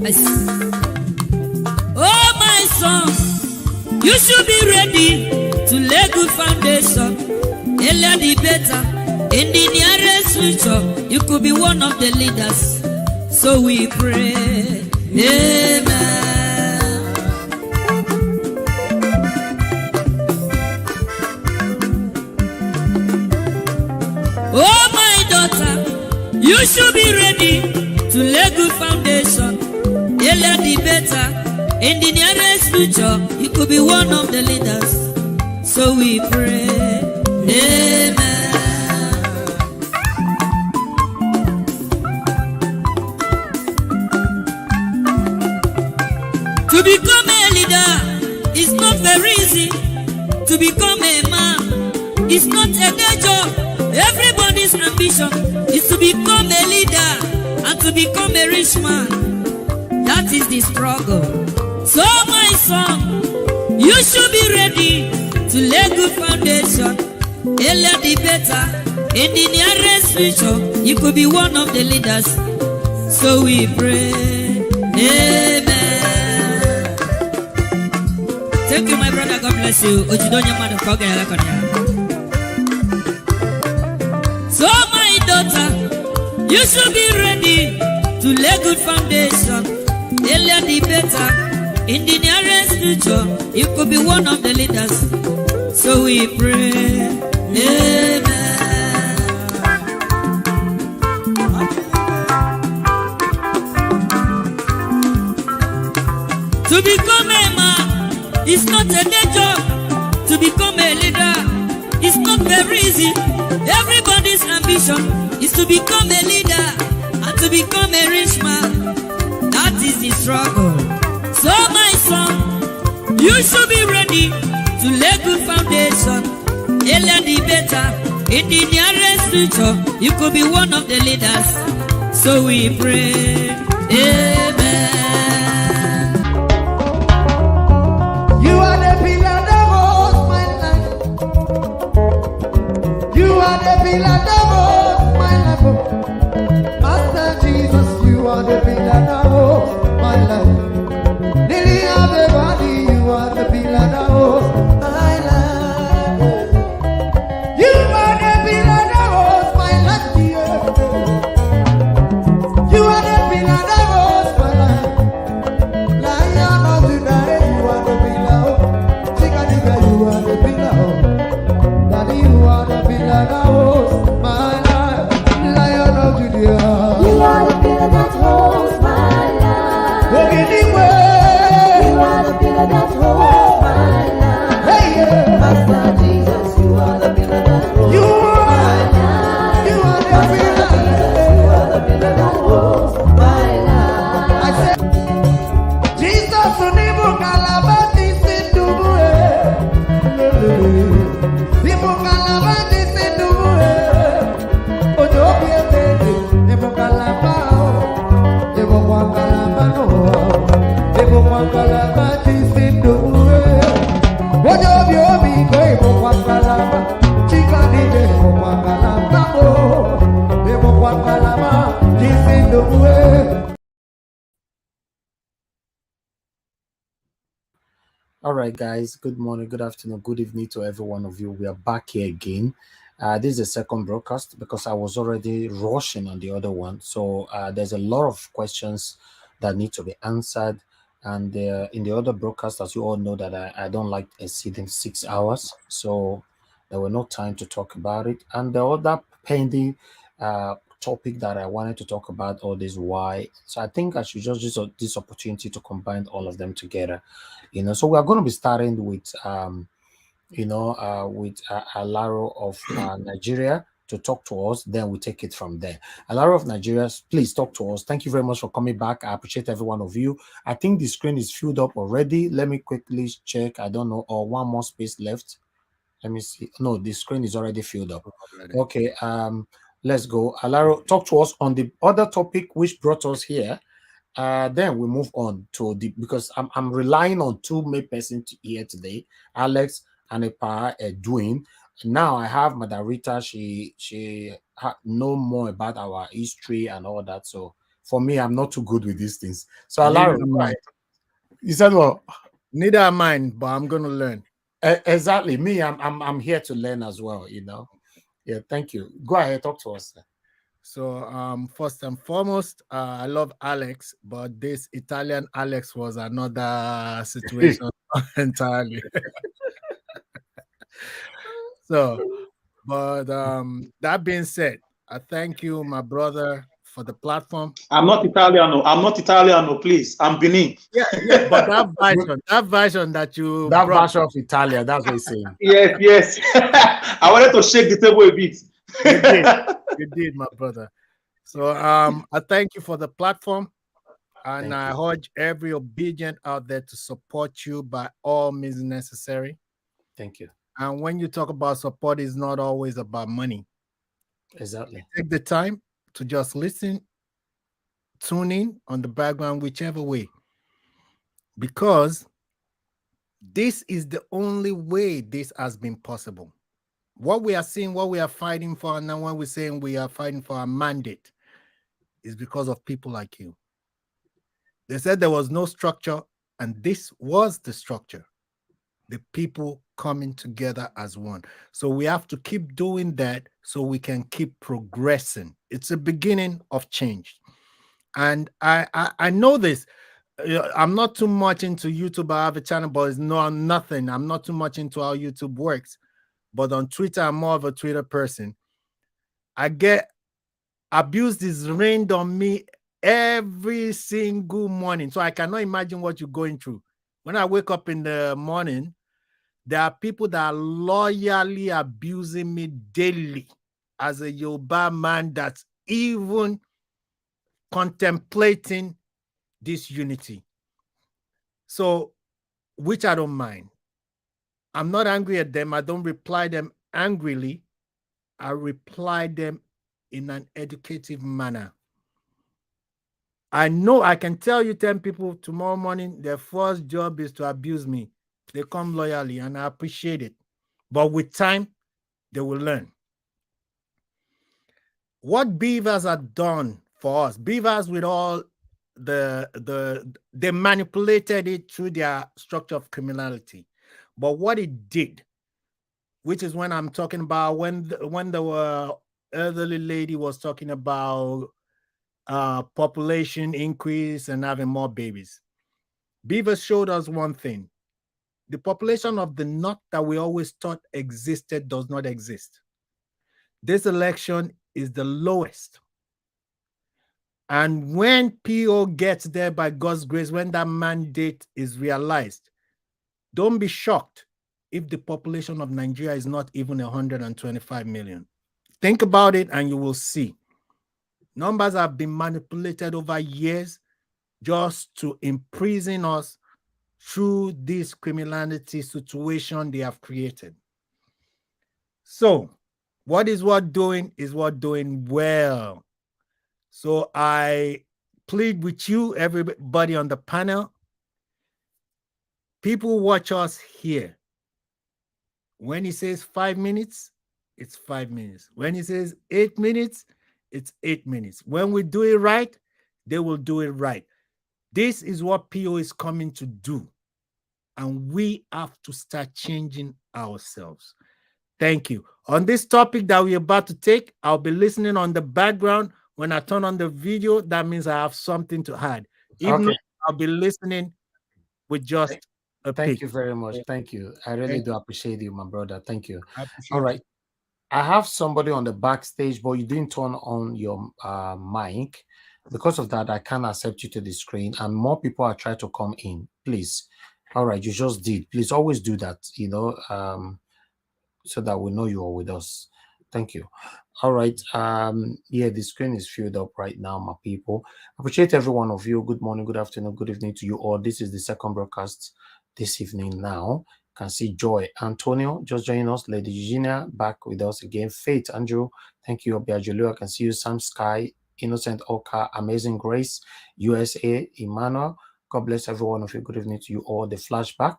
Oh, my son, you should be ready to lay good foundation. Earlier the better. In the nearest future, you could be one of the leaders. So we pray. Amen. Oh, my daughter, you should be ready to lay good foundation. Earlier the better. In the nearest future, you could be one of the leaders. So we pray. Amen. To become a leader is not very easy. To become a man is not a day job. Everybody's ambition is to become a leader and to become a rich man. That is the struggle. So my son, you should be ready to lay good foundation. Earlier the better. In the nearest future, you could be one of the leaders. So we pray. Amen. Thank you, my brother. God bless you. So my daughter, you should be ready to lay good foundation. Earlier the better. In the nearest future, you could be one of the leaders. So we pray. Amen. To become a man is not a day job. To become a leader is not very easy. Everybody's ambition is to become a leader and to become a rich man. That is the struggle. So my son, you should be ready to lay good foundation. Earlier the better. In the nearest future, you could be one of the leaders. So we pray. Amen. You are the pillar that holds my life. You are the pillar that holds my life. Master Jesus, you are the pillar that holds my life. Lily of the valley, you are the pillar that holds my life. You are the pillar that holds my life. You are the pillar that holds my life. Lion of Judah, you are the pillar. Chickadee, you are the pillar. Daddy, you are the pillar that holds my life. Lion of Judah, you are the pillar that holds my life. anywhere. You are the pillar that holds my life. Hey, yeah. Master Jesus, you are the pillar that holds You my are, life. you are the Master pillar. Jesus, you are the pillar that holds my life. I said, Jesus, Nibu Kalabati Sindubue. Nibu Kalabati Sindubue. Ojobi Ebede, Nibu Kalabao. Nibu Kalabano. Nibu Kalabati Sindubue. Ojobi Obi Go Nibu Kalaba. Chikadi Nibu Kalabao. Nibu Kalabati Sindubue. All right, guys. Good morning, good afternoon, good evening to every one of you. We are back here again. This is the second broadcast because I was already rushing on the other one. So there's a lot of questions that need to be answered. And in the other broadcast, as you all know, that I don't like exceeding 6 hours. So there were no time to talk about it. And the other pending topic that I wanted to talk about all this why. So I think I should just use this opportunity to combine all of them together. So we are going to be starting with Alaro of Nigeria to talk to us. Then we take it from there. Alaro of Nigeria, please talk to us. Thank you very much for coming back. I appreciate every one of you. I think the screen is filled up already. Let me quickly check. I don't know, or one more space left. Let me see. No, the screen is already filled up. Okay. Let's go. Alaro, talk to us on the other topic which brought us here. Then we move on to because I'm relying on two main persons here today, Alex and Epa doing. Now I have Madarita. She know more about our history and all that. So for me, I'm not too good with these things. So Neither Alaro, am I. right? You said well, Neither am mine, but I'm gonna learn. exactly. Me, I'm here to learn as well. Yeah. Thank you. Go ahead, talk to us. So, first and foremost, I love Alex, but this Italian Alex was another situation entirely. So, but that being said, I thank you, my brother, for the platform. I'm not Italian. No. I'm not Italian. No, please. I'm Benin. Yeah, but that version that you That brought, version of Italia, that's what he's saying. Yes. I wanted to shake the table a bit. you did, my brother. So, I thank you for the platform. And I urge every obedient out there to support you by all means necessary. Thank you. And when you talk about support, it's not always about money. Exactly. Take the time to just listen, tune in on the background, whichever way. Because this is the only way this has been possible. What we are seeing, what we are fighting for, and now when we're saying we are fighting for a mandate, is because of people like you. They said there was no structure, and this was the structure. The people coming together as one. So we have to keep doing that so we can keep progressing. It's a beginning of change. And I know this. I'm not too much into YouTube. I have a channel, but it's nothing. I'm not too much into how YouTube works. But on Twitter, I'm more of a Twitter person. I get abuse is rained on me every single morning. So I cannot imagine what you're going through. When I wake up in the morning, there are people that are loyally abusing me daily as a Yoruba man that's even contemplating this unity. So, which I don't mind. I'm not angry at them. I don't reply them angrily. I reply them in an educative manner. I know I can tell you 10 people tomorrow morning, their first job is to abuse me. They come loyally and I appreciate it. But with time, they will learn. What beavers are done for us, beavers with all they manipulated it through their structure of criminality. But what it did, which is when I'm talking about when the elderly lady was talking about population increase and having more babies. Beavers showed us one thing. The population of the north that we always thought existed does not exist. This election is the lowest. And when PO gets there by God's grace, when that mandate is realized, don't be shocked if the population of Nigeria is not even 125 million. Think about it and you will see. Numbers have been manipulated over years just to imprison us through this criminality situation they have created. So, what is what doing is what doing well. So I plead with you, everybody on the panel. People watch us here. When he says 5 minutes, it's 5 minutes. When he says 8 minutes, it's 8 minutes. When we do it right, they will do it right. This is what PO is coming to do. And we have to start changing ourselves. Thank you. On this topic that we're about to take, I'll be listening on the background. When I turn on the video, that means I have something to add. Even though I'll be listening with just a Thank pic. you very much. Thank you. I really do appreciate you, my brother. Thank you. All right. You. I have somebody on the backstage, but you didn't turn on your mic. Because of that, I can't accept you to the screen, and more people are trying to come in. Please. All right, you just did. Please always do that, so that we know you are with us. Thank you. All right. Yeah, the screen is filled up right now, my people. Appreciate every one of you. Good morning, good afternoon, good evening to you all. This is the second broadcast this evening now. Can see Joy Antonio just joining us, Lady Eugenia back with us again, Faith Andrew, thank you, Obiajulu. I can see you, Sam Sky, Innocent Oka, Amazing Grace, USA, Emmanuel. God bless every one of you. Good evening to you all. The Flashback,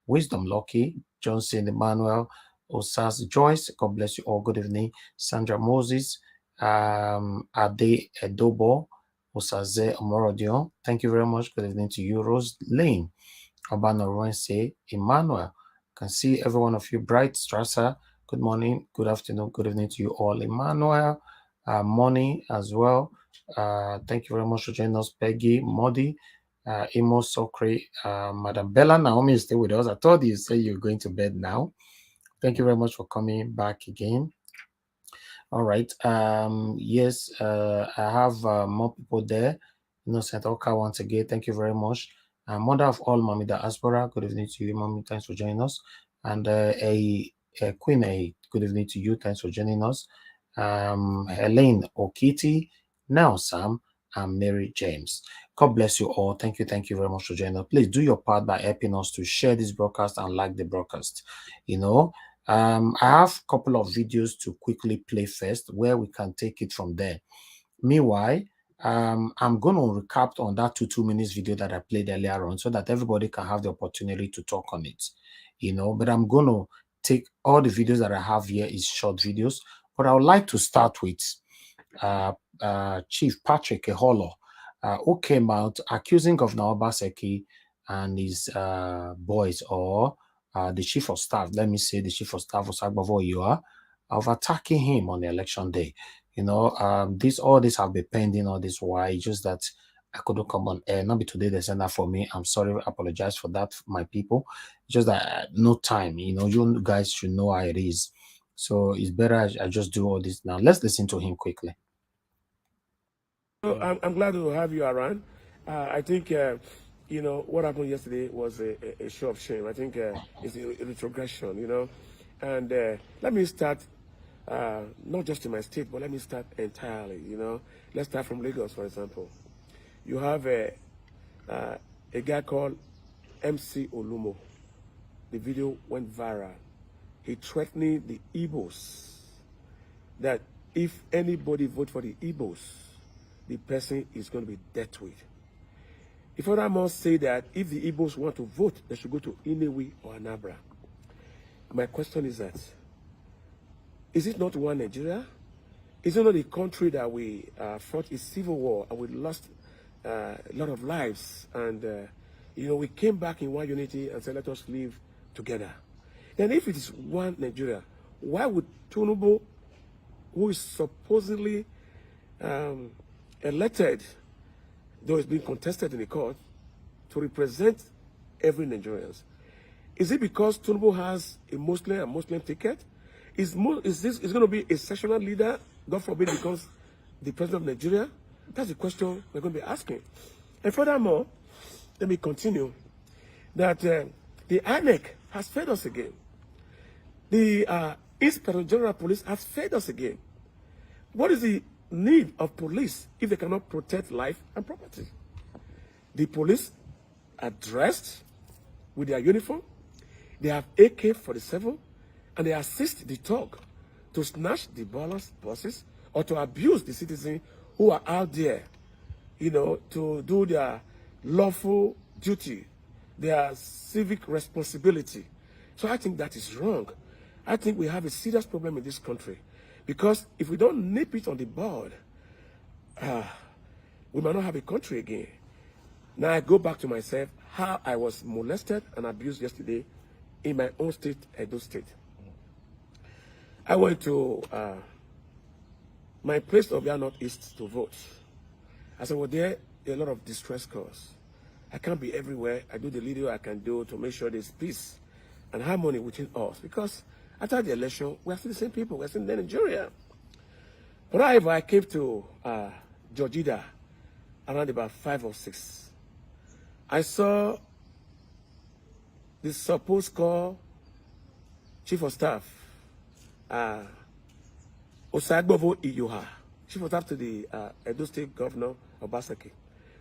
Wisdom Lucky, Johnson Emmanuel, Osas Joyce. God bless you all. Good evening, Sandra Moses, Ade Edobo, Osaze Omorodion. Thank you very much. Good evening to you, Rose Lane. Obano say Emmanuel. Can see every one of you. Bright Strasser. Good morning, good afternoon, good evening to you all. Emmanuel, morning as well. Thank you very much for joining us, Peggy, Modi, Imo Sokri, Madam Bella Naomi is still with us. I thought you said you're going to bed now. Thank you very much for coming back again. All right. Yes, I have more people there. Innocent Oka once again. Thank you very much. Mother of all, Mami Diaspora. Good evening to you, Mami. Thanks for joining us. And a Queen A. Good evening to you. Thanks for joining us. Helene Okiti, now Sam, and Mary James. God bless you all. Thank you very much for joining us. Please do your part by helping us to share this broadcast and like the broadcast. I have a couple of videos to quickly play first where we can take it from there. Meanwhile, I'm going to recap on that 2 minutes video that I played earlier on so that everybody can have the opportunity to talk on it, but I'm going to take all the videos that I have here is short videos, but I would like to start with Chief Patrick Eholor, who came out accusing Governor Obaseki and his boys, or the chief of staff, let me say the chief of staff of Sagbavo Yoa, of attacking him on the election day. All this have been pending all this while. Just that I couldn't come on air. Not be today they send that for me. I'm sorry, I apologize for that, my people. Just that no time, you guys should know how it is. So it's better I just do all this now. Let's listen to him quickly. So I'm glad to have you around. I think what happened yesterday was a show of shame. I think it's a retrogression, And let me start, not just in my state, but let me start entirely, Let's start from Lagos, for example. You have a guy called MC Olumo. The video went viral. He threatening the Igbos that if anybody vote for the Igbos, the person is going to be dealt with. If furthermore say that if the Igbos want to vote, they should go to INEC or Anambra. My question is that, is it not one Nigeria? Is it not a country that we fought a civil war and we lost a lot of lives? And, we came back in one unity and said, let us live together. Then if it is one Nigeria, why would Tinubu, who is supposedly elected, though it's been contested in the court, to represent every Nigerian? Is it because Tinubu has a Muslim ticket? Is this going to be a sectional leader, God forbid, becomes the president of Nigeria? That's the question we're going to be asking. And furthermore, let me continue, that the INEC has failed us again. The Inspector General of Police has failed us again. What is the need of police if they cannot protect life and property? The police are dressed with their uniform. They have AK-47, and they assist the thug to snatch the buses or to abuse the citizens who are out there, to do their lawful duty, their civic responsibility. So I think that is wrong. I think we have a serious problem in this country, because if we don't nip it on the bud, we might not have a country again. Now I go back to myself, how I was molested and abused yesterday in my own state, Edo State. I went to my place of Northeast to vote. As I was there a lot of distress calls. I can't be everywhere. I do the little I can do to make sure there's peace and harmony within us. Because after the election, we're still the same people. We're still in Nigeria. But however, I came to Georgida around about 5 or 6. I saw the supposed call Chief of Staff, Osagbovo Iyoha, Chief of Staff to the Edo State Governor Obaseki,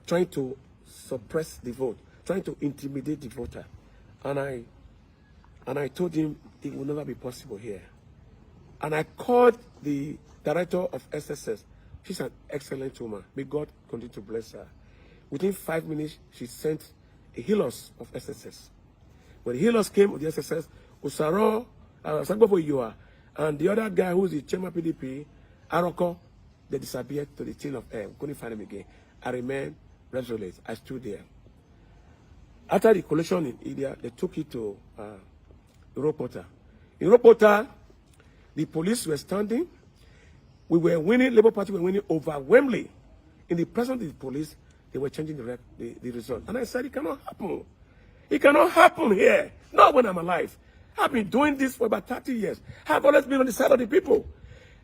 trying to suppress the vote, trying to intimidate the voter. And I told him it will never be possible here. And I called the director of SSS. She's an excellent woman. May God continue to bless her. Within 5 minutes, she sent a Eholor of SSS. When the Eholor came with the SSS, Usaro, Sagbobo Iyoa, and the other guy who's the chairman PDP, Aroko, they disappeared to the chain of air. Couldn't find them again. I remained resolute. I stood there. After the collection in India, they took it to Europota. In Europota, the police were standing. We were winning. Labour Party were winning overwhelmingly. In the presence of the police, they were changing the result. And I said, it cannot happen. It cannot happen here. Not when I'm alive. I've been doing this for about 30 years. I've always been on the side of the people.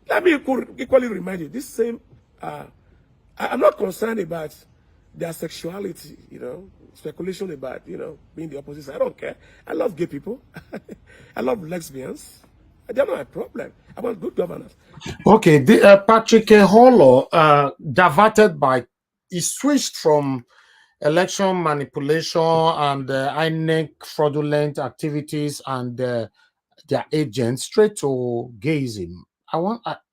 Let me equally remind you, this same, I'm not concerned about their sexuality, you know, speculation about, you know, being the opposite. I don't care. I love gay people. I love lesbians. They're not my problem. I want good governance. Okay, the, Patrick Eholor, diverted by, he switched from election manipulation and INEC fraudulent activities and their agents straight to gayism.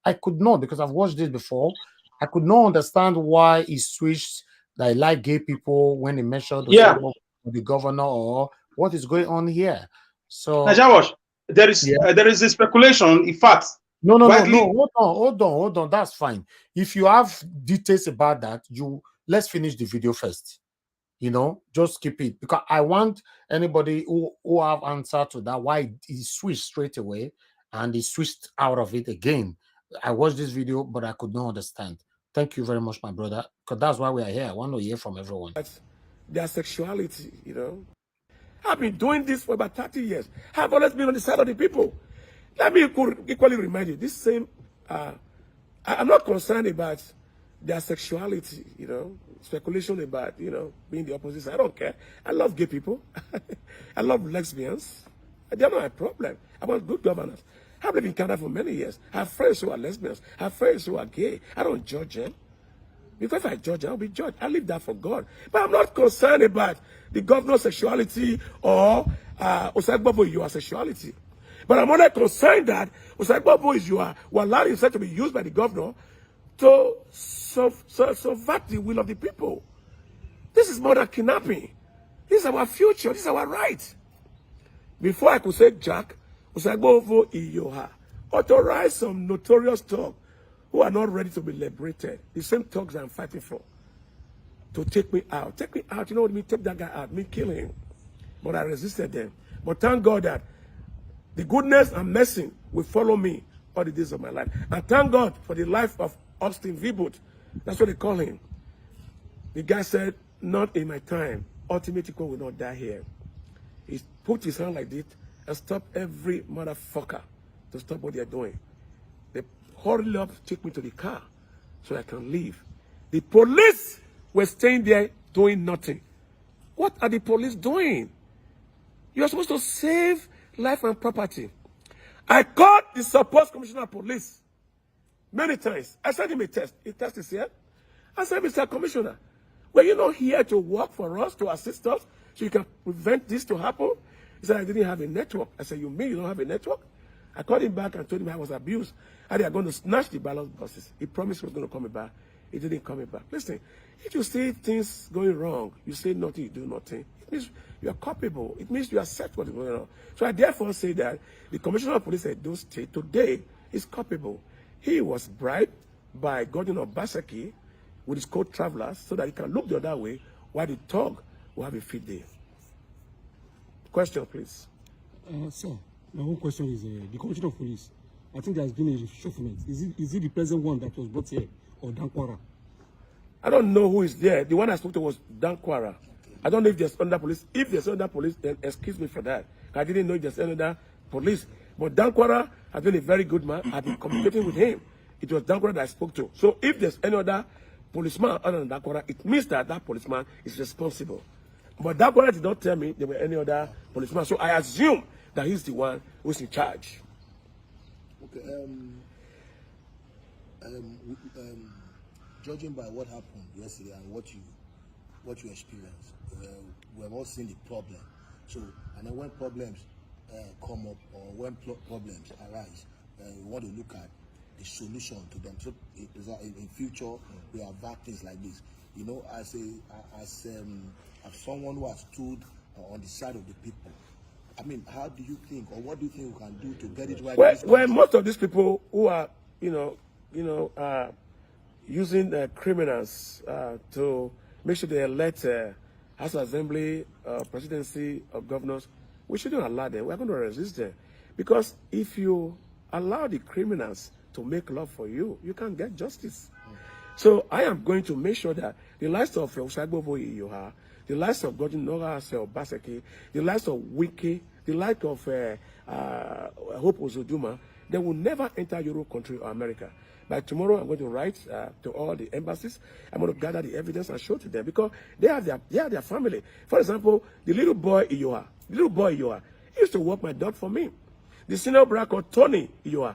I could not, because I've watched this before. I could not understand why he switched that he like gay people when he mentioned the governor, or what is going on here. So Najawash, there is a speculation, in fact. No, hold on. That's fine. If you have details about that, let's finish the video first. You know, just keep it, because I want anybody who have answer to that, why he switched straight away and he switched out of it again. I watched this video, but I could not understand. Thank you very much, my brother, because that's why we are here. I want to hear from everyone. Their sexuality, you know. I've been doing this for about 30 years. I've always been on the side of the people. Let me equally remind you, this same, I'm not concerned about their sexuality, you know, speculation about, you know, being the opposite. I don't care. I love gay people. I love lesbians. They're not my problem. I want good governance. I've lived in Canada for many years. I have friends who are lesbians. I have friends who are gay. I don't judge them. Because if I judge, I'll be judged. I leave that for God. But I'm not concerned about the governor's sexuality or Osagbobo, your sexuality. But I'm only concerned that Osagbobo is who allowed himself to be used by the governor to subvert the will of the people. This is more than kidnapping. This is our future. This is our right. Before I could say Jack, Osagbovo Iyoha authorized some notorious thugs who are not ready to be liberated. The same thugs I'm fighting for. To take me out. Take me out. You know what I mean? Take that guy out. Me kill him. But I resisted them. But thank God that the goodness and mercy will follow me all the days of my life. And thank God for the life of Austin Vibut. That's what they call him. The guy said, not in my time. Ultimate equal will not die here. He put his hand like this and stopped every motherfucker to stop what they're doing. They hurried up to take me to the car so I can leave. The police were staying there doing nothing. What are the police doing? You're supposed to save life and property. I called the support commissioner of police many times. I sent him a test. The test is here. I said, Mr. Commissioner, were you not here to work for us, to assist us, so you can prevent this to happen? He said, I didn't have a network. I said, you mean you don't have a network? I called him back and told him I was abused. And they are going to snatch the ballot boxes. He promised he was going to come back. He didn't come back. Listen, if you see things going wrong, you say nothing, you do nothing. It means you are culpable. It means you accept what is going on. So I therefore say that the Commissioner of Police at those State today is culpable. He was bribed by Governor Obaseki with his co-travelers so that he can look the other way while the thug will have a fit day. Question, please. Sir, my own question is the Commissioner of Police. I think there has been a reshufflement. Is it the present one that was brought here or Dankwara? I don't know who is there. The one I spoke to was Dankwara. I don't know if there's under police. If there's under police, then excuse me for that. I didn't know if there's under police. But Dankwara has been a very good man. I've been communicating with him. It was Dankwara that I spoke to. So if there's any other policeman other than Dankwara, it means that that policeman is responsible. But Dankwara did not tell me there were any other policeman. So I assume that he's the one who's in charge. Okay. Judging by what happened yesterday and what you experienced, we have all seen the problem. So, and then when problems come up or when problems arise, we want to look at the solution to them. So, in future, we avert things like this. You know, as someone who has stood on the side of the people, I mean, how do you think, or what do you think we can do to get it right? Well, most of these people who are, using criminals to make sure they elect House of Assembly, presidency, or governors. We shouldn't allow them. We're going to resist them. Because if you allow the criminals to make love for you, you can't get justice. So I am going to make sure that the likes of Osagbovo Iyoha, the likes of Godin Nora Obaseki, the likes of Wiki, the like of Hope Uzoduma, they will never enter Europe country or America. By tomorrow, I'm going to write to all the embassies. I'm going to gather the evidence and show to them because they have their family. For example, the little boy Iyoha, he used to walk my dog for me. The senior brother Tony Iyoha,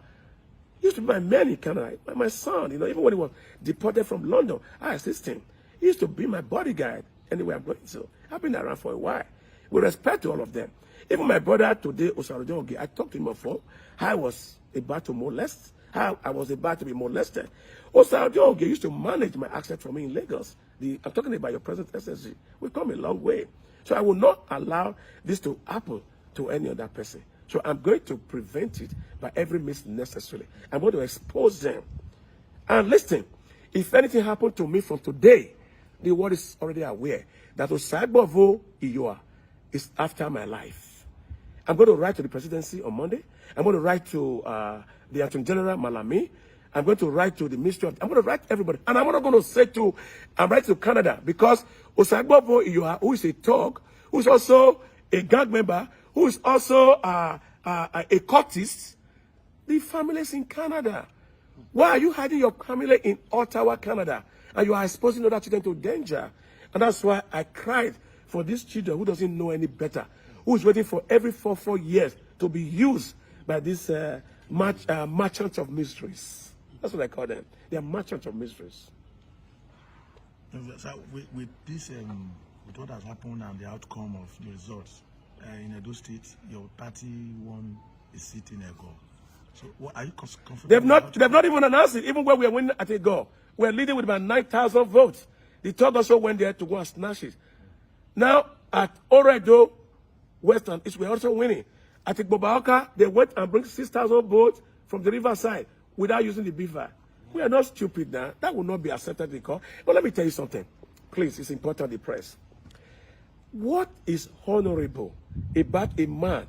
he used to be my man in Canada, my son. You know, even when he was deported from London, I assist him. He used to be my bodyguard anywhere I'm going to. I've been around for a while. With respect to all of them. Even my brother today, Oshiomhole, I talked to him before. I was about to molest. How I was about to be molested. Oshiomhole used to manage my access for me in Lagos. I'm talking about your present SSG. We've come a long way. So I will not allow this to happen to any other person. So I'm going to prevent it by every means necessary. I'm going to expose them. And listen, if anything happened to me from today, the world is already aware that Osagbovo Iyoha is after my life. I'm going to write to the presidency on Monday. I'm going to write to the Attorney General Malami. I'm going to write to the Ministry of... I'm going to write to everybody. And I'm not going to say I'm writing to Canada because Osagbovo Iyoha, who is a thug, who is also a gang member, who is also a cultist, the family is in Canada. Why are you hiding your family in Ottawa, Canada? And you are exposing other children to danger. And that's why I cried for these children who doesn't know any better, who is waiting for every 4 years to be used by these merchants of mysteries. That's what I call them. They are merchants of mysteries. So with this, with what has happened and the outcome of the results in Edo State, your party won a seat in Ego. So what are you comfortable? They've not even announced it. Even when we are winning at Ego, we're leading with about 9,000 votes. The third also went there to go and snatch it. Now at Oredo, Western, we're also winning. At Igbobaoka, they went and bring 6,000 votes from the riverside without using the beaver. We are not stupid now. That will not be accepted in court. But let me tell you something. Please, it's important, the press. What is honorable about a man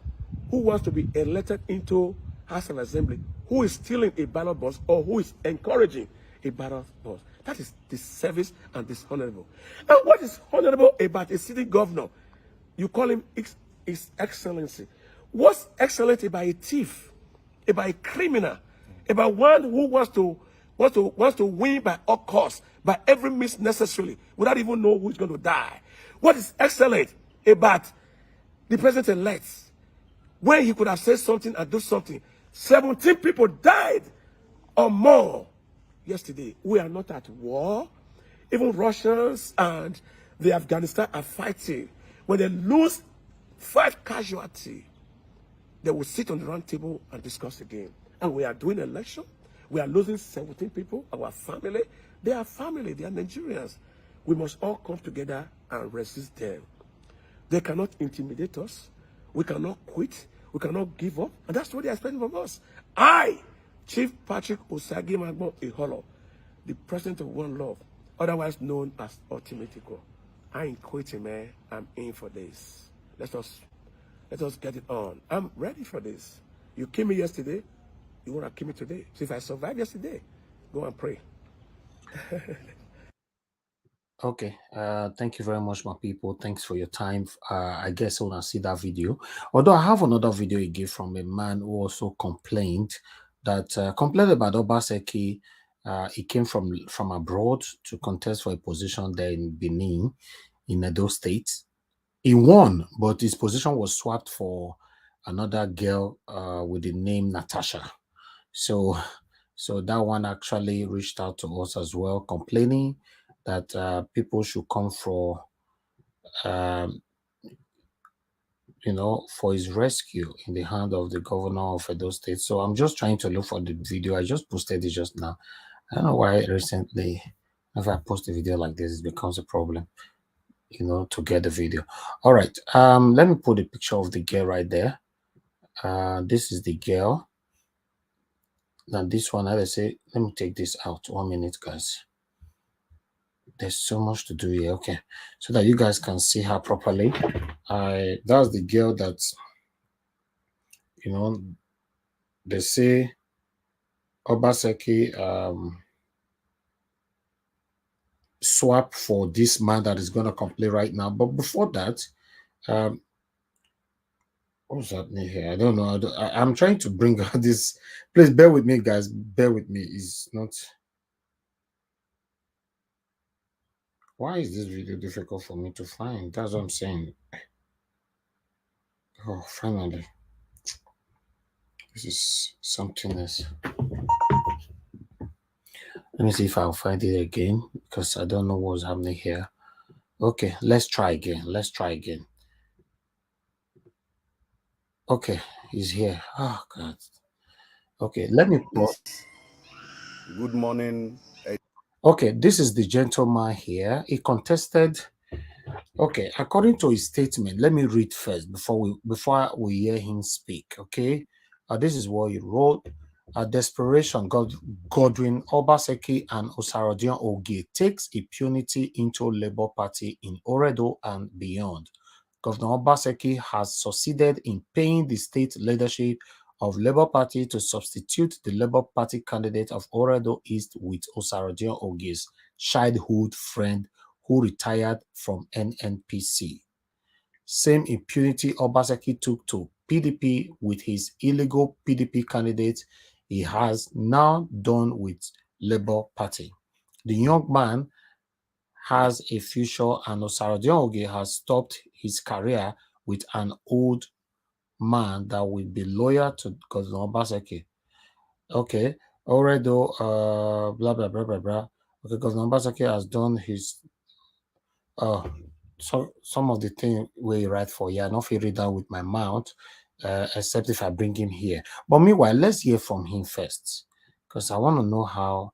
who wants to be elected into House of Assembly, who is stealing a ballot box or who is encouraging a ballot box? That is disservice and dishonorable. And what is honorable about a city governor? You call him His Excellency. What's excellent about a thief, about a criminal, about one who wants to win by all costs, by every means necessarily, without even knowing who's going to die? What is excellent about the president-elect? When he could have said something and do something, 17 people died or more yesterday. We are not at war. Even Russians and the Afghanistan are fighting. When they lose 5 casualties, they will sit on the round table and discuss again. And we are doing election. We are losing 17 people, our family. They are family, they are Nigerians. We must all come together and resist them. They cannot intimidate us. We cannot quit. We cannot give up. And that's what they are expecting from us. I, Chief Patrick Osagi Magbo Eholor, the president of One Love, otherwise known as Ultimate Equal. I ain't quitting, man. I'm in for this. Let us get it on. I'm ready for this. You killed me yesterday. You want to kill me today. So if I survive yesterday, go and pray. Okay, thank you very much, my people. Thanks for your time. I guess I want to see that video. Although I have another video he gave from a man who also complained about Obaseki. He came from abroad to contest for a position there in Benin, in Edo State. He won, but his position was swapped for another girl with the name Natasha. So that one actually reached out to us as well, complaining that people should come for, for his rescue in the hand of the governor of Edo State. So I'm just trying to look for the video. I just posted it just now. I don't know why recently, if I post a video like this, it becomes a problem, to get the video. All right. Let me put a picture of the girl right there. This is the girl. Now this one, let me take this out. 1 minute, guys. there's so much to do here. Okay, so that you guys can see her properly. That's the girl that, you know, they say Obaseki swap for this man that is going to complete right now. But before that, what's happening here? I don't know. I'm trying to bring out this. Please bear with me, guys. Bear with me. It's not. Why is this video difficult for me to find? That's what I'm saying. Oh, finally. This is something else. Let me see if I'll find it again because I don't know what's happening here. Okay, let's try again. Let's try again. Okay, he's here. Oh, God. Okay, let me pause. Good morning. Okay, this is the gentleman here. He contested. Okay, according to his statement, let me read first before we hear him speak. Okay, this is what he wrote. Desperation, Godwin Obaseki and Osarodion Ogie takes impunity into Labour Party in Oredo and beyond. Governor Obaseki has succeeded in paying the state leadership of Labour Party to substitute the Labour Party candidate of Oredo East with Osarodion Ogie's childhood friend who retired from NNPC. Same impunity Obaseki took to PDP with his illegal PDP candidate he has now done with Labour Party. The young man has a future and Osarodion Ogie has stopped his career with an old man that will be loyal to Governor Obaseki. Okay, Oredo, blah, blah, blah, blah, blah. Okay, Governor Obaseki has done his so some of the things we write for here, not read down with my mouth, except if I bring him here. But meanwhile, let's hear from him first, because I want to know how.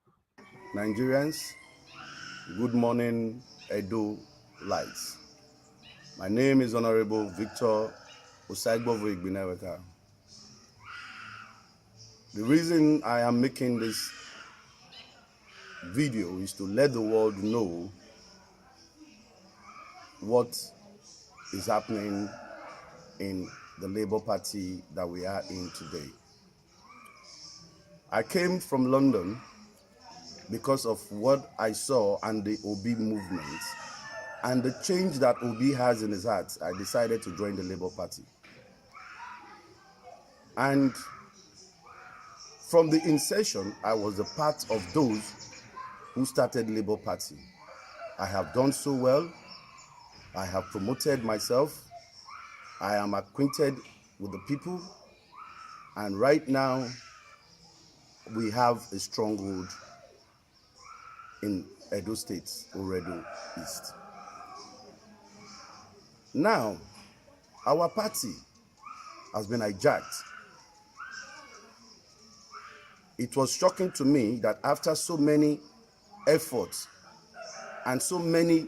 Nigerians, good morning, Edo Lights. My name is Honorable Victor Osagbovo Igbineweka. The reason I am making this video is to let the world know what is happening in the Labour Party that we are in today. I came from London because of what I saw and the Obi movement and the change that Obi has in his heart. I decided to join the Labour Party. And from the inception, I was a part of those who started Labour Party. I have done so well. I have promoted myself. I am acquainted with the people. And right now, we have a stronghold in Edo State, Oredo East. Now, our party has been hijacked. It was shocking to me that after so many efforts and so many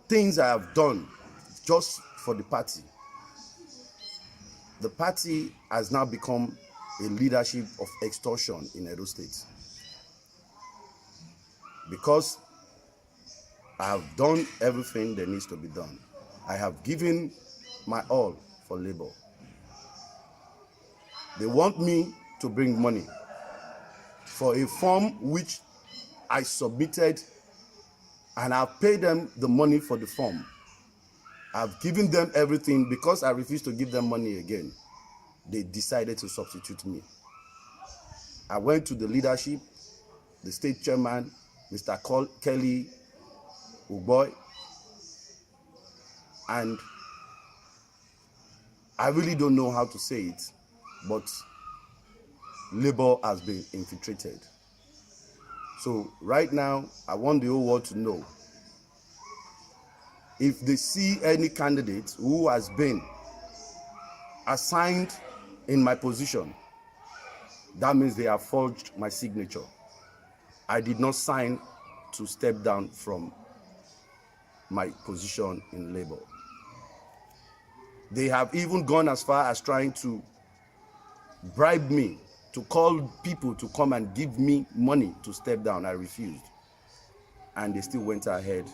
things I have done just for the party has now become a leadership of extortion in Edo State. Because I have done everything that needs to be done. I have given my all for labor. They want me to bring money for a form which I submitted, and I've paid them the money for the form. I've given them everything. Because I refused to give them money again, they decided to substitute me. I went to the leadership, the state chairman, Mr. Kelly Uboy, and I really don't know how to say it, but labor has been infiltrated. So right now, I want the whole world to know, if they see any candidate who has been assigned in my position, that means they have forged my signature. I did not sign to step down from my position in labor. They have even gone as far as trying to bribe me, to call people to come and give me money to step down. I refused. and they still went ahead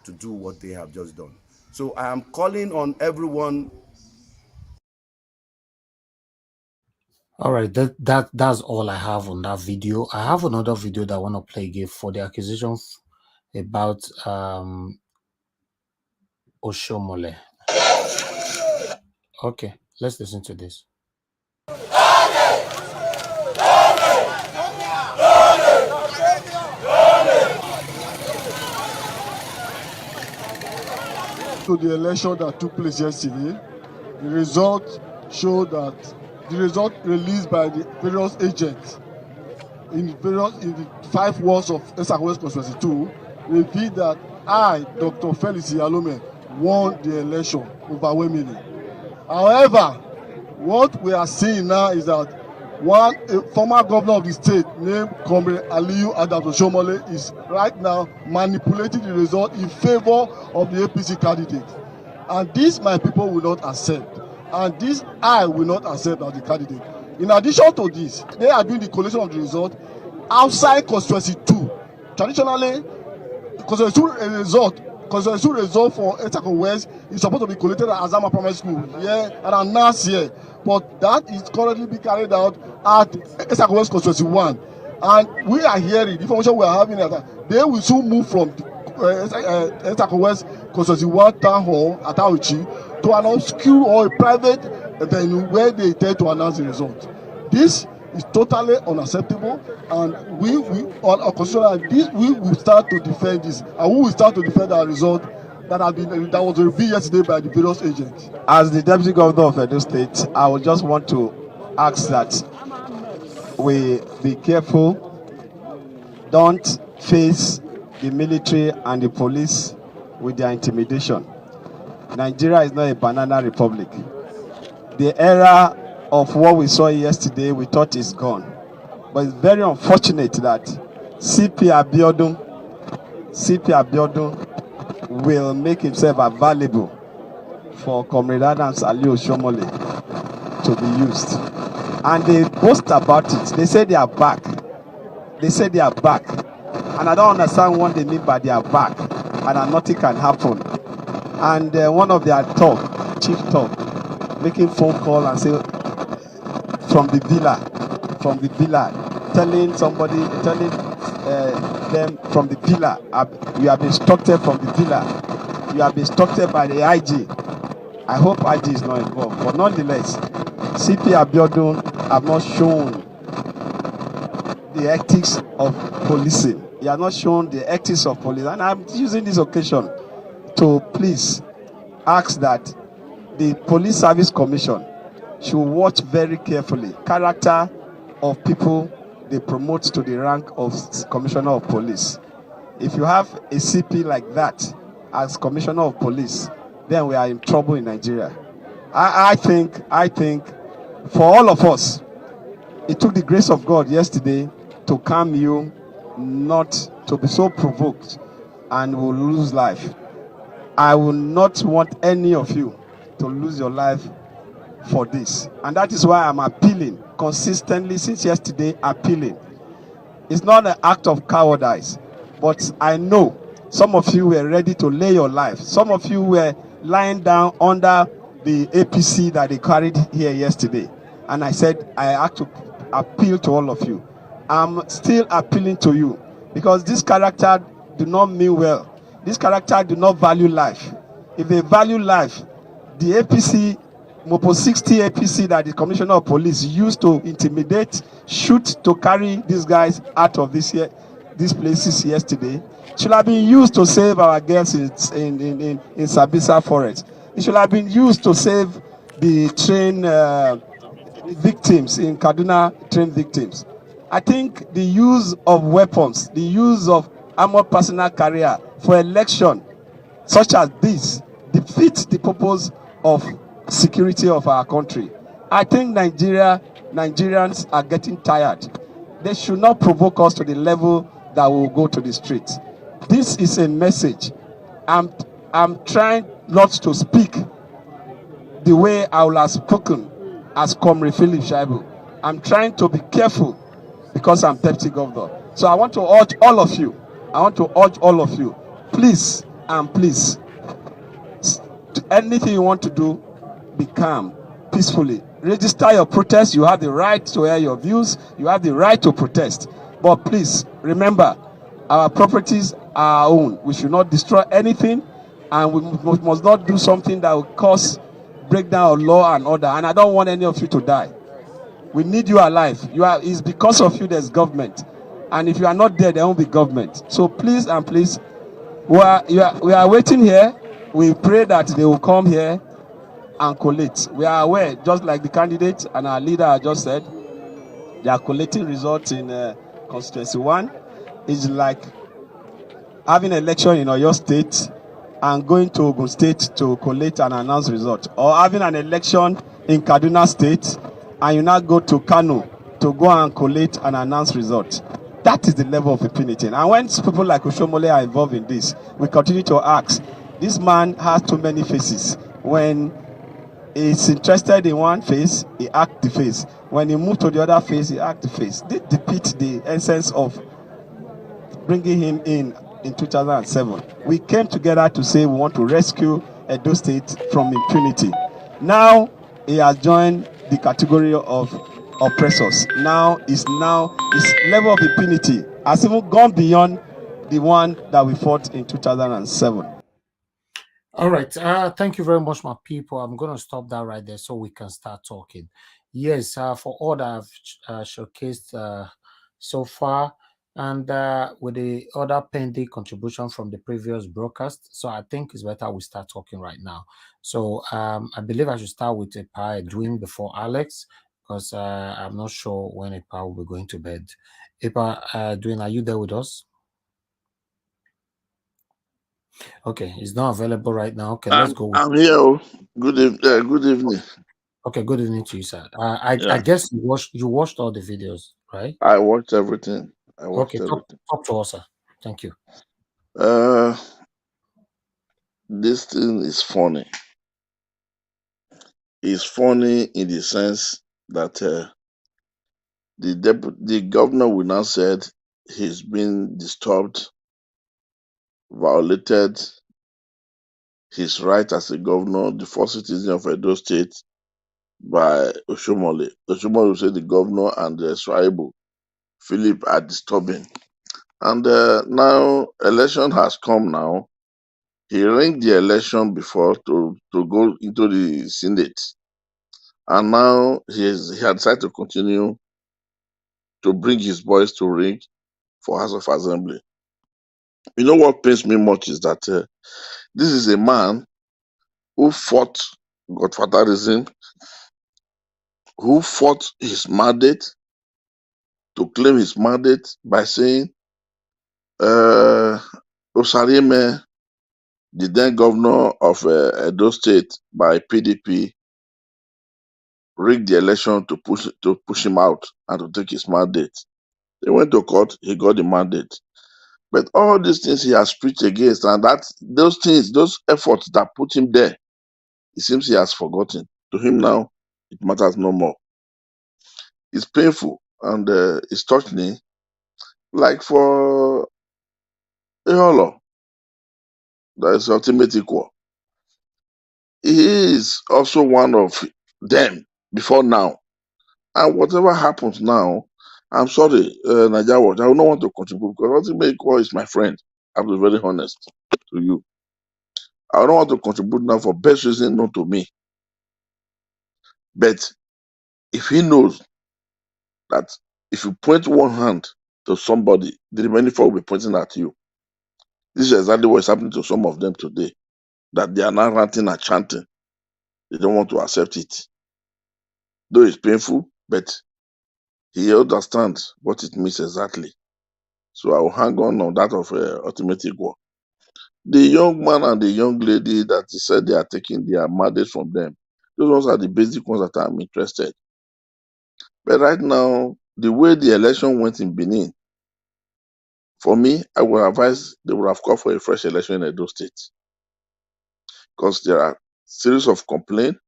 to do what they have just done. So I am calling on everyone. All right, that's all I have on that video. I have another video that I want to play again for the accusations about Oshiomhole. Okay, let's listen to this. To the election that took place yesterday, the result showed that the result released by the various agents in the 5 wards of Essex West Constituency 2 revealed that I, Dr. Felix Iyalome, won the election overwhelmingly. However, what we are seeing now is that a former governor of the state named Comrade Aliyu Adams Oshiomhole is right now manipulating the result in favor of the APC candidate. And this my people will not accept. And this I will not accept as the candidate. In addition to this, they are doing the collation of the result outside Constituency 2. Traditionally, Constituency 2 result for Essex West is supposed to be collated at Azama Primary School here and announced here. But that is currently being carried out at Essex West Constituency 1. And we are hearing, the information we are having is that they will soon move from Essex West Constituency 1 Town Hall at Auchi to an obscure or a private venue where they intend to announce the result. This is totally unacceptable, and we on our constitution, we will start to defend this, and we will start to defend our result that was revealed yesterday by the various agents. As the Deputy Governor of Edo State, I would just want to ask that we be careful, don't face the military and the police with their intimidation. Nigeria is not a banana republic. The era of what we saw yesterday, we thought is gone. But it's very unfortunate that CP Abiodun will make himself available for Comrade Adams Aliyu Oshiomhole to be used. And they boast about it. They say they are back. And I don't understand what they mean by they are back and that nothing can happen. And one of their chief talk, making phone call and say, from the villa, telling them from the villa, you have been instructed from the villa, you have been instructed by the IG. I hope IG is not involved, but nonetheless, CP Abiodun have not shown the ethics of policing. He has not shown the ethics of police, and I'm using this occasion to please ask that the Police Service Commission should watch very carefully character of people they promote to the rank of Commissioner of Police. If you have a CP like that as Commissioner of Police, then we are in trouble in Nigeria. I think for all of us, it took the grace of God yesterday to calm you, not to be so provoked and will lose life. I will not want any of you to lose your life for this, and that is why I'm appealing consistently since yesterday. It's not an act of cowardice, but I know some of you were ready to lay your life. Some of you were lying down under the APC that they carried here yesterday, and I said I have to appeal to all of you. I'm still appealing to you because this character do not mean well. This character do not value life. If they value life, the APC, Mopo 60 APC that the Commissioner of Police used to intimidate, shoot to carry these guys out of these places yesterday, should have been used to save our girls in Sabisa Forest. It should have been used to save the train victims in Kaduna, train victims. I think the use of weapons, the use of armored personnel carrier for election such as this defeats the purpose of security of our country. I think Nigerians are getting tired. They should not provoke us to the level that we will go to the streets. This is a message. I'm trying not to speak the way I will have spoken as Comrade Philip Shaibu. I'm trying to be careful because I'm Deputy Governor. So I want to urge all of you, I want to urge all of you, please and please, anything you want to do, be calm, peacefully. Register your protest. You have the right to air your views. You have the right to protest. But please remember, our properties are our own. We should not destroy anything, and we must not do something that will cause breakdown of law and order. And I don't want any of you to die. We need you alive. It's because of you there's government. And if you are not there, there won't be government. So please and please, we are waiting here. We pray that they will come here and collate. We are aware, just like the candidate and our leader just said, they are collating results in constituency 1. It's like having an election in Oyo State and going to Ogun State to collate and announce results, or having an election in Kaduna State and you now go to Kano to go and collate and announce results. That is the level of impunity. And when people like Oshiomhole are involved in this, we continue to ask, this man has too many faces. When he's interested in one face, he acts the face. When he moves to the other face, he acts the face. This defeats the essence of bringing him in 2007. We came together to say we want to rescue Edo State from impunity. Now he has joined the category of oppressors. Now his level of impunity has even gone beyond the one that we fought in 2007. All right. Thank you very much, my people. I'm going to stop that right there so we can start talking. Yes, for all that I've showcased so far, and with the other pending contribution from the previous broadcast, so I think it's better we start talking right now. So I believe I should start with Epa Edwin before Alex, because I'm not sure when Epa will be going to bed. Epa Edwin, are you there with us? Okay, he's not available right now. Okay, let's go. I'm here. Good evening. Okay, good evening to you, sir. I guess you watched all the videos, right? I watched everything. Okay, talk to us, sir. Thank you. This thing is funny. It's funny in the sense that the governor will now said he's been disturbed, violated his right as a governor, the first citizen of Edo State, by Oshiomhole. Oshiomhole will say the governor and the Shuaibu Philip are disturbing. And now election has come now. He ran the election before to go into the Senate. And now he had decided to continue to bring his boys to ring for House of Assembly. You know what pains me much is that this is a man who fought godfatherism, who fought his mandate, to claim his mandate by saying Osarime, the then governor of Edo State by PDP, rigged the election to push him out and to take his mandate. They went to court, he got the mandate. But all these things he has preached against, and those efforts that put him there, it seems he has forgotten. To him now, it matters no more. It's painful and it's touched me. Like for Eholor, that is ultimate equal. He is also one of them before now. And whatever happens now, I'm sorry, Naija Watch, I will not want to contribute because ultimate equal is my friend. I will be very honest to you. I don't want to contribute now for best reason known to me. But if he knows that if you point one hand to somebody, the remaining four will be pointing at you. This is exactly what is happening to some of them today. That they are now ranting and chanting. They don't want to accept it. Though it's painful, but he understands what it means exactly. So I will hang on that of ultimate equal. The young man and the young lady that he said they are taking their mandate from them, those ones are the basic ones that I'm interested. But right now, the way the election went in Benin, for me, I would advise they would have called for a fresh election in Edo State. Because there are series of complaints,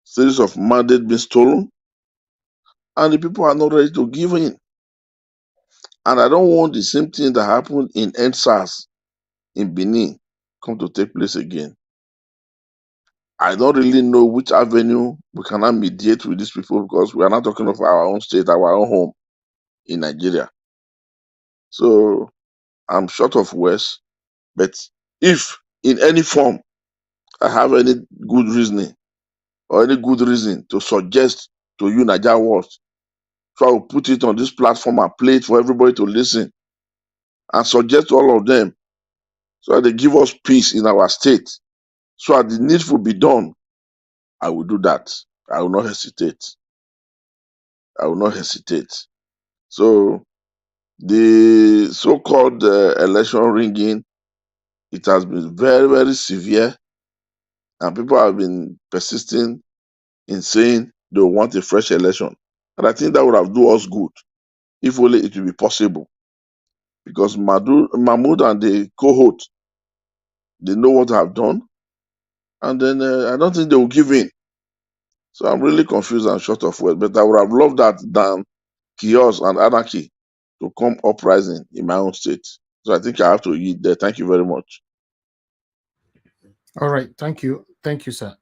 series of mandates being stolen, and the people are not ready to give in. And I don't want the same thing that happened in NSAS in Benin come to take place again. I don't really know which avenue we cannot mediate with these people because we are not talking of our own state, our own home in Nigeria. So I'm short of words, but if in any form I have any good reasoning or any good reason to suggest to you, Nigeria World, so I will put it on this platform and play it for everybody to listen and suggest to all of them so that they give us peace in our state. So that the needful be done, I will do that. I will not hesitate. I will not hesitate. So the so-called election ringing, it has been very, very severe, and people have been persisting in saying they want a fresh election. And I think that would have done us good if only it will be possible. Because Mahmoud and the cohort, they know what I've done, and then I don't think they will give in. So I'm really confused and short of words, but I would have loved that than chaos and anarchy to come uprising in my own state. So I think I have to eat there. Thank you very much. All right, thank you, sir,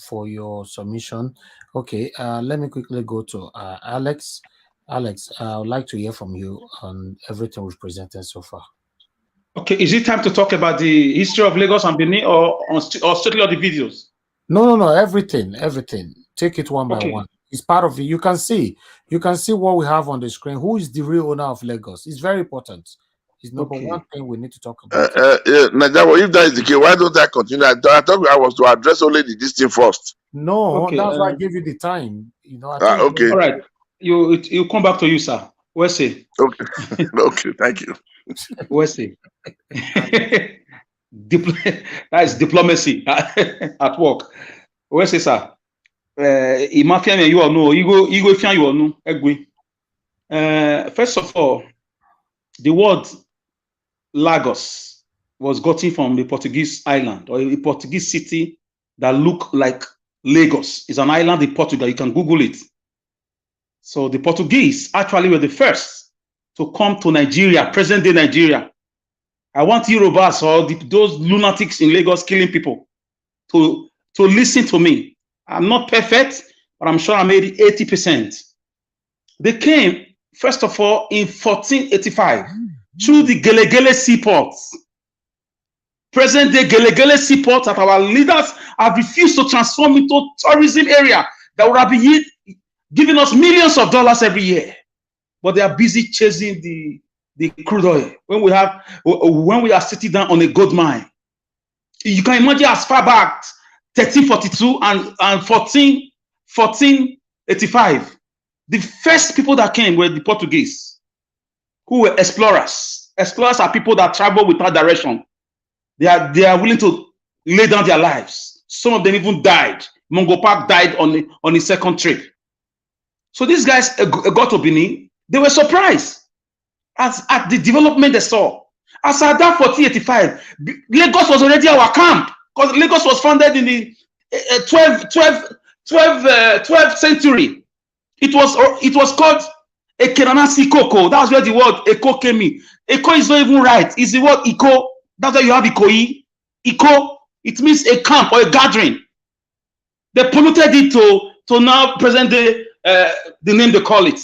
for your submission. Okay, let me quickly go to Alex. Alex, I would like to hear from you on everything we've presented so far. Okay, is it time to talk about the history of Lagos and Benin, or strictly all the videos? No, everything. Take it one by one. It's part of it. You can see what we have on the screen. Who is the real owner of Lagos? It's very important. It's number one thing we need to talk about. Najabo, if that is the case, why don't I continue? I thought I was to address only this thing first. No, that's why I gave you the time. You know. Okay. All right. You come back to you, sir. Where's it? Okay. Okay. Thank you. Where's it? That is diplomacy at work. Where's it, sir? You all know. You go if you all know. First of all, the word Lagos was gotten from the Portuguese island or a Portuguese city that look like Lagos. It's an island in Portugal. You can Google it. So the Portuguese actually were the first to come to Nigeria, present-day Nigeria. I want Yorubas or those lunatics in Lagos killing people to listen to me. I'm not perfect, but I'm sure I made it 80%. They came, first of all, in 1485 through the Gelegele seaports. Present-day Gelegele seaport that our leaders have refused to transform into tourism area that would have been giving us millions of dollars every year. But they are busy chasing the crude oil when we are sitting down on a gold mine. You can imagine as far back 1342 and 1485. The first people that came were the Portuguese, who were explorers. Explorers are people that travel without direction. They are willing to lay down their lives. Some of them even died. Mungo Park died on his second trip. So these guys got to Benin. They were surprised at the development they saw. As at that 1485, Lagos was already our camp, because Lagos was founded in the 12th century. It was called Ekeranasi Koko. That's where the word Eko came in. Eko is not even right. It's the word Iko. That's why you have Ikoyi. Iko, it means a camp or a gathering. They polluted it to now present the name they call it.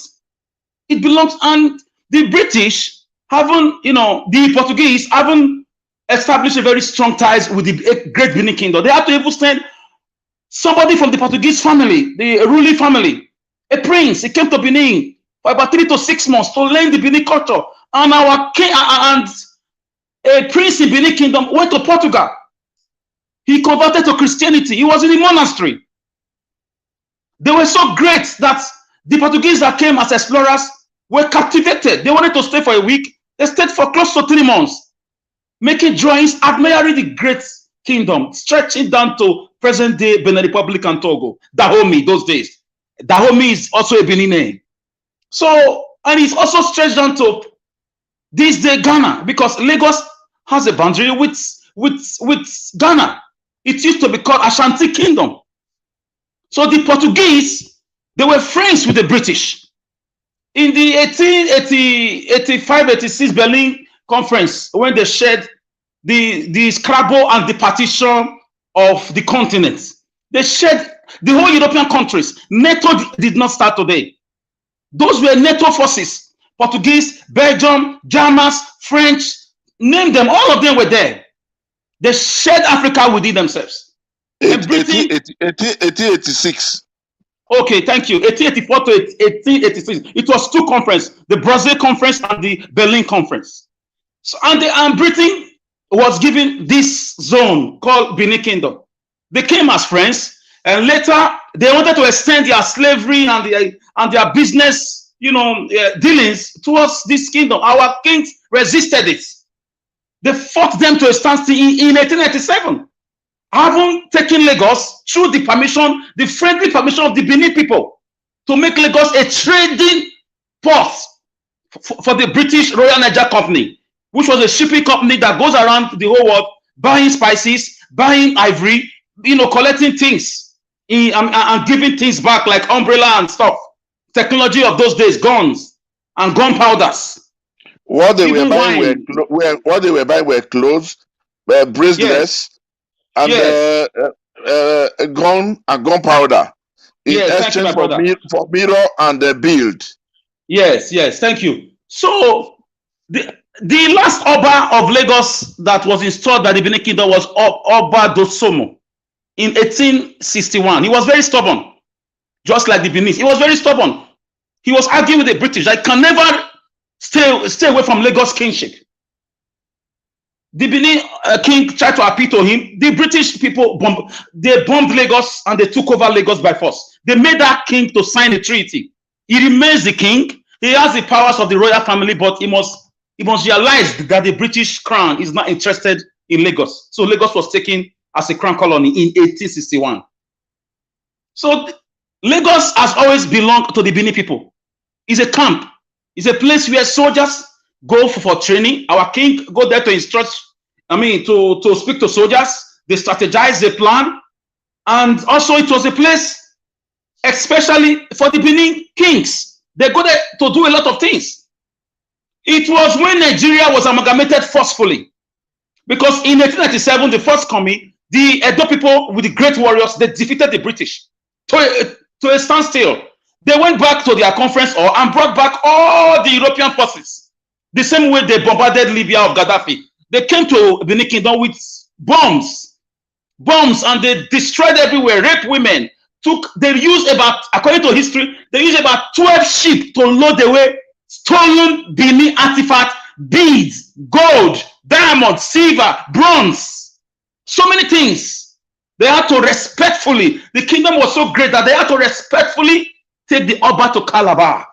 It belongs, and the British haven't, the Portuguese haven't established a very strong ties with the Great Benin Kingdom. They have to even send somebody from the Portuguese family, the ruling family, a prince. He came to Benin for about 3 to 6 months to learn the Benin culture. And our king and a prince in Benin Kingdom went to Portugal. He converted to Christianity. He was in the monastery. They were so great that the Portuguese that came as explorers were captivated. They wanted to stay for a week. They stayed for close to 3 months, making drawings, admiring the great kingdom, stretching down to present-day Benin Republic and Togo. Dahomey, those days. Dahomey is also a Benin name. So, and it's also stretched down to this day Ghana, because Lagos has a boundary with Ghana. It used to be called Ashanti Kingdom. So the Portuguese, they were friends with the British. In the 1885-86 Berlin conference, when they shared the scrabble and the partition of the continent, they shared the whole European countries. NATO did not start today. Those were NATO forces. Portuguese, Belgium, Germans, French, name them, all of them were there. They shared Africa within themselves. 1886. Okay, thank you. 1884 to 1886. It was two conferences, the Brazil conference and the Berlin conference. So, and Britain was given this zone called Benin Kingdom. They came as friends, and later they wanted to extend their slavery and their business, dealings towards this kingdom. Our kings resisted it. They fought them to a standstill in 1897. Having taken Lagos through the friendly permission of the Benin people, to make Lagos a trading port for the British Royal Niger Company, which was a shipping company that goes around the whole world buying spices, buying ivory, collecting things and giving things back like umbrella and stuff. Technology of those days, guns and gunpowders. What they were buying were clothes, bracelets. Yes. And gun and gunpowder in exchange for mirror and build. Yes, thank you. So the last Oba of Lagos that was installed by the Benin Kingdom was Oba Dosomo in 1861. He was very stubborn, just like the Benin. He was very stubborn. He was arguing with the British. I can never stay away from Lagos kingship. The Benin king tried to appeal to him. The British people bombed Lagos and they took over Lagos by force. They made that king to sign a treaty. He remains the king. He has the powers of the royal family, but he must realize that the British crown is not interested in Lagos. So Lagos was taken as a crown colony in 1861. So Lagos has always belonged to the Benin people. It's a camp. It's a place where soldiers go for training. Our king go there to instruct, to speak to soldiers. They strategize, they plan. And also it was a place, especially for the Benin kings. They go there to do a lot of things. It was when Nigeria was amalgamated forcefully. Because in 1897, the first coming, the Edo people with the great warriors, they defeated the British to a standstill. They went back to their conference hall and brought back all the European forces. The same way they bombarded Libya of Gaddafi. They came to Benin Kingdom with bombs, and they destroyed everywhere, raped women. They used according to history, they used about 12 ships to load away stolen Benin artifacts, beads, gold, diamond, silver, bronze, so many things. They had to respectfully, the kingdom was so great that they had to respectfully take the Oba to Calabar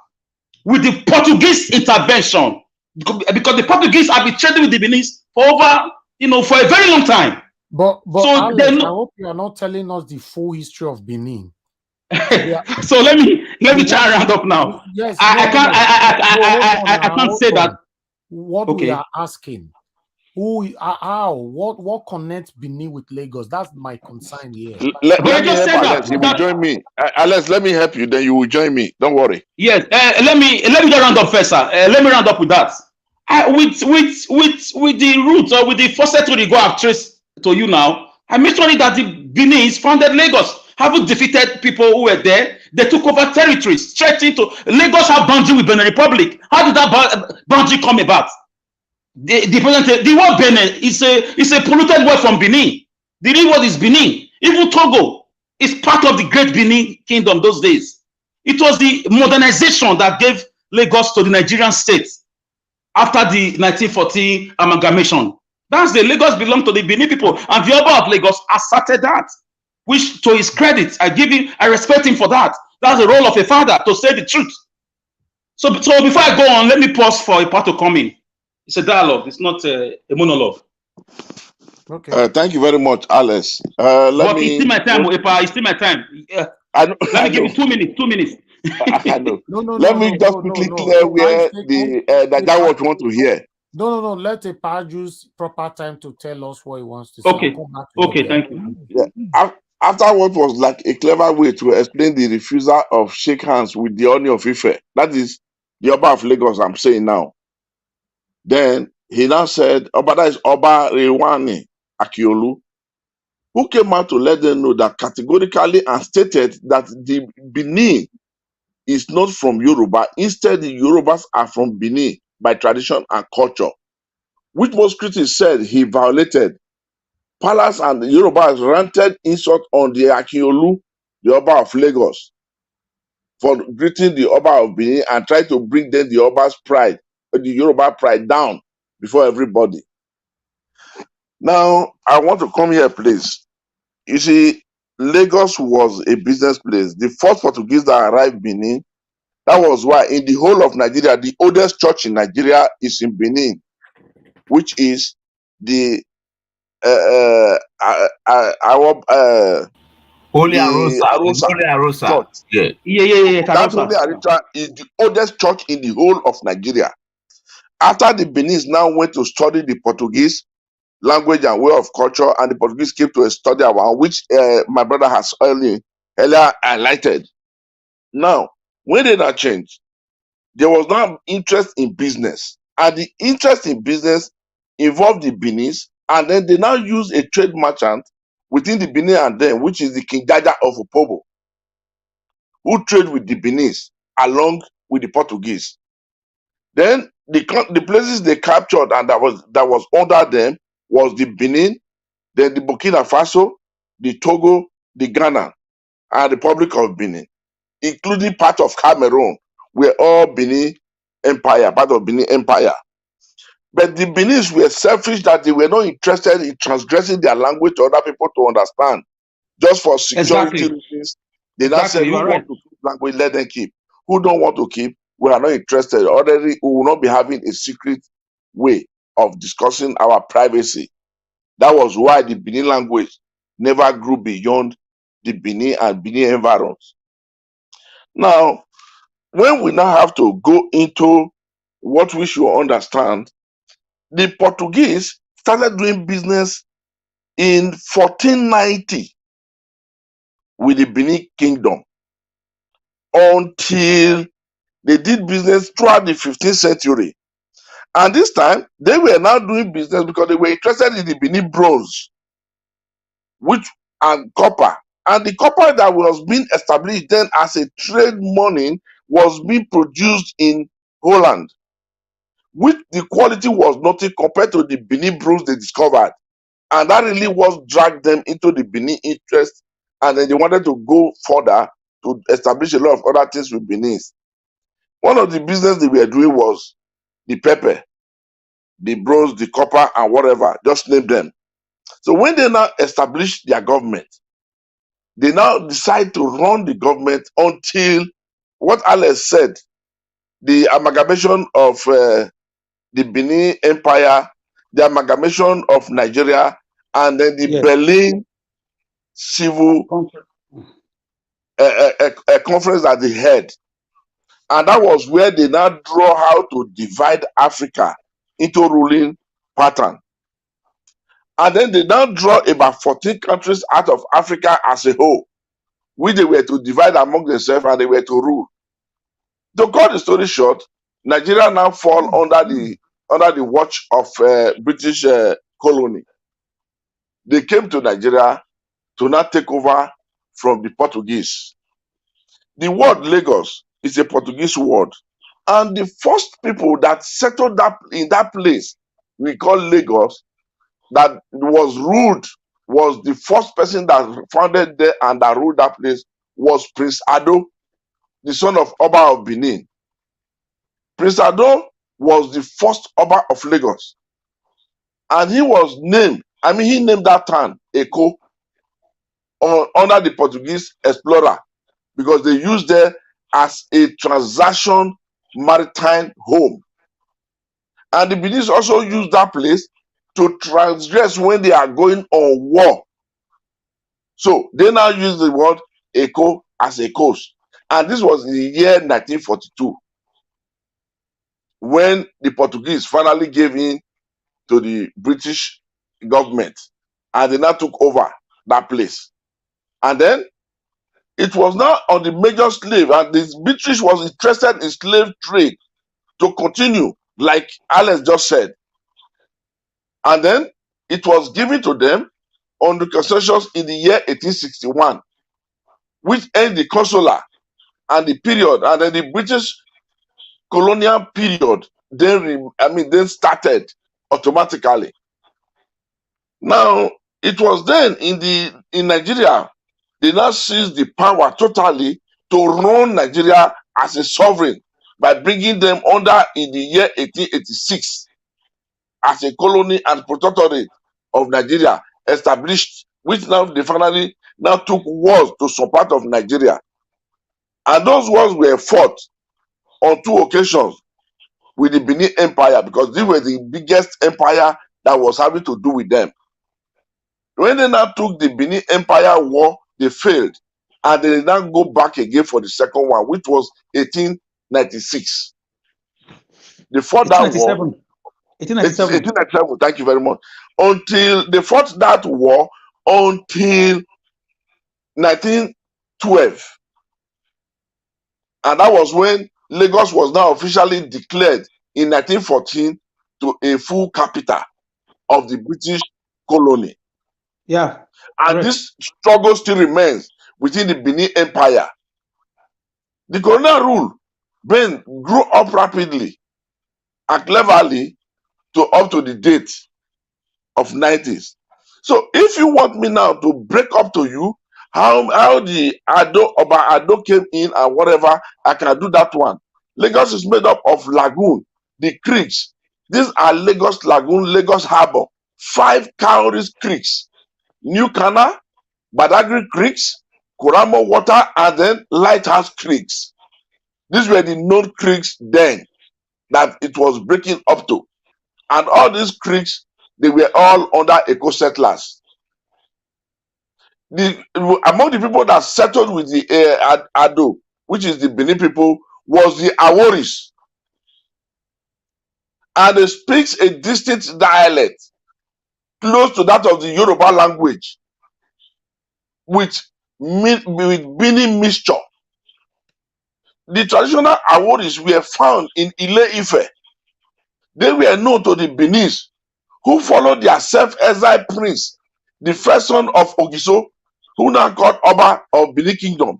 with the Portuguese intervention. Because the Portuguese have been trading with the Benin for over, for a very long time. But so Alex, I hope you are not telling us the full history of Benin. So let me try and round up now. Yes, I can't say that. What we are asking, what connects Benin with Lagos? That's my concern here. Let me help Alex. You will join me. Alex, let me help you. Then you will join me. Don't worry. Yes. Let me just round up first, sir. Let me round up with that. With the roots or with the first century go I've traced to you now, I mentioned that the Benin founded Lagos, having defeated people who were there. They took over territories, stretching to Lagos have boundary with Benin Republic. How did that boundary come about? The word Benin is a polluted word from Benin. The real word is Benin. Even Togo is part of the great Benin kingdom those days. It was the modernization that gave Lagos to the Nigerian state after the 1914 amalgamation. That's the Lagos belonged to the Benin people, and the Oba of Lagos asserted that, which to his credit, I respect him for that. That's the role of a father, to say the truth. So before I go on, let me pause for a part to come in. It's a dialogue. It's not a monologue. Okay. Thank you very much, Alice. It's still my time, Epa. It's still my time. Let me give you 2 minutes. 2 minutes. I know. Let me just quickly clear where that what you want to hear. No. Let Epa use proper time to tell us what he wants to say. Okay. Thank you. Yeah. After what was like a clever way to explain the refusal of shake hands with the Oni of Ife. That is the Oba of Lagos, I'm saying now. Then he now said, Oba, that is Oba Rewani Akiolu, who came out to let them know that categorically and stated that the Benin is not from Yoruba. Instead, the Yorubas are from Benin by tradition and culture, which most critics said he violated. Palace and the Yorubas ranted insult on the Akiolu, the Oba of Lagos, for greeting the Oba of Benin and tried to bring them the Oba's pride, the Yoruba pride down before everybody. Now, I want to come here, please. You see, Lagos was a business place. The first Portuguese that arrived Benin, that was why in the whole of Nigeria, the oldest church in Nigeria is in Benin, which is the Holy the Arosa. Arosa Holy Arosa. church. Yeah. Yeah. That Holy Arosa is the oldest church in the whole of Nigeria. After the Benin now went to study the Portuguese language and way of culture, and the Portuguese came to study our own, which my brother has earlier highlighted. Now, when did that change? There was now interest in business, and the interest in business involved the Benin, and then they now use a trade merchant within the Benin and them, which is the King Jaja of Opobo, who trade with the Benin along with the Portuguese. Then the places they captured and that was under them was the Benin, then the Burkina Faso, the Togo, the Ghana, and the Republic of Benin, including part of Cameroon, were all Benin Empire, part of Benin Empire. But the Benis were selfish that they were not interested in transgressing their language to other people to understand. Just for security reasons, they now said, who want to keep language, let them keep. Who don't want to keep, we are not interested. Already, we will not be having a secret way of discussing our privacy. That was why the Benin language never grew beyond the Benin and Benin environs. Now, when we now have to go into what we should understand, the Portuguese started doing business in 1490 with the Benin Kingdom until they did business throughout the 15th century. And this time, they were now doing business because they were interested in the Benin bronze, and copper. And the copper that was being established then as a trade money was being produced in Holland, which the quality was nothing compared to the Benin bronze they discovered. And that really was dragged them into the Benin interest. And then they wanted to go further to establish a lot of other things with Benin. One of the business they were doing was the pepper, the bronze, the copper, and whatever, just name them. So when they now establish their government, they now decide to run the government until what Alex said, the amalgamation of the Benin Empire, the amalgamation of Nigeria, and then the Berlin Civil Conference at the head. And that was where they now draw how to divide Africa into ruling pattern. And then they now draw about 14 countries out of Africa as a whole, which they were to divide among themselves and they were to rule. To cut the story short, Nigeria now fall under the watch of British colony. They came to Nigeria to now take over from the Portuguese. The word Lagos is a Portuguese word. And the first people that settled in that place, we call Lagos, that was ruled, was the first person that founded there and that ruled that place was Prince Ado, the son of Oba of Benin. Prince Ado was the first Oba of Lagos. And he was named, he named that town Eko under the Portuguese explorer because they used there as a transaction maritime home. And the Benis also used that place to transgress when they are going on war. So they now use the word Eko as a coast. And this was in the year 1942 when the Portuguese finally gave in to the British government and they now took over that place. And then it was now on the major slave, and the British was interested in slave trade to continue, like Alex just said. And then it was given to them on the concessions in the year 1861, which ended the consular and the period, and then the British colonial period then started automatically. Now it was then in Nigeria they now seized the power totally to run Nigeria as a sovereign by bringing them under in the year 1886 as a colony and protectorate of Nigeria established, which now they finally now took wars to some part of Nigeria. And those wars were fought on 2 occasions with the Benin Empire, because these were the biggest empire that was having to do with them. When they now took the Benin Empire war, they failed. And they now go back again for the second one, which was 1896. They fought that war. 1897, thank you very much. Until they fought that war until 1912. And that was when Lagos was now officially declared in 1914 to a full capital of the British colony. Yeah. And correct. this struggle still remains within the Benin Empire. The colonial rule then grew up rapidly and cleverly to up to the date of 90s. So if you want me now to break up to you how the Ado came in and whatever, I can do that one. Lagos is made up of lagoon, the creeks. These are Lagos Lagoon, Lagos Harbor, 5 cowries creeks, New Canal, Badagry creeks, Kuramo Water, and then Lighthouse creeks. These were the known creeks then that it was breaking up to. And all these creeks, they were all under eco-settlers. Among the people that settled with the Ado, which is the Benin people, was the Aworis. And they speaks a distinct dialect close to that of the Yoruba language with Benin mixture. The traditional Aworis were found in Ile-Ife. They were known to the Benis, who followed their self-exiled prince, the first son of Ogiso, who now called Oba of Benin Kingdom.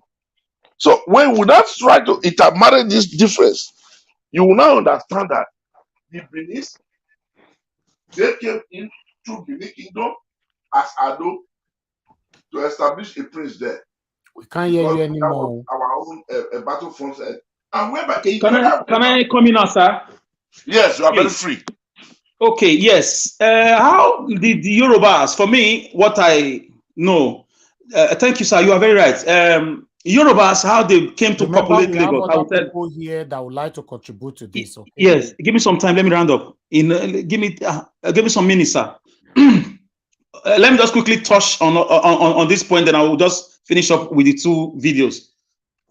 So when we now try to intermarry this difference, you will now understand that the Benis, they came in through Benin Kingdom as Ado to establish a prince there. We can't hear you anymore. Our own battlefront. And whereby Can I come in now, sir? Yes, you are Please. very free. Okay, yes. How did the Yorubas, for me, what I know, thank you, sir, you are very right. Yorubas, how they came to populate we have Lagos. other people here that would like to contribute to this. Okay? Yes, give me some time. Let me round up. Give me some minutes, sir. Let me just quickly touch on this point, then I will just finish up with the 2 videos.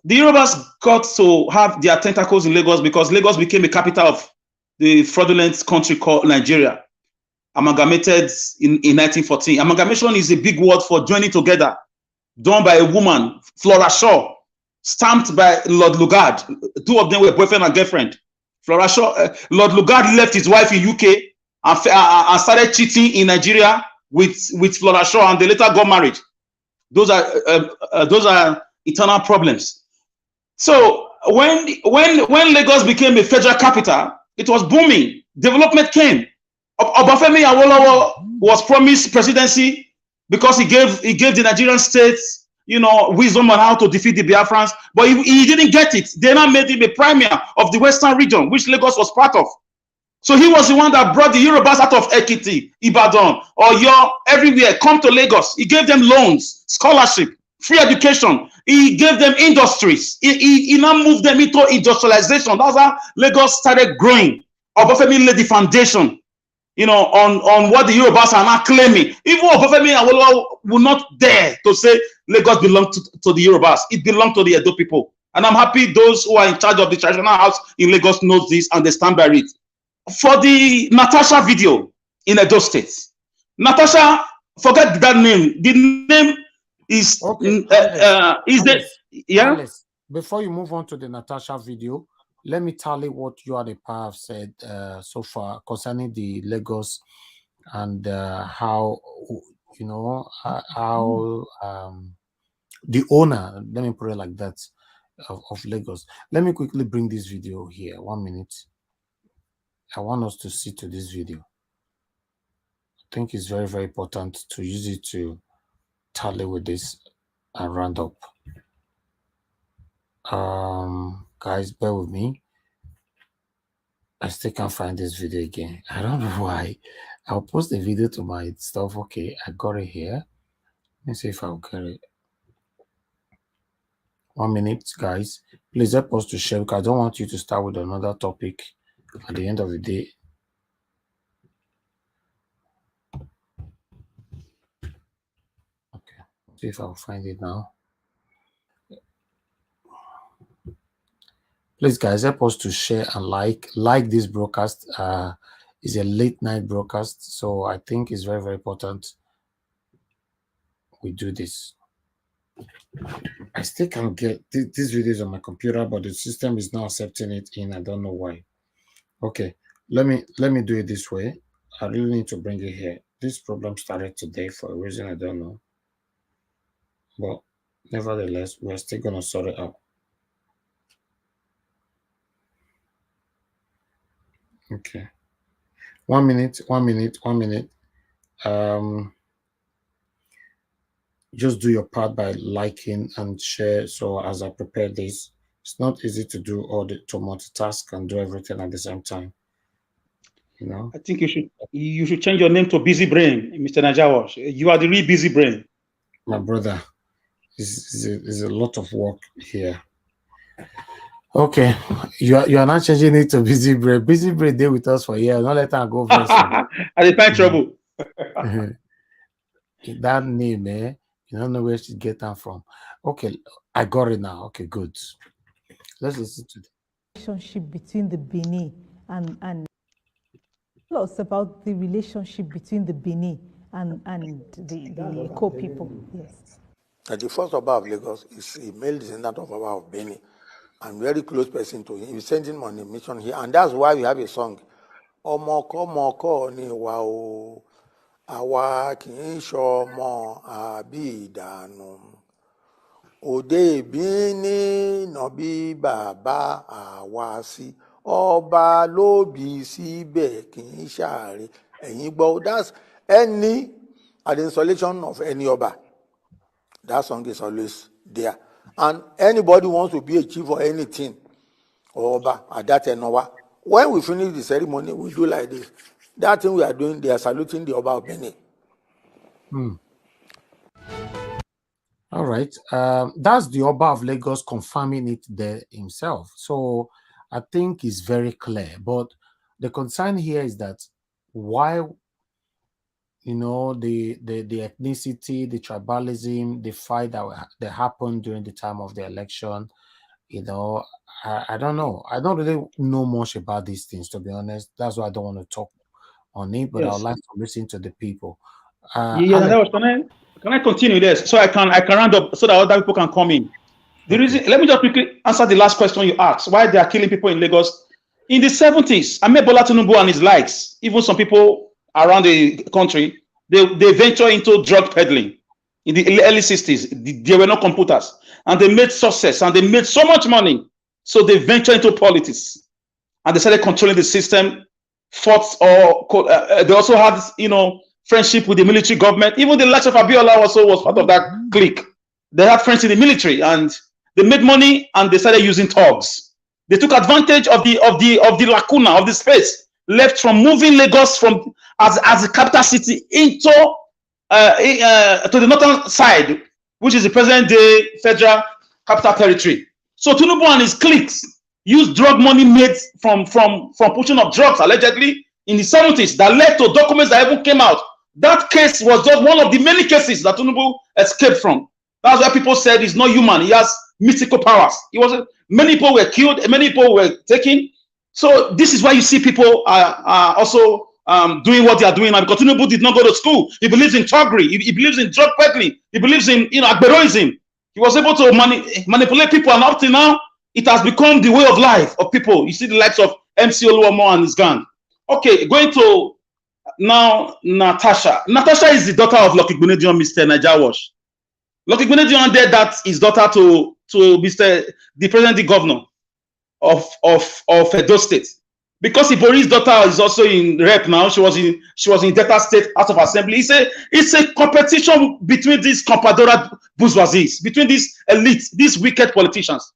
The Yorubas got to have their tentacles in Lagos because Lagos became a capital of the fraudulent country called Nigeria, amalgamated in 1914. Amalgamation is a big word for joining together, done by a woman, Flora Shaw, stamped by Lord Lugard. 2 of them were boyfriend and girlfriend. Flora Shaw, Lord Lugard left his wife in UK and started cheating in Nigeria with Flora Shaw, and they later got married. Those are eternal problems. So when Lagos became a federal capital, it was booming. Development came. Obafemi Awolowo was promised presidency because he gave the Nigerian states, wisdom on how to defeat the Biafrans, but he didn't get it. They now made him a premier of the Western region, which Lagos was part of. So he was the one that brought the Yorubas out of Ekiti, Ibadan, Oyo, everywhere, come to Lagos. He gave them loans, scholarship, free education. He gave them industries. He now moved them into industrialization. That's how Lagos started growing. Obafemi laid the foundation, on what the Yorubas are now claiming. Even Obafemi Awolowo will not dare to say Lagos belongs to the Yorubas. It belongs to the Edo people. And I'm happy those who are in charge of the traditional house in Lagos knows this and they stand by it. For the Natasha video in Edo State, Natasha, forget that name. The name is okay. Alice, Alice, before you move on to the Natasha video, let me tally what you and the power have said so far concerning the Lagos and how, you know, how the owner, let me put it like that, of Lagos. Let me quickly bring this video here. 1 minute. I want us to see to this video. I think it's very, very important to use it to tally with this and round up. Guys, bear with me. I still can't find this video again. I don't know why. I'll post the video to my stuff. Okay, I got it here. Let me see if I'll get it. 1 minute, guys. Please help us to share because I don't want you to start with another topic at the end of the day. Okay, see if I'll find it now. Please, guys, help us to share and like this broadcast. It's a late night broadcast, so I think it's very, very important we do this. I still can't get these videos on my computer, but the system is not accepting it in. I don't know why. Okay, let me do it this way. I really need to bring it here. This problem started today for a reason I don't know, but nevertheless, we're still gonna sort it out. Okay, 1 minute, 1 minute, 1 minute. Just do your part by liking and share. So as I prepare this, it's not easy to do all to multitask and do everything at the same time. You know, I think you should change your name to Busy Brain, Mr. Najawash. You are the real Busy Brain. My brother, is a lot of work here. Okay, you are not changing it to Busy Brain. Busy Brain, stay with us for a year. Don't let her go first. I find trouble. That name, you don't know where she get that from. Okay, I got it now. Okay, good. Let's listen to the relationship between the Benin and tell us about the relationship between the Benin and the Eko people. Yes. The first Oba of Lagos is a male descendant of Oba of Benin and very close person to him. He's sending him on a mission here, and that's why we have a song. Omoko ni wa o, awa ki n ṣọmọ abidanu. Òde Bini no bí bàbá àwa sí. Ọba ló bí síbẹ̀ kì í ṣàárẹ̀. Ẹ̀yin gbọ́, that's any at the installation of any Oba. That song is always there. And anybody wants to be a chief or anything, or Oba, at that Enowa, when we finish the ceremony, we do like this. That thing we are doing, they are saluting the Oba of Benin. All right. That's the Oba of Lagos confirming it there himself. So I think it's very clear. But the concern here is that why, you know, the ethnicity, the tribalism, the fight that happened during the time of the election, you know, I don't know. I don't really know much about these things, to be honest. That's why I don't want to talk on it, but Yes. I would like to listen to the people. Can I continue this so I can round up so that other people can come in? The reason, let me just quickly answer the last question you asked: why they are killing people in Lagos in the 70s? I met Bola Tinubu and his likes. Even some people around the country, they venture into drug peddling in the early 60s. There were no computers, and they made success and they made so much money. So they ventured into politics, and they started controlling the system. Fought or they also had, you know, friendship with the military government. Even the likes of Abiola also was part of that clique. They had friends in the military, and they made money, and they started using thugs. They took advantage of the lacuna of the space left from moving Lagos from as a capital city into to the northern side, which is the present day federal capital territory. So Tinubu and his cliques used drug money made from pushing of drugs allegedly in the 70s that led to documents that even came out. That case was just one of the many cases that Tinubu escaped from. That's why people said he's not human. He has mystical powers. Many people were killed, many people were taken. So this is why you see people are also doing what they are doing now, because Tinubu did not go to school. He believes in thuggery. He believes in drug peddling. He believes in, you know, agberoism. He was able to manipulate people, and up to now, It has become the way of life of people. You see the likes of MC Oluomo and his gang. Okay, going to now Natasha. Natasha is the daughter of Lucky Gbunedion, Mr. Naija Wash. Lucky Gbunedion did that his daughter to the present the governor of Edo State. Because Ibori's daughter is also in rep now, she was in Delta State House of Assembly. It's a competition between these compadora bourgeoisies, between these elites, these wicked politicians.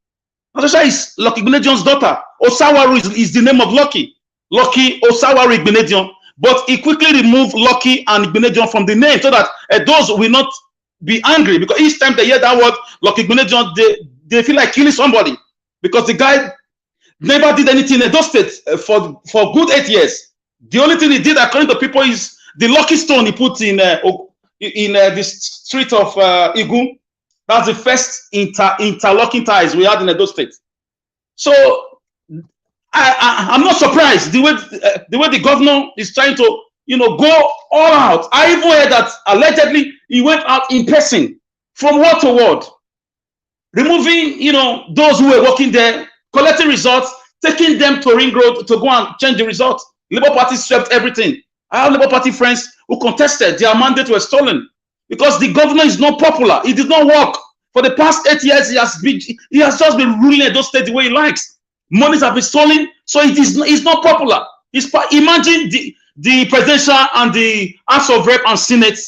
Natasha is Lucky Gbunedion's daughter. Osawaru is the name of Lucky. Lucky Osawaru Gbunedion. But he quickly removed Lucky and Gbunedion from the name so that those will not be angry, because each time they hear that word Lucky Gbunedion, they feel like killing somebody, because the guy never did anything in Edo State for good 8 years. The only thing he did, according to people, is the lucky stone he put in the street of Igu. That's the first interlocking ties we had in Edo State. So I'm not surprised the way the governor is trying to go all out. I even heard that allegedly he went out in person from word to word, removing those who were working there, collecting results, taking them to Ring Road to go and change the results. Labour Party swept everything. I have Labour Party friends who contested; their mandate was stolen because the governor is not popular. He did not work for the past 8 years. He has just been ruling Edo State the way he likes. Monies have been stolen, so it's not popular. Imagine the presidential and the House of Rep and Senate,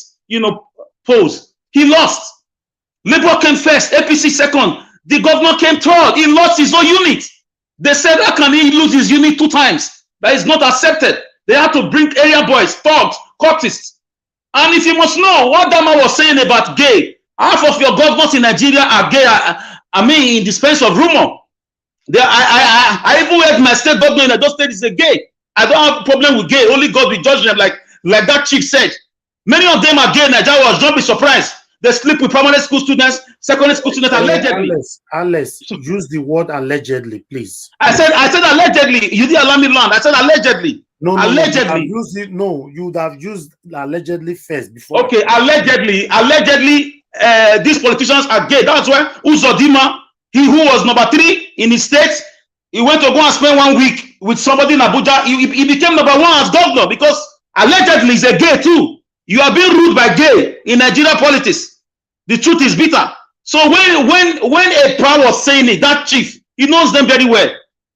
polls. He lost. Labour came first, APC second. The governor came third. He lost his own unit. They said, how can he lose his unit 2 times? That is not accepted. They had to bring area boys, thugs, cultists. And if you must know what Dama was saying about gay, half of your governors in Nigeria are gay. In dispense of rumor. I even heard my state governor in Edo State is a gay. I don't have a problem with gay. Only God will judge them, like that chief said. Many of them are gay in Nigeria. Don't be surprised. They sleep with primary school students, secondary school students, allegedly. Unless use the word allegedly, please. I said allegedly. You didn't allow me land. I said allegedly. No, allegedly. You would have used allegedly first before. Okay, allegedly, these politicians are gay. That's why Uzodima, he who was number 3 in his state, he went to go and spend 1 week with somebody in Abuja. He became number 1 as governor because allegedly he's a gay too. You are being ruled by gay in Nigeria politics. The truth is bitter. So when a Pra was saying it, that chief, he knows them very well.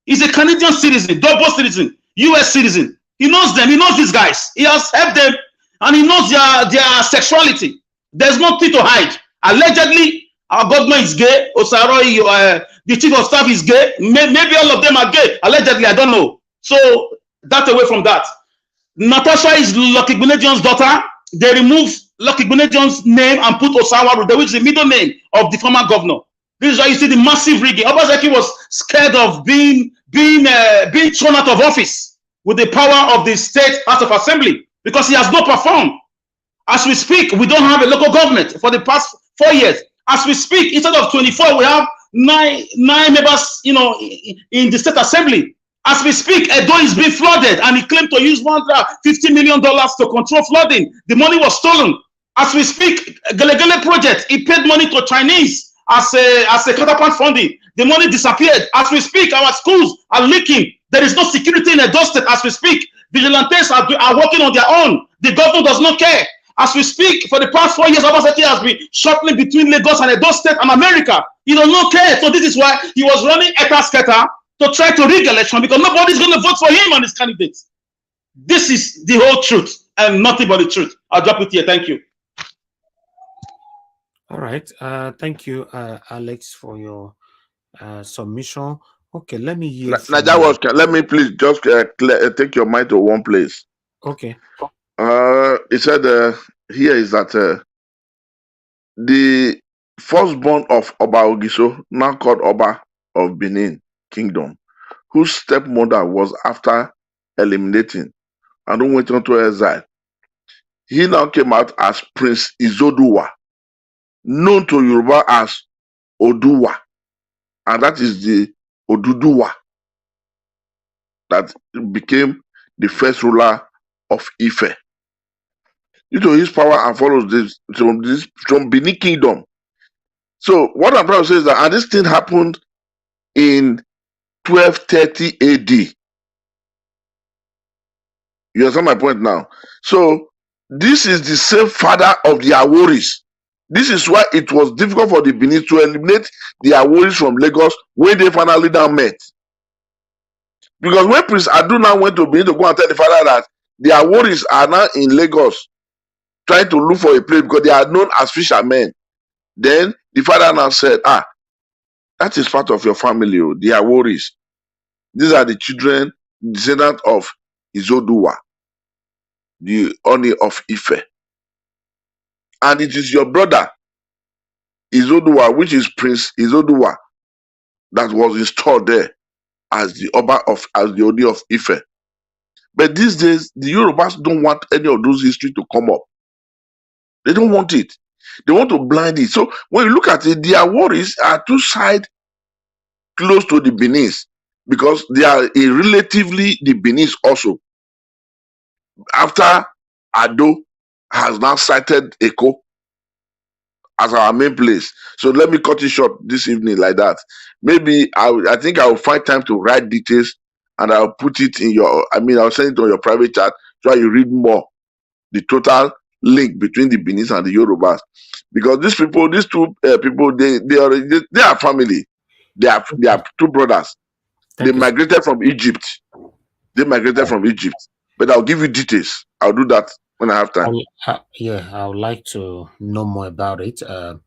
He's a Canadian citizen, double citizen, US citizen. He knows them. He knows these guys. He has helped them, and he knows their sexuality. There's nothing to hide. Allegedly, our government is gay. Osaroi, the chief of staff is gay. Maybe all of them are gay. Allegedly, I don't know. So that's away from that. Natasha is Lucky Gbunedion's daughter. They removed Lucky Gbunedion's name and put Osawaru, which is the middle name of the former governor. This is why you see the massive rigging. Obaseki was scared of being thrown out of office with the power of the state House of Assembly because he has not performed. As we speak, we don't have a local government for the past 4 years. As we speak, instead of 24, we have nine members, in the state assembly. As we speak, Edo is being flooded, and he claimed to use $150 million to control flooding. The money was stolen. As we speak, Gelegele project, he paid money to Chinese as a counterpart funding. The money disappeared. As we speak, our schools are leaking. There is no security in Edo State. As we speak, vigilantes are working on their own. The government does not care. As we speak, for the past 4 years, Obaseki has been shuttling between Lagos and Edo State and America. He does not care. So this is why he was running Etasketa to try to rig election, because nobody's going to vote for him and his candidates. This is the whole truth and nothing but the truth. I'll drop it here. Thank you. All right. Thank you, Alex, for your submission. Okay, let me hear. Let me please just take your mind to one place. Okay. He said here is that the firstborn of Oba Ogiso, now called Oba of Benin Kingdom, whose stepmother was after eliminating and who went on to exile, he now came out as Prince Izoduwa, known to Yoruba as Oduwa, and that is the Oduduwa that became the first ruler of Ife. Due to his power and follows this from Benin Kingdom. So what I'm trying to say is that, and this thing happened in 1230 AD. You understand my point now? So this is the same father of the Aworis. This is why it was difficult for the Benin to eliminate the Aworis from Lagos when they finally now met. Because when Prince Adu now went to Benin to go and tell the father that the Aworis are now in Lagos trying to look for a place because they are known as fishermen, then the father now said, that is part of your family, the Aworis. These are the children, descendants of Izoduwa, the Oni of Ife. And it is your brother, Izoduwa, which is Prince Izoduwa, that was installed there as the Oni of Ife. But these days, the Yorubas don't want any of those history to come up. They don't want it. They want to blind it. So when you look at it, their worries are two sides close to the Benin because they are relatively the Benin also. After Ado has now cited Eko as our main place. So let me cut it short this evening like that. Maybe I think I will find time to write details and I'll put it in I'll send it on your private chat so you read more. The total link between the Benin and the Yorubas. Because these two people, they are family. They are two brothers. They migrated from Egypt. But I'll give you details. I'll do that when I have time. I would like to know more about it. To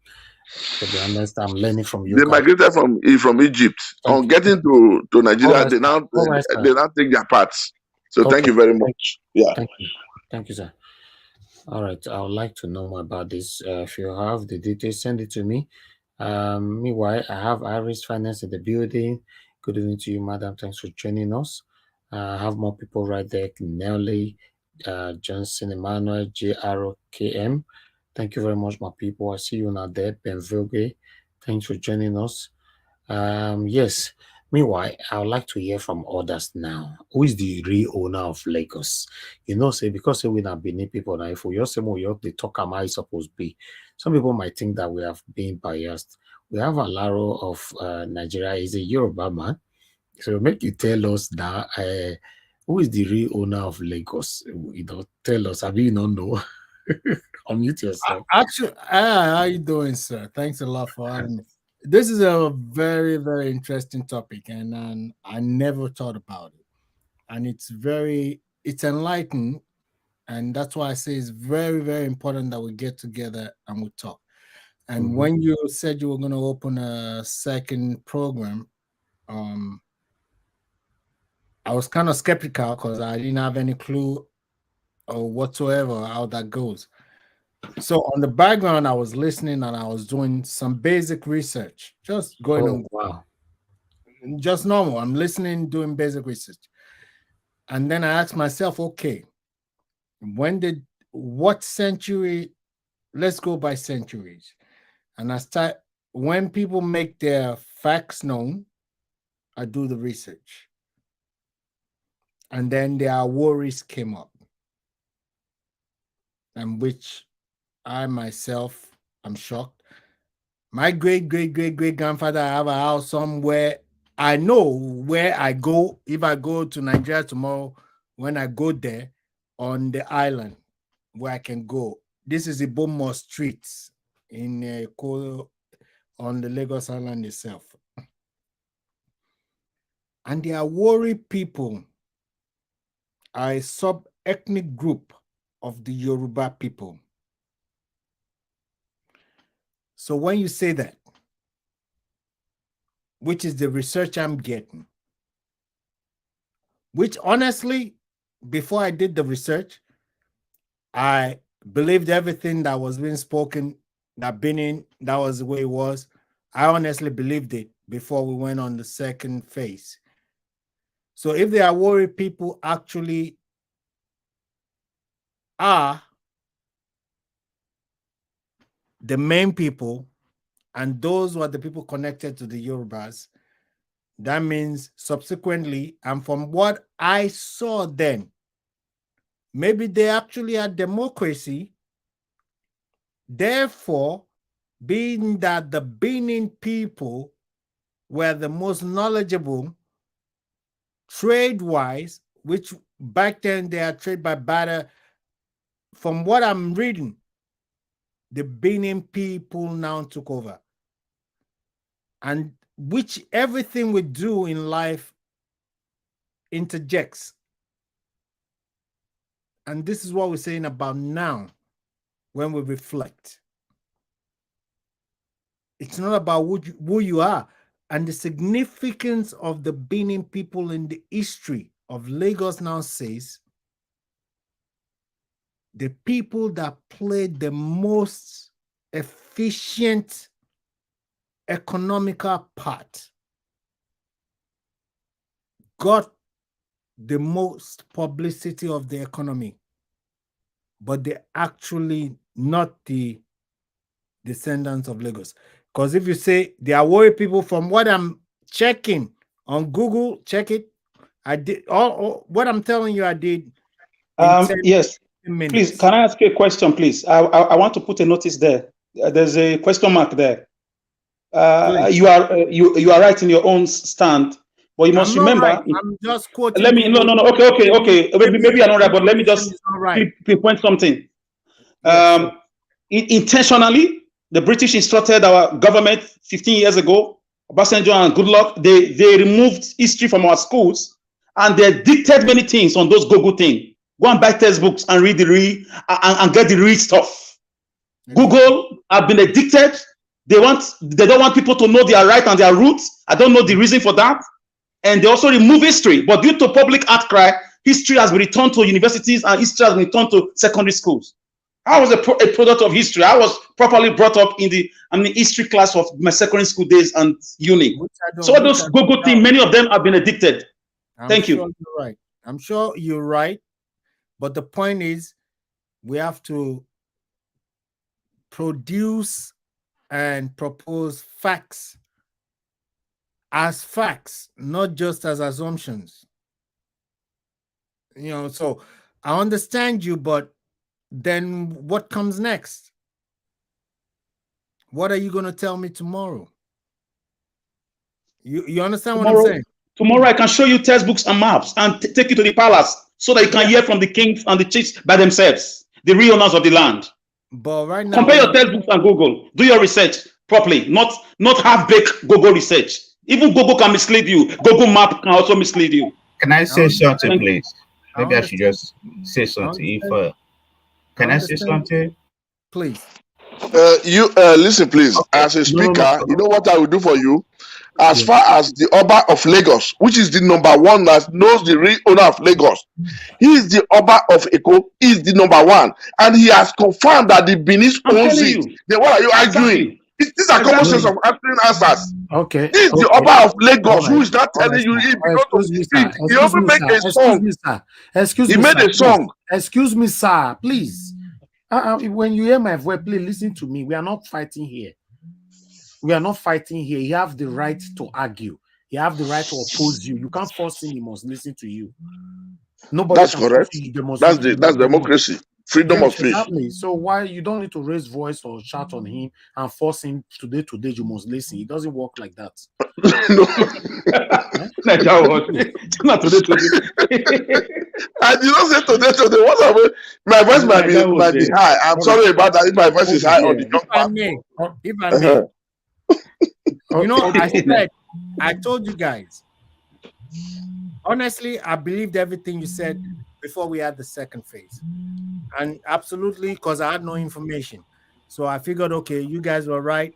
be honest, I'm learning from you. They migrated from Egypt. On getting to Nigeria, they now take their parts. So thank you very much. Yeah. Thank you, sir. All right, I would like to know more about this. If you have the details, send it to me. Meanwhile, I have Iris Finance in the building. Good evening to you, madam. Thanks for joining us. I have more people right there. Nelly, Johnson, Emmanuel, JRKM. Thank you very much, my people. I see you now there. Benvilge. Thanks for joining us. Yes. Meanwhile, I would like to hear from others now. Who is the real owner of Lagos? Say because we not Benin people now, if we just say more, they talk am how it's supposed to be. Some people might think that we have been biased. We have Alaro of Nigeria is a Yoruba man. So make you tell us that who is the real owner of Lagos? Tell us. I mean, don't know. Unmute yourself. Actually, how you doing, sir? Thanks a lot for having me. This is a very, very interesting topic, and I never thought about it. And it's enlightening, and that's why I say it's very, very important that we get together and we talk. And when you said you were going to open a second program, I was kind of skeptical because I didn't have any clue or whatsoever how that goes. So on the background, I was listening and I was doing some basic research, just going on. Wow. Just normal. I'm listening, doing basic research. And then I asked myself, okay, what century? Let's go by centuries. And when people make their facts known, I do the research. And then their worries came up. And which I myself am shocked. My great grandfather have a house somewhere. I know where I go. If I go to Nigeria tomorrow, when I go there on the island where I can go. This is Ibomo Street in on the Lagos Island itself. And they are worried people are a sub-ethnic group of the Yoruba people. So when you say that, which is the research I'm getting, which honestly, before I did the research, I believed everything that was being spoken, that was the way it was. I honestly believed it before we went on the second phase. So if they are worried people actually are the main people, and those were the people connected to the Yorubas, that means subsequently, and from what I saw then, maybe they actually had democracy. Therefore, being that the Benin people were the most knowledgeable trade-wise, which back then they are trade by barter. From what I'm reading, the Benin people now took over. And which everything we do in life interjects. And this is what we're saying about now when we reflect. It's not about who you are. And the significance of the Benin people in the history of Lagos now says the people that played the most efficient economical part got the most publicity of the economy, but they're actually not the descendants of Lagos. Because if you say they are worried people, from what I'm checking on Google, check it. I did all what I'm telling you I did in 10 Yes. minutes. Please, can I ask you a question, please? I want to put a notice there. There's a question mark there. You are right in your own stand, but you must remember. Right. I'm just quoting. Let me. No. Okay. Maybe I'm not right, but let me just pinpoint something. Yes, intentionally, the British instructed our government 15 years ago, Obasanjo and Goodluck, they removed history from our schools, and they dictated many things on those Google things. Go and buy textbooks and read and get the real stuff. Google have been addicted. They don't want people to know their right and their roots. I don't know the reason for that. And they also remove history. But due to public outcry, history has been returned to universities and history has been returned to secondary schools. I was a product of history. I was properly brought up in the history class of my secondary school days and uni. So those Google things, many of them have been addicted. Thank you. You're right. I'm sure you're right. But the point is, we have to produce and propose facts as facts, not just as assumptions. So I understand you, but then what comes next? What are you going to tell me tomorrow? You understand what I'm saying? Tomorrow I can show you textbooks and maps and take you to the palace so that you can hear from the kings and the chiefs by themselves, the real owners of the land. But right now, compare your textbooks and Google. Do your research properly, not half-baked Google research. Even Google can mislead you. Google Map can also mislead you. Can I say something, please? Maybe I should just say something. Can I say something? Please. Listen, please. As a speaker, you know what I will do for you? As far as the Oba of Lagos, which is the number one that knows the real owner of Lagos, he is the Oba of Eko, he is the number one. And he has confirmed that the Benin owns it. Then what are you arguing? These are common sense of answering answers. Okay. This is the Oba of Lagos who is not telling you if you go to the street. He also make a song. He made a song. Excuse me, sir, please. When you hear my voice, please listen to me. We are not fighting here. We are not fighting here. You have the right to argue. You have the right to oppose you. You can't force him. He must listen to you. Nobody. That's correct. That's democracy. Freedom of speech. Exactly. So why you don't need to raise voice or shout on him and force him today you must listen. It doesn't work like that. No. Not today. I did not say today. What happened? My voice might be high. I'm sorry about that if my voice is high on the young man. If I may. I told you guys. Honestly, I believed everything you said before we had the second phase. And absolutely, because I had no information. So I figured, okay, you guys were right.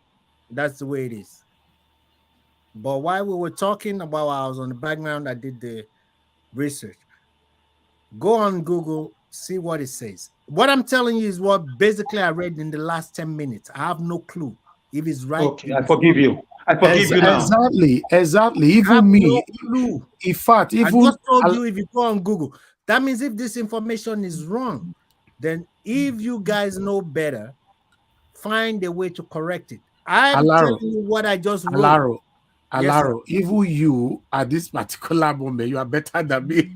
That's the way it is. But while we were talking about I was on the background, I did the research. Go on Google, see what it says. What I'm telling you is what basically I read in the last 10 minutes. I have no clue if it's right. Okay, I forgive you. I forgive you now. Exactly. Even me. No, in fact, I just told you if you go on Google. That means if this information is wrong, then if you guys know better, find a way to correct it. I'm telling you what I just wrote. Alaro, even you at this particular moment, you are better than me.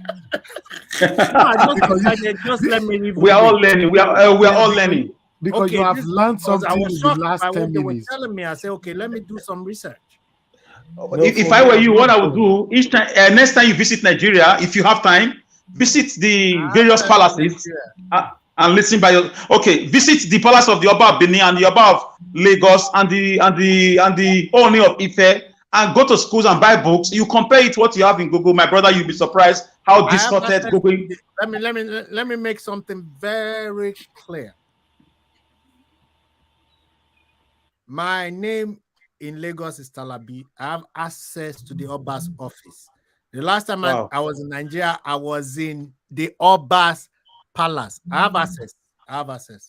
Just let me. We are all learning. We are all learning. Because you have learned something in the last 10 minutes. They were telling me, I said, okay, let me do some research. If I were you, what I would do each time, next time you visit Nigeria, if you have time, visit the various palaces and listen by your. Okay, visit the palace of the Oba of Benin and the Oba of Lagos and the Oni of Ife, and go to schools and buy books. You compare it to what you have in Google, my brother. You'll be surprised how distorted Google. Let me make something very clear. My name in Lagos is Talabi. I have access to the Oba's office. The last time I was in Nigeria, I was in the Oba's palace. I have access.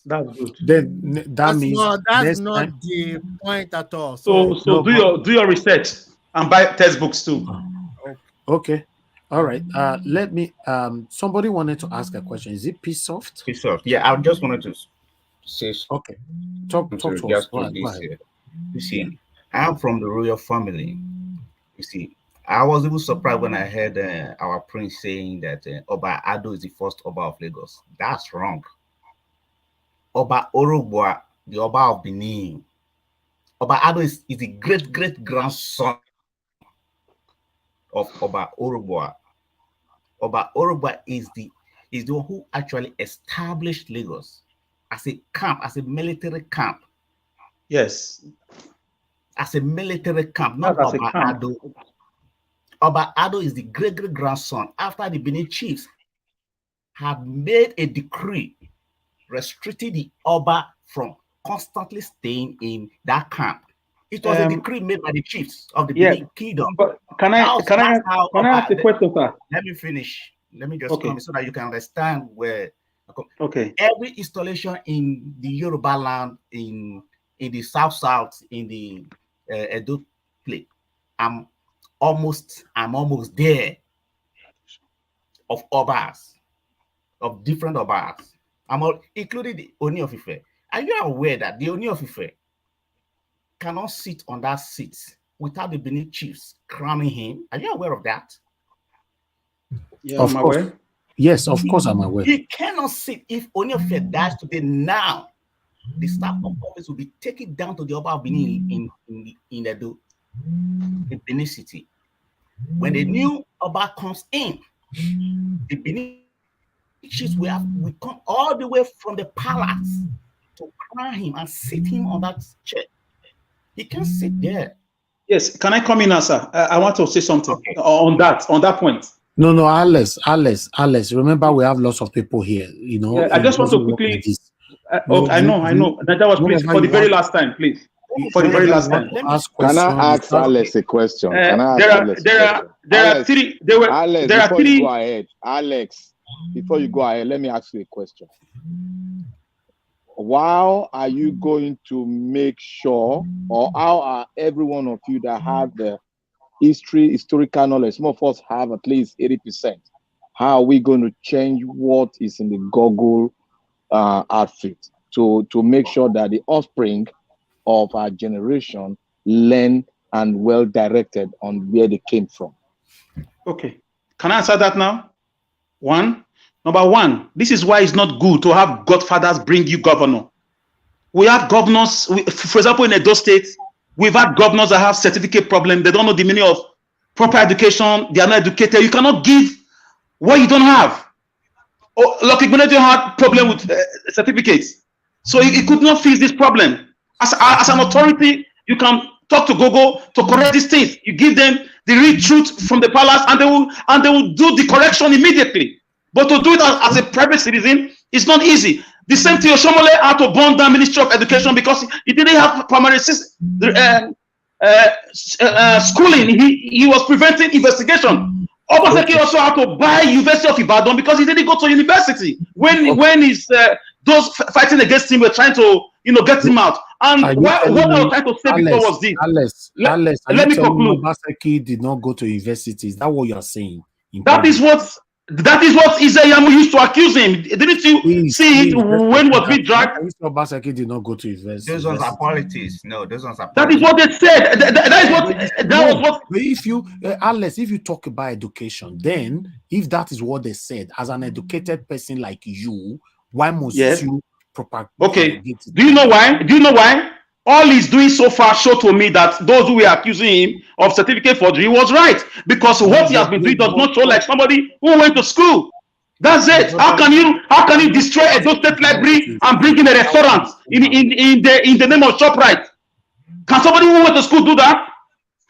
That's good. Then that means that's not the point at all. So do your research and buy textbooks too. Okay. All right. Let me. Somebody wanted to ask a question. Is it P-Soft? P-Soft. Yeah, I just wanted to say. Okay. Talk to us. You see, I'm from the royal family. You see, I was even surprised when I heard our prince saying that Oba Ado is the first Oba of Lagos. That's wrong. Oba Orogboa, the Oba of Benin. Oba Ado is the great-great-grandson of Oba Orogboa. Oba Orogboa is the one who actually established Lagos as a camp, as a military camp. Yes. As a military camp, not Oba Ado. Oba Ado is the great-great-grandson after the Benin chiefs had made a decree restricting the Oba from constantly staying in that camp. It was a decree made by the chiefs of the Benin kingdom. But can I ask a question, sir? Let me finish. Let me just come so that you can understand where. Okay. Every installation in the Yoruba land, in the South, in the Edo plate, I'm almost there. Of Obas, of different Obas. Including the Oni of Ife. Are you aware that the Oni of Ife cannot sit on that seat without the Benin chiefs crowning him? Are you aware of that? Yeah, of course. Aware. Yes, of course I'm aware. He cannot sit. If Oni of Ife dies today now, the staff of office will be taken down to the Oba of Benin in Edo, in Benin City. When the new Oba comes in, the Benin chiefs will come all the way from the palace to crown him and sit him on that chair. He can't sit there. Yes, can I come in now, sir? I want to say something on that point. No, Alice. Remember, we have lots of people here. You know, I just want to quickly. I know. That was please for the very last time, please. For the very last time. Can I ask Alice a question? Can I ask Alice a question? There are three. Go ahead, Alex. Before you go ahead, let me ask you a question. How are you going to make sure, or how are every one of you that have the historical knowledge, some of us have at least 80%, how are we going to change what is in the Google outfit to make sure that the offspring of our generation learn and well directed on where they came from? Okay. Can I answer that now? Number one, this is why it's not good to have godfathers bring you governor. We have governors, for example, in Edo State, we've had governors that have certificate problem. They don't know the meaning of proper education. They are not educated. You cannot give what you don't have. Lucky Benedict had problem with certificates. So he could not fix this problem. As an authority, you can talk to Google to correct these things. You give them the real truth from the palace, and they will do the correction immediately. But to do it as a private citizen, it's not easy. The same thing, Oshiomhole had to burn down Ministry of Education because he didn't have primary schooling. He was preventing investigation. Obaseki also had to buy University of Ibadan because he didn't go to university when his those fighting against him were trying to get him out. And what I was trying to say before was this. Alice, let me conclude. Obaseki did not go to university. Is that what you are saying? That is what Izayamu used to accuse him. Didn't you see it when was being dragged? Obaseki did not go to university. Those ones are politics. No, those ones are politics. That is what they said. That was what. If you, Alice, if you talk about education, then if that is what they said, as an educated person like you, why must you propagate? Okay. Do you know why? all he's doing so far showed to me that those who were accusing him of certificate forgery was right, because what he has been doing does not show like somebody who went to school. That's it. How can you destroy a state library and bring in a restaurant in the name of ShopRite? Can somebody who went to school do that?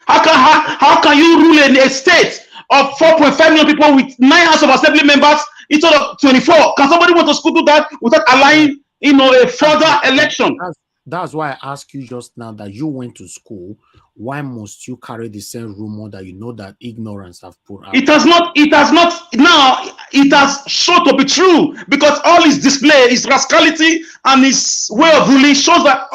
How can you rule in a state of 4.5 million people with 9 House of Assembly members instead of 24? Can somebody who went to school do that without allowing a further election? That's why I asked you just now that you went to school. Why must you carry the same rumor that you know that ignorance have put out? It has not now, it has shown to be true, because all his display, his rascality and his way of ruling shows that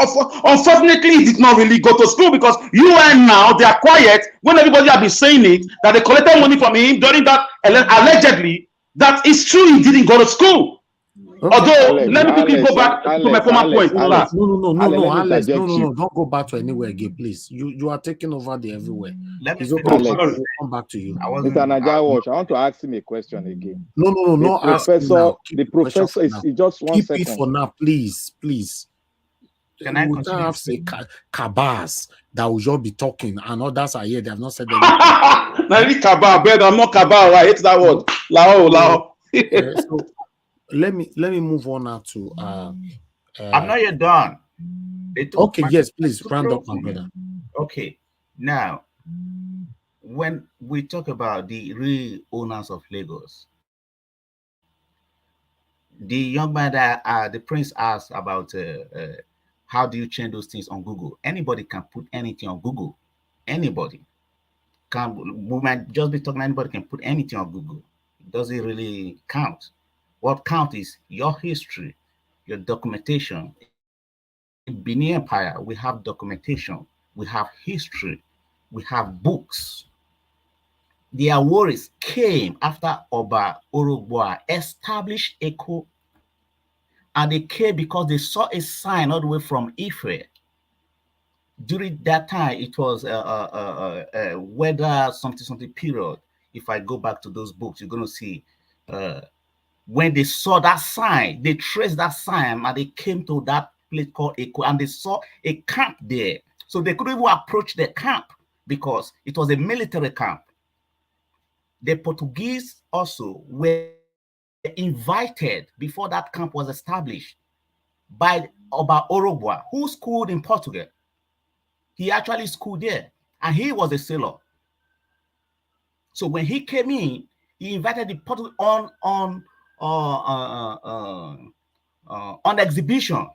unfortunately he did not really go to school, because you and now they are quiet when everybody have been saying it, that they collected money from him during that, allegedly, that is true, he didn't go to school. Okay. Although, let me quickly go back to my former point. No, Alex, no, don't go back to anywhere again, please. You are taking over the everywhere. Alex, we'll come back to you. Mr. Najawash, I want to ask him a question again. No, professor. The professor is just 1 second. Keep it for now, please. Can I we can't have say cabas that will just be talking, and others are here. They have not said anything. Cabal, but I'm not cabal. I hate that word. Lao. So let me move on now to I'm not yet done. Okay, yes, please round up, my brother. Okay, now when we talk about the real owners of Lagos, the young man that the prince asked about how do you change those things on Google? Anybody can put anything on Google. Anybody can. We might just be talking. Anybody can put anything on Google. It doesn't really count. What counts is your history, your documentation. In Benin Empire, we have documentation, we have history, we have books. The Aworis came after Oba Orogboa established Eko, and they came because they saw a sign all the way from Ife. During that time, it was weather something period. If I go back to those books, you're going to see when they saw that sign, they traced that sign and they came to that place called Eko, and they saw a camp there. So they couldn't even approach the camp because it was a military camp. The Portuguese also were invited before that camp was established by Oba Orogboa, who schooled in Portugal. He actually schooled there, and he was a sailor. So when he came in, he invited the Portuguese on exhibition.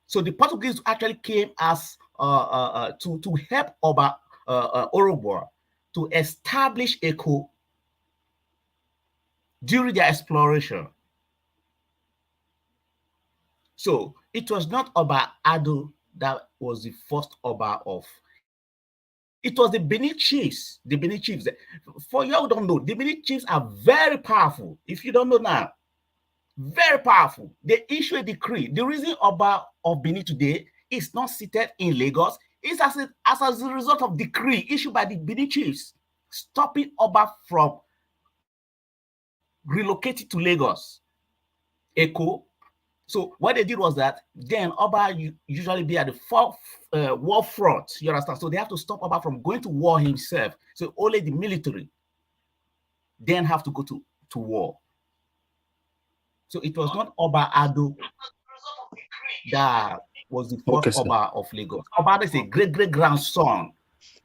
So the Portuguese actually came as to help Oba Orogboa to establish Eko during their exploration. So it was not Oba Ado that was the first Oba of. It was the Benin chiefs. The Benin chiefs. For you who don't know, the Benin chiefs are very powerful. If you don't know now, very powerful. They issue a decree. The reason Oba of Benin today is not seated in Lagos is as a result of decree issued by the Benin chiefs, stopping Oba from relocating to Lagos, Eko. So what they did was that then Oba usually be at the war front. You understand? So they have to stop Oba from going to war himself. So only the military then have to go to war. So it was not Oba Ado that was the first Oba of Lagos. Oba Ado is a great-great-grandson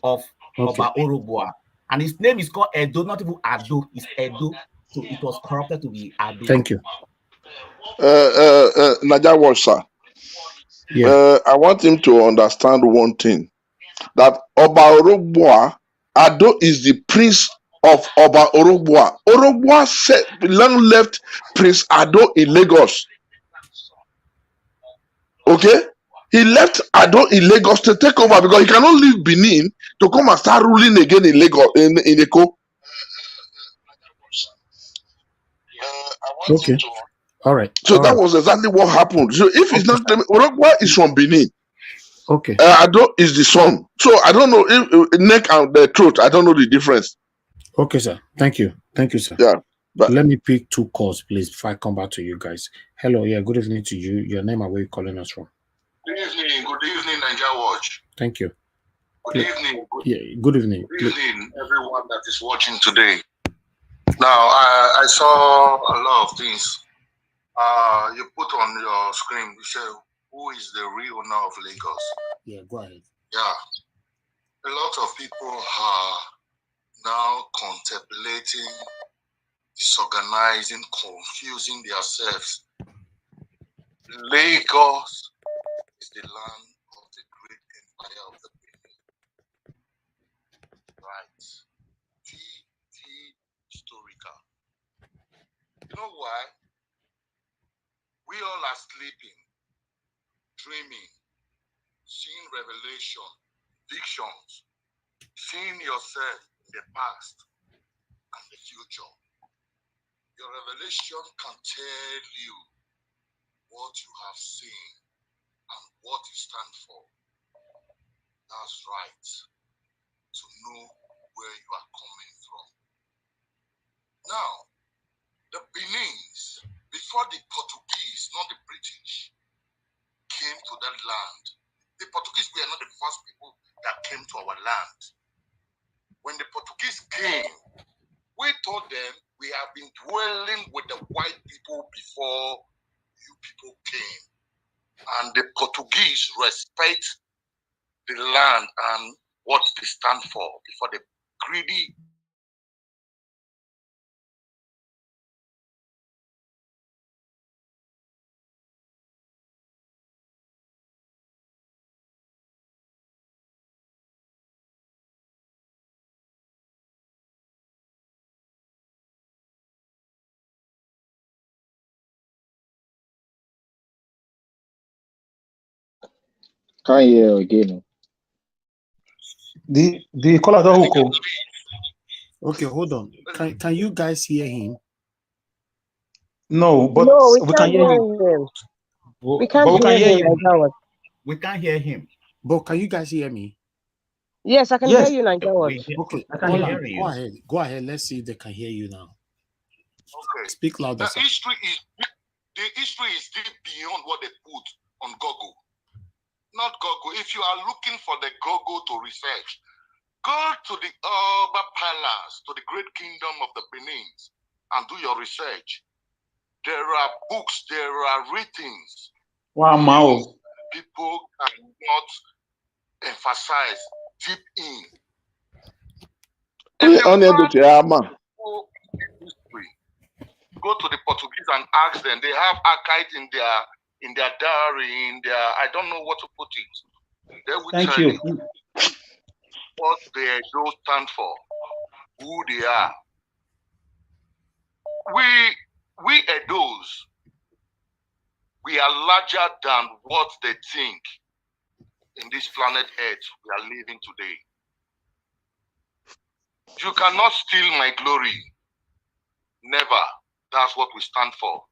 of Oba Orogboa. And his name is called Edo, not even Ado, it's Edo. So it was corrupted to be Ado. Thank you. Najawash, sir. Yeah. I want him to understand one thing, that Oba Orogboa, Ado is the prince of Oba Orogboa. Orogboa left Prince Ado in Lagos. Okay? He left Ado in Lagos to take over because he cannot leave Benin to come and start ruling again in Lagos, in Eko. Okay. All right. So that was exactly what happened. So if it's not, Orogboa is from Benin. Okay. Ado is the son. So I don't know if neck and the throat. I don't know the difference. Okay, sir. Thank you. Thank you, sir. Yeah. But let me pick 2 calls, please, before I come back to you guys. Hello. Yeah. Good evening to you. Your name and where you calling us from? Good evening, Nigeria Watch. Thank you. Good evening. Yeah, good evening. Good evening, everyone that is watching today. Now, I saw a lot of things. You put on your screen, you say, who is the real owner of Lagos? Yeah, go ahead. Yeah. A lot of people are now contemplating, disorganizing, confusing themselves. Lagos is the land of the great empire of the Benin. Right. Historical. You know why? We all are sleeping, dreaming, seeing revelation, visions, seeing yourself in the past and the future. Your revelation can tell you what you have seen and what you stand for. That's right. To know where you are coming from. Now, the Benin's, before the Portuguese, not the British, came to that land, the Portuguese were not the first people that came to our land. When the Portuguese came, we told them we have been dwelling with the white people before you people came. And the Portuguese respect the land and what they stand for before the greedy. Can't hear again. The caller don't hook. Okay, hold on. Can you guys hear him? No, but No, we can hear you. him. We can't hear him. We can't hear him. But can you guys hear me? Yes, I can hear you, Nigeria. Okay, I can hear you. Go ahead. Go ahead. Let's see if they can hear you now. Okay. Speak louder. The history is deep beyond what they put on Google. Not Google. If you are looking for the Google to research, go to the Oba Palace, to the great kingdom of the Benin, and do your research. There are books, there are writings. Wow, Mao. People cannot emphasize deep in. Go to the Portuguese and ask them. They have archives in their diary, in their, I don't know what to put it. They will Thank tell you. what they don't stand for, who they are. We Edos, we are larger than what they think in this planet Earth we are living today. You cannot steal my glory. Never. That's what we stand for.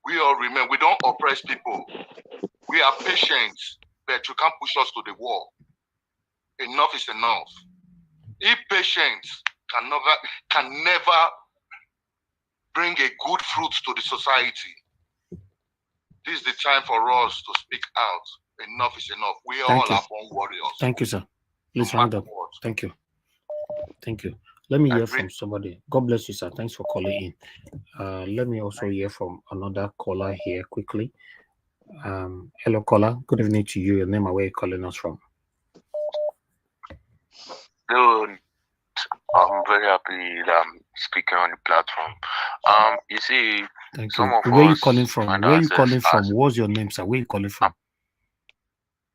We all remember, we don't oppress people. We are patient, but you can't push us to the wall. Enough is enough. If patience can never bring a good fruit to the society, this is the time for us to speak out. Enough is enough. We all are born warriors. Thank you, sir. Please round up. Thank you. Thank you. Let me hear from somebody. God bless you, sir. Thanks for calling in. Let me also hear from another caller here quickly. Hello, caller. Good evening to you. Your name and where you're calling us from. Good. I'm very happy that I'm speaking on the platform. You see, Thank some you. of Where are you us calling from? find Where are you calling ourselves from? What's your name, sir? Where are you calling from?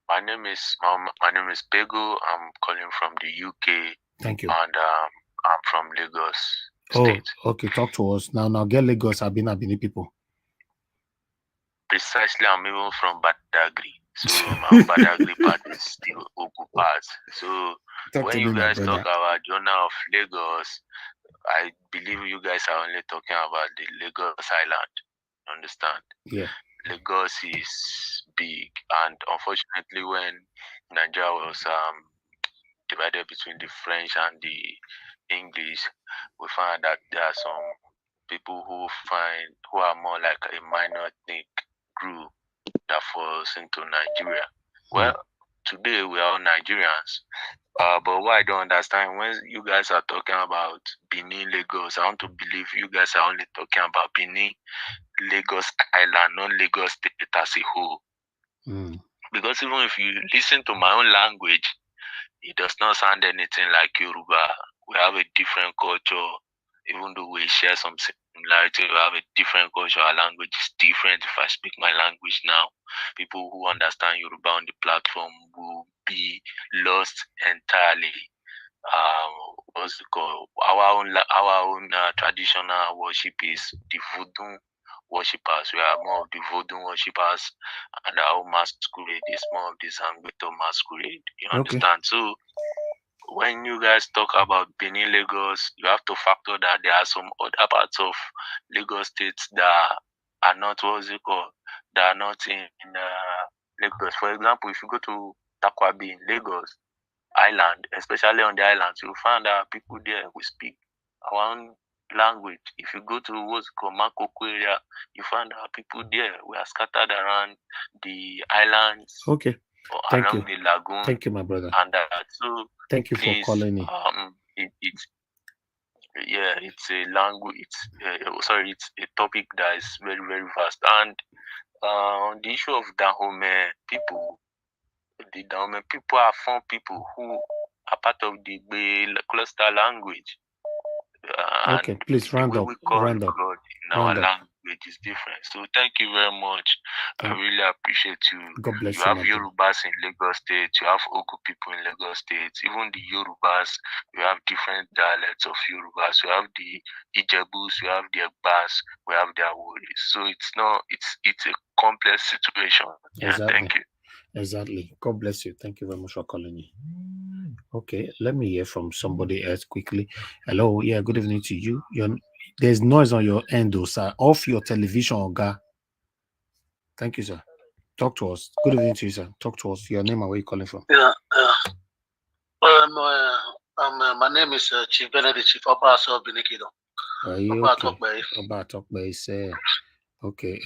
my name is Pego. I'm calling from the UK. Thank you. And I'm from Lagos State. Oh, okay. Talk to us now. Get Lagos. I've been people. Precisely, I'm even from Badagry. So my Badagry part is still Ogu part. So when you guys talk about Jonah of Lagos, I believe you guys are only talking about the Lagos Island. Understand? Yeah. Lagos is big, and unfortunately, when Nigeria was divided between the French and the English, we find that there are some people who are more like a minor ethnic group that falls into Nigeria. Well, today we are all Nigerians. But what I don't understand, when you guys are talking about Benin, Lagos, I want to believe you guys are only talking about Benin, Lagos Island, not Lagos State as a whole. Because even if you listen to my own language, it does not sound anything like Yoruba. We have a different culture, even though we share some similarity. We have a different culture. Our language is different. If I speak my language now, people who understand Yoruba on the platform will be lost entirely. What's it called? Our own traditional worship is the voodoo worshippers. We are more of the voodoo worshippers, and our own masquerade is more of the Zangbeto masquerade. You understand? So when you guys talk about Benin, Lagos, you have to factor that there are some other parts of Lagos states that are not, what's it called, that are not in Lagos. For example, if you go to Takwabi in Lagos Island, especially on the islands, you'll find that people there who speak our own language. If you go to what's called Makoko area, you find that people there we are scattered around the islands. Okay. Thank Along you. the lagoon. Thank you, my brother. And that. So thank you please, for calling me. It's a language. It's a topic that is very, very vast. And on the issue of Dahomey people, the Dahomey people are from people who are part of the Bay cluster language. Okay, please round up. We call Round up. God in our language is different. So thank you very much. I really appreciate you. God bless you. You have Yorubas in Lagos State. You have Ogu people in Lagos State. Even the Yorubas, we have different dialects of Yorubas. We have the Ijebus, we have the Egbas, we have the Aworis. So it's a complex situation. Exactly. Thank you. Exactly. God bless you. Thank you very much for calling me. Okay, let me hear from somebody else quickly. Hello, yeah, good evening to you. There's noise on your end, though, sir. Off your television, Oga. Thank you, sir. Talk to us. Good evening to you, sir. Talk to us. Your name and where you calling from? Yeah. My name is Chief Benedict, Chief Obaseki Binikido. Are you okay? Obatokbe say. Okay.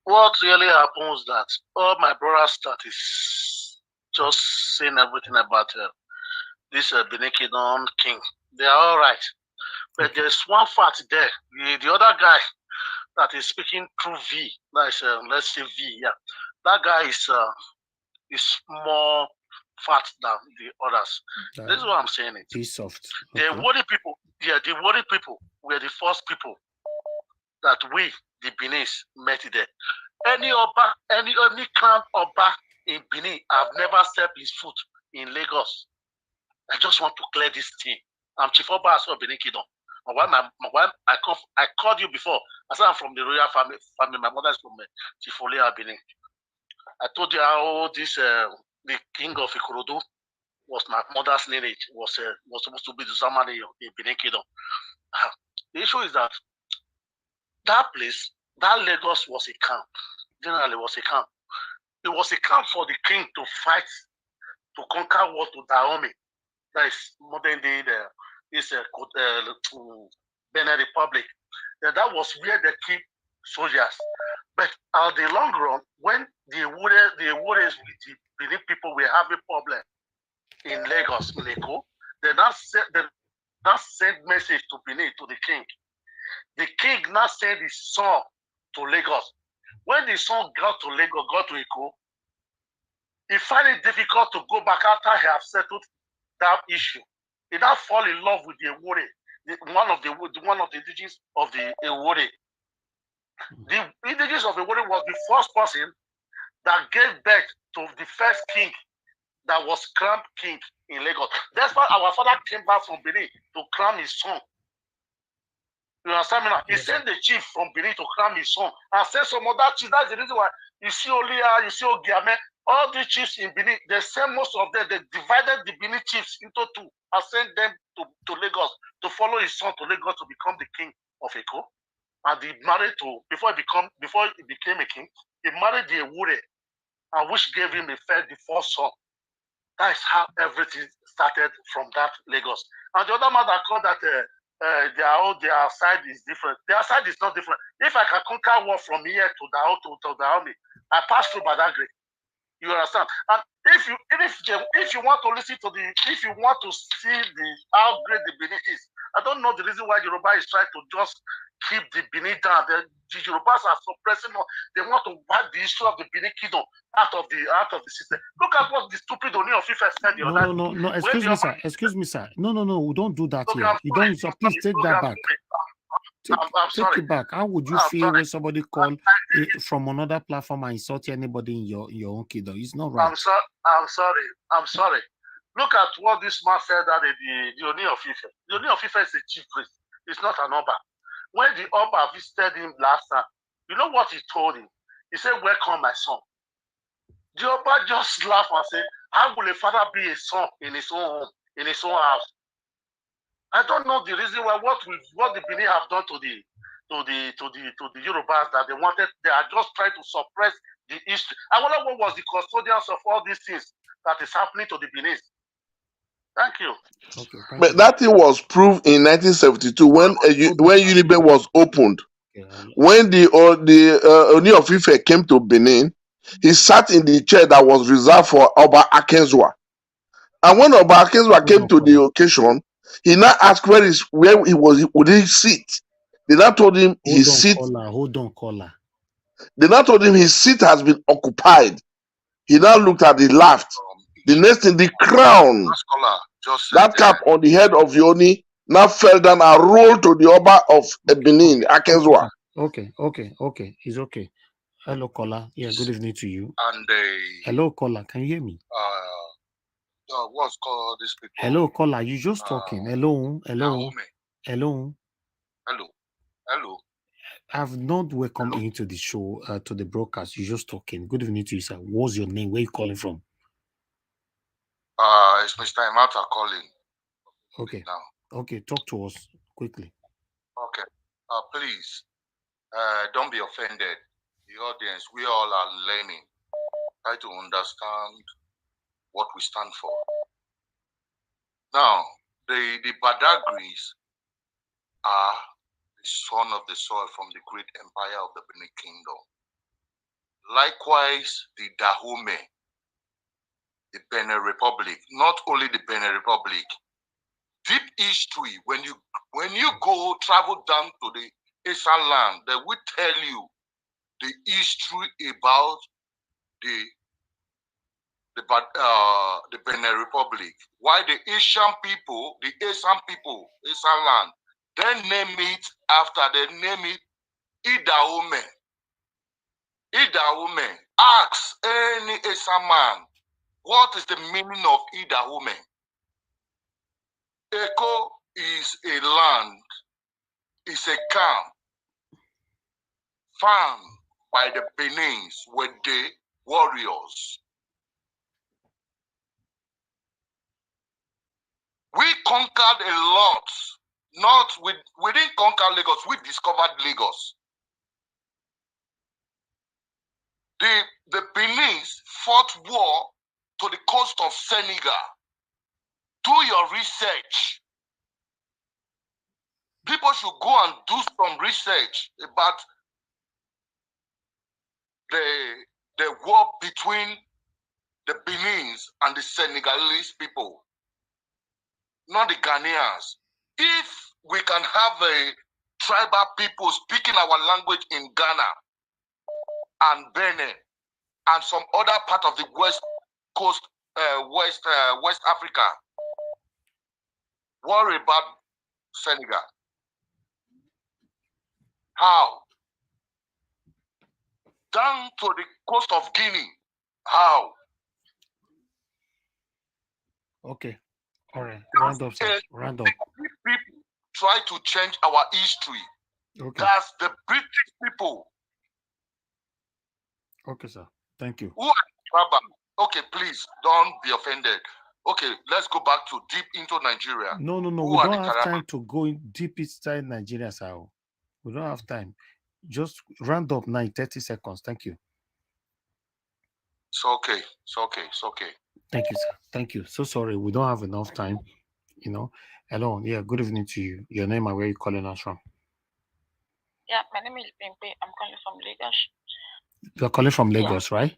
What really happens that all my brothers that is just saying everything about this Benikidon king, they are all right. But there's one fact there. The other guy that is speaking through V, that's let's say V, yeah. That guy is more fat than the others. This is what I'm saying. Be soft. The worried people, the worried people were the first people that we, the Benin, met there. Any crown Oba in Benin, I've never set his foot in Lagos. I just want to clear this thing. I'm Chief Obaseki Binikido. I called you before. I said I'm from the royal family. My mother is from Chifolia, Benin. I told you how this the king of Ikorodu was my mother's lineage. Was supposed to be the Zamani of the Benin Kingdom. The issue is that place, that Lagos was a camp. Generally, was a camp. It was a camp for the king to fight to conquer what to Dahomey. That is modern day Benin Republic. That was where they keep soldiers. But at the long run, when the warriors with the Benin people were having problem in Lagos, in Eko, they now sent message to Benin, to the king. The king now sent his son to Lagos. When the son got to Lagos, got to Eko, he found it difficult to go back after he have settled that issue. He now fall in love with the Ewore, one of the indigenous of the Ewore. The indigenous of Ewore was the first person that gave birth to the first king that was crowned king in Lagos. That's why our father came back from Benin to crown his son. You understand me now? He sent the chief from Benin to crown his son and sent some other chiefs. That's the reason why you see Olia, you see Ogiame, all the chiefs in Benin, they sent most of them, they divided the Benin chiefs into two and sent them to Lagos to follow his son to Lagos to become the king of Eko. And he married to, before he became a king, he married the Ewure, and which gave him the first son. That's how everything started from that Lagos. And the other man that called that their side is different. Their side is not different. If I can conquer war from here to the army, I pass through Badagry. You understand? And if you want to listen to if you want to see how great the Benin is, I don't know the reason why Yoruba is trying to just keep the Benin down. The Yorubas are suppressing. They want to wipe the issue of the Benin kingdom out of the system. Look at what the stupid Oni of Ife said the other day. No. Excuse me, sir. No. We don't do that here. You don't. So please take that back. I'm Take sorry. it back. How would you feel when somebody call from another platform and insult anybody in your own kingdom? It's not right. I'm sorry. Look at what this man said that the Oni of Ife. The Oni of Ife is a chief priest. It's not an Oba. When the Oba visited him last time, you know what he told him? He said, "Welcome, my son." The Oba just laughed and said, "How will a father be a son in his own home, in his own house?" I don't know the reason why what the Benin have done to the Yorubas that they are just trying to suppress the history. I wonder what was the custodians of all these things that is happening to the Benin. Thank you. Okay, but that thing was proved in 1972 when Uniben was opened. When the Oni of Ife came to Benin, he sat in the chair that was reserved for Oba Akenzwa. And when Oba Akenzwa came to the occasion, he now asked where he would he sit. They now told him his seat. Hold on, caller. They now told him his seat has been occupied. He now looked at the laughed. The next thing, the crown, that cap on the head of Yoni now fell down and rolled to the Oba of Benin, Akenzwa. Okay. It's okay. Hello, caller. Yeah, good evening to you. And hello, caller. Can you hear me? What's called this people? Hello, caller. You just talking. Hello. I've not welcomed you into the show, to the broadcast. You're just talking. Good evening to you, sir. What's your name? Where are you calling from? It's Mr. Imata calling. Okay. Okay, talk to us quickly. Okay. Please, don't be offended. The audience, we all are learning. Try to understand what we stand for. Now, the Badagris are the son of the soil from the great empire of the Benin Kingdom. Likewise, the Dahomey, the Benin Republic, not only the Benin Republic, deep history, when you go travel down to the Asian land, they will tell you the history about the Benin Republic. Why the Asian land, they name it after, they name it Idaume. Idaume. Ask any Asian man, what is the meaning of Idaume? Eko is a land, is a camp found by the Benins with the warriors. We conquered a lot. We didn't conquer Lagos, we discovered Lagos. The Benins fought war to the coast of Senegal. Do your research. People should go and do some research about the war between the Benins and the Senegalese people, not the Ghanaians. If we can have a tribal people speaking our language in Ghana and Benin and some other part of the West Coast, West Africa, worry about Senegal. How? Down to the coast of Guinea. How? Okay. All right. Round up, sir. Round up. People try to change our history. Okay. That's the British people. Okay, sir. Thank you. Who are tribal? Okay, please don't be offended. Okay, let's go back to deep into Nigeria. No. Who We are don't the have Taraba? time to go in deep inside Nigeria, sir. We don't have time. Just round up 30 seconds. Thank you. It's okay. It's okay. It's okay. Thank you, sir. Thank you. So sorry, we don't have enough time. Hello. Yeah, good evening to you. Your name and where you calling us from? Yeah, my name is Bimpe. I'm calling from Lagos. You're calling from Lagos, right?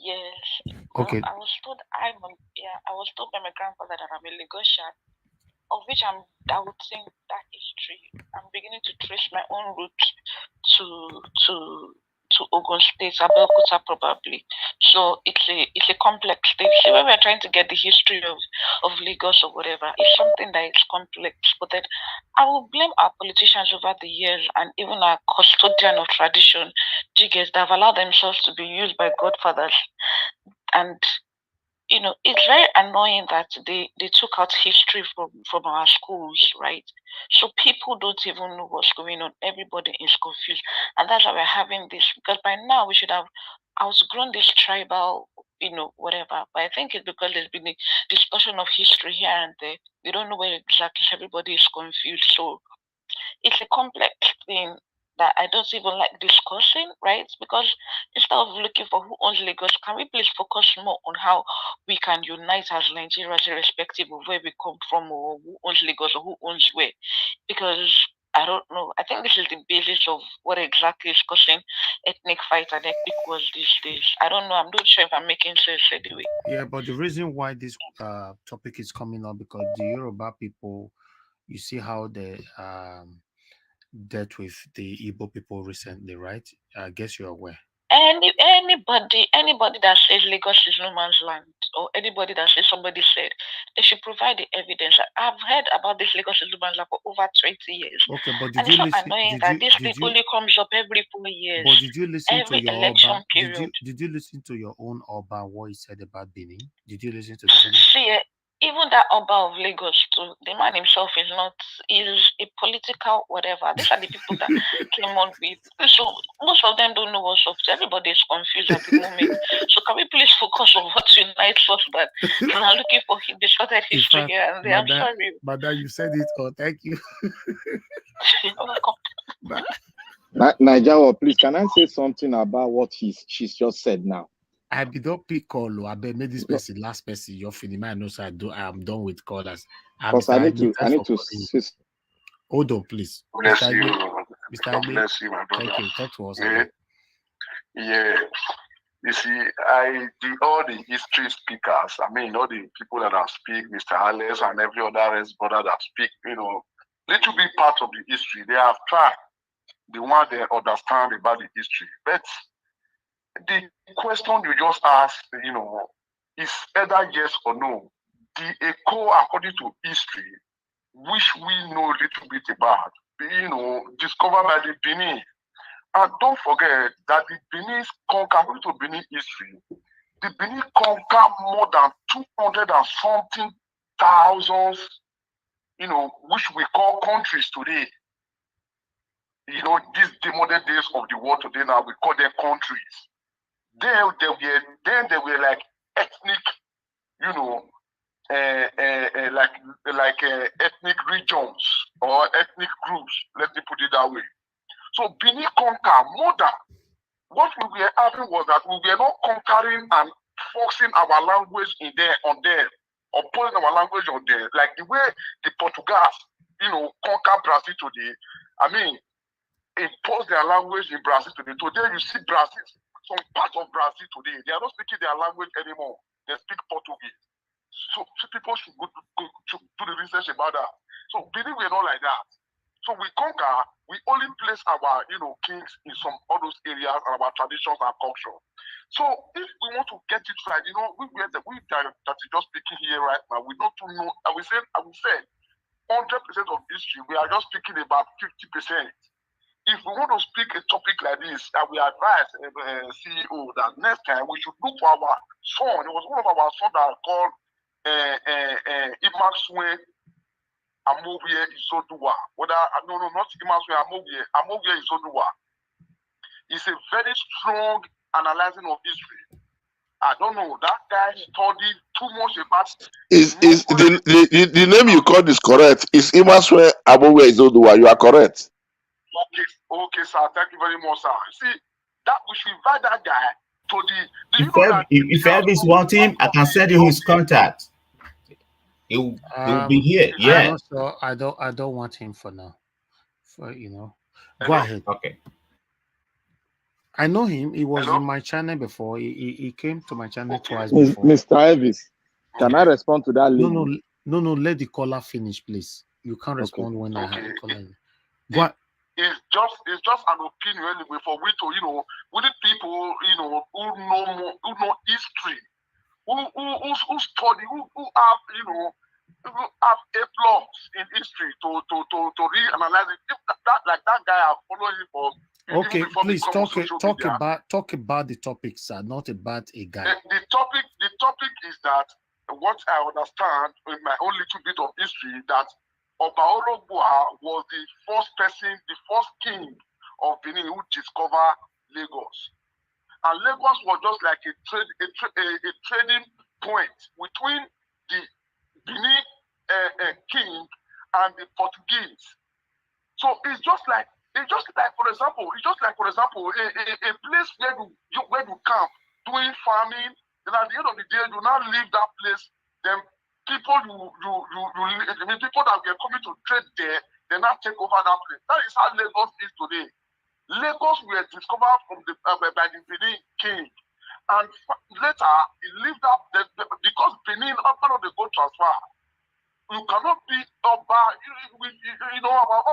Yes. Okay. I was told I was told by my grandfather that I'm a Lagosian, of which I'm doubting that history. I'm beginning to trace my own roots to Ogun State, Abeokuta probably. So it's a complex state. See, when we're trying to get the history of Lagos or whatever, it's something that is complex. But then I will blame our politicians over the years and even our custodian of tradition, jiggers, that have allowed themselves to be used by godfathers. And it's very annoying that they took out history from our schools, right? So people don't even know what's going on. Everybody is confused. And that's why we're having this, because by now we should have outgrown this tribal, whatever. But I think it's because there's been a discussion of history here and there. We don't know where exactly everybody is confused. So it's a complex thing that I don't even like discussing, right? Because instead of looking for who owns Lagos, can we please focus more on how we can unite as Nigerians, irrespective of where we come from or who owns Lagos or who owns where? Because I don't know. I think this is the basis of what exactly is causing ethnic fight and ethnic wars these days. I don't know. I'm not sure if I'm making sense anyway. Yeah, but the reason why this topic is coming up because the Yoruba people, you see how they dealt with the Igbo people recently, right? I guess you're aware. Anybody that says Lagos is no man's land, or anybody that says somebody said, they should provide the evidence. I've heard about this Lagos is no man's land for over 20 years. Okay, but and it's so annoying that this thing only comes up every 4 years. But did you listen every to your election Oba? period. Did you listen to your own Oba what he said about Benin? Did you listen to the video? See, even that Oba of Lagos too, the man himself is a political whatever. These are the people that came on with. So most of them don't know what's up. So everybody is confused at the moment. So can we please focus on what unites us? But I'm looking for the shorted history here and there. I'm sorry. Madam, you said it. Oh, thank you. You're welcome. Nigeria, please, can I say something about what she's just said now? I did not pick call. I bet made this person last person. You're feeling my nose. I'm done with callers. Because I need to. Hold on, please. Bless you. Mr. God bless you, my brother. Thank you. Talk to us. Yeah. You see, all the history speakers, I mean, all the people that have speak, Mr. Alex and every other brother that speak, little bit part of the history. They have tried. The one they understand about the history. But the question you just asked, is either yes or no. The echo, according to history, which we know a little bit about, discovered by the Benin. And don't forget that the Benin according to Benin history, the Benin conquered more than 200 and something thousands, which we call countries today. These modern days of the world today now, we call them countries. Then they were like ethnic, like ethnic regions or ethnic groups. Let me put it that way. So Benin conquer more than what we were having was that we were not conquering and forcing our language on them or putting our language on them like the way the Portuguese, conquer Brazil today. I mean, impose their language in Brazil today. Today you see Brazil, some part of Brazil today, they are not speaking their language anymore. They speak Portuguese. So people should go to do the research about that. So Benin we're not like that. So we conquer, we only place our, kings in all those areas and our traditions and culture. So if we want to get it right, we that is just speaking here right now, we don't know, I will say 100% of history, we are just speaking about 50%. If we want to speak a topic like this, we advise CEO that next time we should look for our son. It was one of our sons that called Imaswe Amovie Isoduwa. No, not Imaswe Amovie Isoduwa. It's a very strong analyzing of history. I don't know. That guy studied too much about. Is the name you called is correct? Is Imaswe Amovie Isoduwa? You are correct. Okay, sir. Thank you very much, sir. See, that we should invite that guy to the. If Elvis wants him, I can send you his contact. He will be here. I'm Yeah. not sure. I don't want him for now. For go ahead. Okay. I know him. He was in my channel before. He came to my channel twice Mr. before. Elvis, can I respond to that lady? No. Let the caller finish, please. You can't respond when I have the caller. Go ahead. It's just an opinion anyway for we to with the people who know history, who study, who have who have A+ in history to reanalyze it. If that guy I follow him for. Okay, please talk about the topic, sir, not about a guy. The topic is that what I understand in my own little bit of history that Obaoro was the first person, the first king of Benin who discovered Lagos. And Lagos was just like a trading point between the Benin king and the Portuguese. So it's just like for example, a place where you camp doing farming, then at the end of the day you now leave that place, then people people that were coming to trade there, they now take over that place. That is how Lagos is today. Lagos were discovered by the Benin king, and later he lived up because Benin after the gold transfer. You cannot be Oba. Our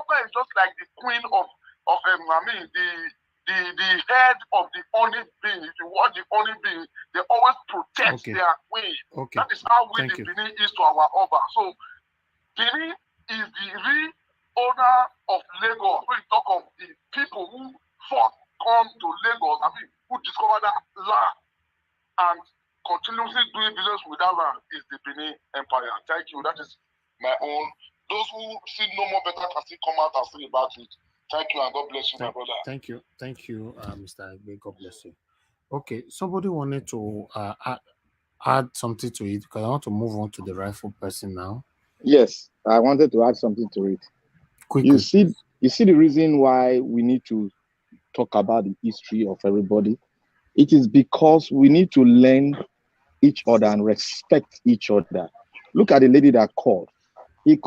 Oba is just like the queen of the head of the honey bee. If you want the honey bee, they always protect their queen. Okay. That is how the Benin is to our Oba. So Benin is the real owner of Lagos. When you talk of the people who first come to Lagos, who discovered that land and continuously doing business with that land is the Benin Empire. Thank you. That is my own. Those who see no more better can still come out and say about it. Thank you and God bless you, my brother. Thank you, Mr. Agbe. God bless you. Okay, somebody wanted to add something to it because I want to move on to the rightful person now. Yes, I wanted to add something to it. Quickly. You see the reason why we need to talk about the history of everybody. It is because we need to learn each other and respect each other. Look at the lady that called. He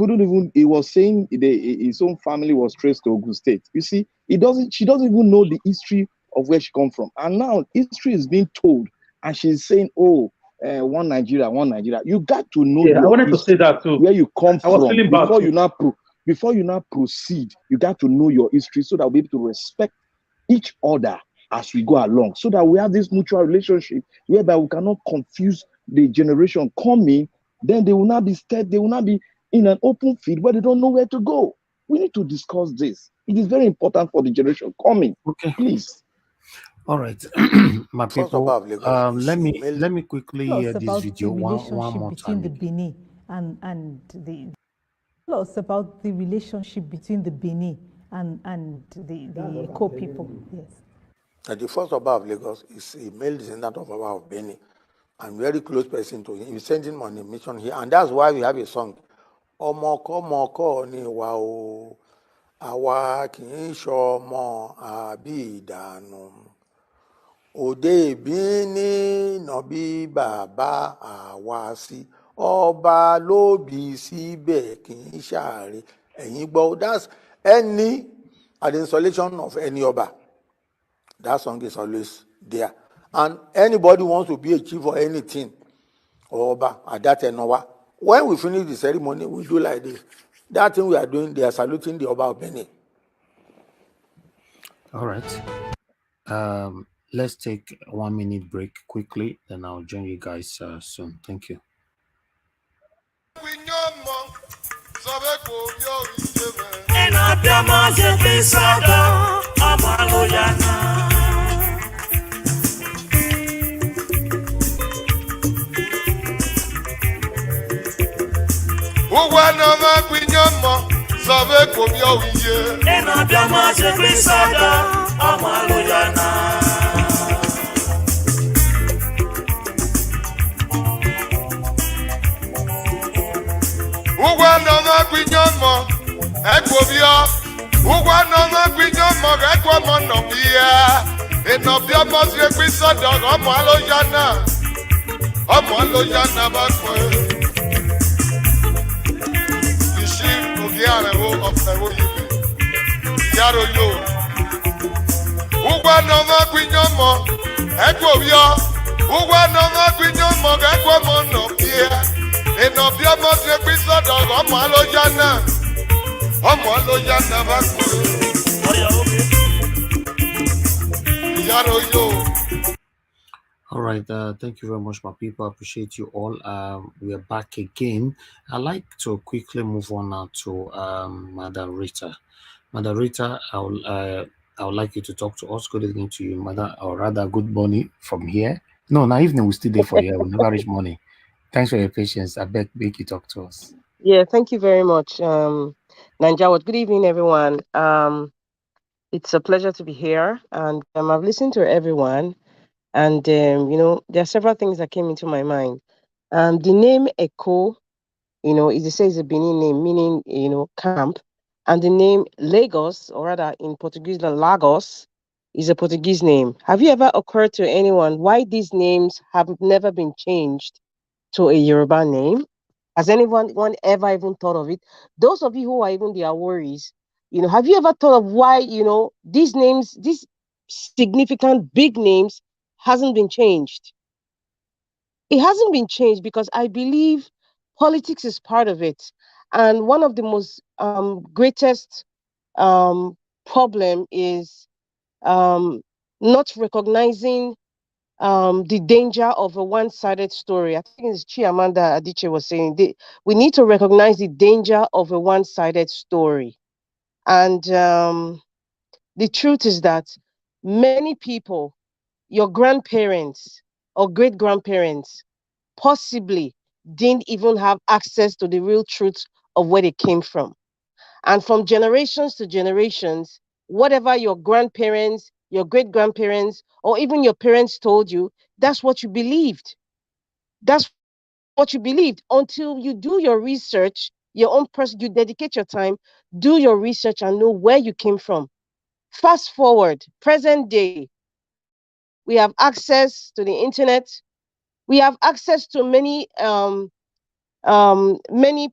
was saying his own family was traced to Ogun State. You see, she doesn't even know the history of where she come from. And now history is being told, and she's saying, one Nigeria. You got to know I wanted to say that too. Where you come from before you now proceed. You got to know your history so that we'll be able to respect each other as we go along, so that we have this mutual relationship whereby we cannot confuse the generation coming. Then they will not be scared. They will not be in an open field where they don't know where to go. We need to discuss this. It is very important for the generation coming. Okay. Please. All right. My people, let me quickly hear this video one more time. Between the Benin and the plus about the relationship between the Benin and the Eko people. Yes. The first Oba of Lagos is a male descendant of Oba of Benin and very close person to him. He's sending money mission here, and that's why we have a song. Ọmọkọ́mọkọ́ ni wa o, àwa kì í ṣọmọ àbí ìdànù. Òde ìbíní nàbí bàbá àwa sí, ọba ló bí síbẹ̀ kì í ṣàárẹ̀. Ẹ̀yin gbọ́, that's any at the installation of any Oba. That song is always there. And anybody wants to be a chief or anything, or Oba, at that Enowa, when we finish the ceremony, we do like this. That thing we are doing, they are saluting the Oba of Benin. All right. Let's take a 1 minute break quickly, then I'll join you guys soon. Thank you. All right, thank you very much, my people. I appreciate you all. We are back again. I'd like to quickly move on now to Madam Rita. Madam Rita, I would like you to talk to us. Good evening to you, Madam, or rather, good morning from here. No, now evening we still there for you. We'll never reach morning. Thanks for your patience. I beg you talk to us. Yeah, thank you very much, Nanjawat. Good evening, everyone. It's a pleasure to be here, and I've listened to everyone, and there are several things that came into my mind. The name Echo, it says a Benin name, meaning camp, and the name Lagos, or rather in Portuguese, Lagos, is a Portuguese name. Have you ever occurred to anyone why these names have never been changed to a Yoruba name? Has anyone ever even thought of it? Those of you who are even their worries, have you ever thought of why, these names, these significant big names, hasn't been changed? It hasn't been changed because I believe politics is part of it. And one of the most greatest problem is not recognizing the danger of a one-sided story. I think it's Chiamanda Adichie was saying we need to recognize the danger of a one-sided story. And the truth is that many people, your grandparents or great-grandparents, possibly didn't even have access to the real truth of where they came from. And from generations to generations, whatever your grandparents, your great grandparents, or even your parents told you, that's what you believed. That's what you believed until you do your research, your own person, you dedicate your time, do your research and know where you came from. Fast forward, present day, we have access to the internet. We have access to many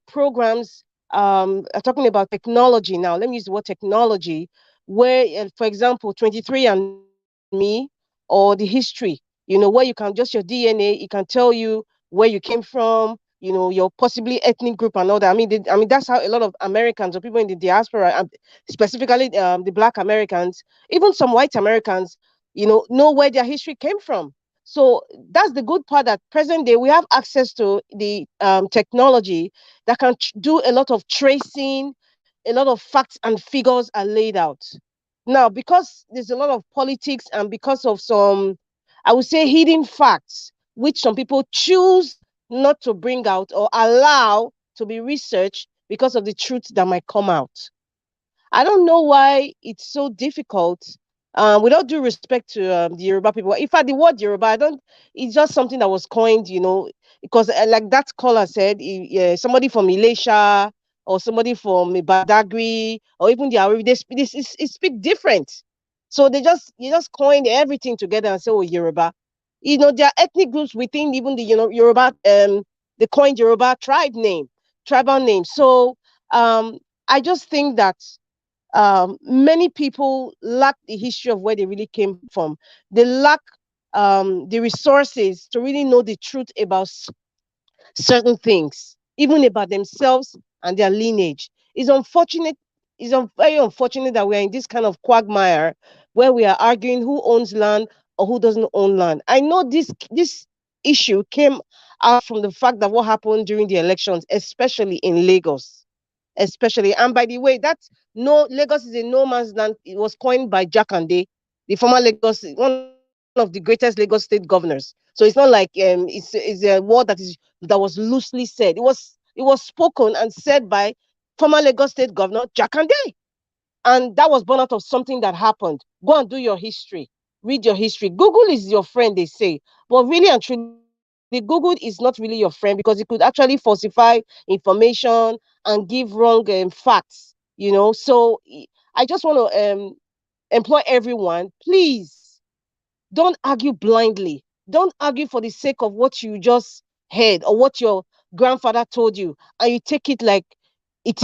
programs talking about technology now. Let me use the word technology, where, for example, 23andMe or the history, where you can just your DNA, it can tell you where you came from, your possibly ethnic group and all that. I mean, that's how a lot of Americans or people in the diaspora, specifically the Black Americans, even some white Americans, know where their history came from. So that's the good part, that present day we have access to the technology that can do a lot of tracing, a lot of facts and figures are laid out. Now, because there's a lot of politics and because of some, I would say, hidden facts, which some people choose not to bring out or allow to be researched because of the truth that might come out. I don't know why it's so difficult. With all due respect to the Yoruba people, in fact, the word Yoruba, I don't. It's just something that was coined, because like that caller said, somebody from Elisha or somebody from Badagry or even the Ari, they speak different. So you just coined everything together and say, oh, Yoruba. There are ethnic groups within even the Yoruba, the coined Yoruba tribal name. So I just think that many people lack the history of where they really came from. They lack the resources to really know the truth about certain things, even about themselves and their lineage. It's unfortunate. Very unfortunate that we are in this kind of quagmire where we are arguing who owns land or who doesn't own land. I know this issue came out from the fact that what happened during the elections, especially in Lagos. Especially, and by the way, that's no Lagos is a no man's land. It was coined by Jakande, the former Lagos, one of the greatest Lagos state governors. So it's not like it's a word that was loosely said. It was spoken and said by former Lagos state governor Jakande, and that was born out of something that happened. Go and do your history, read your history. Google is your friend, they say, but really and truly, Google is not really your friend because it could actually falsify information and give wrong facts. So I just want to employ everyone, please don't argue blindly. Don't argue for the sake of what you just heard or what your grandfather told you, and you take it like it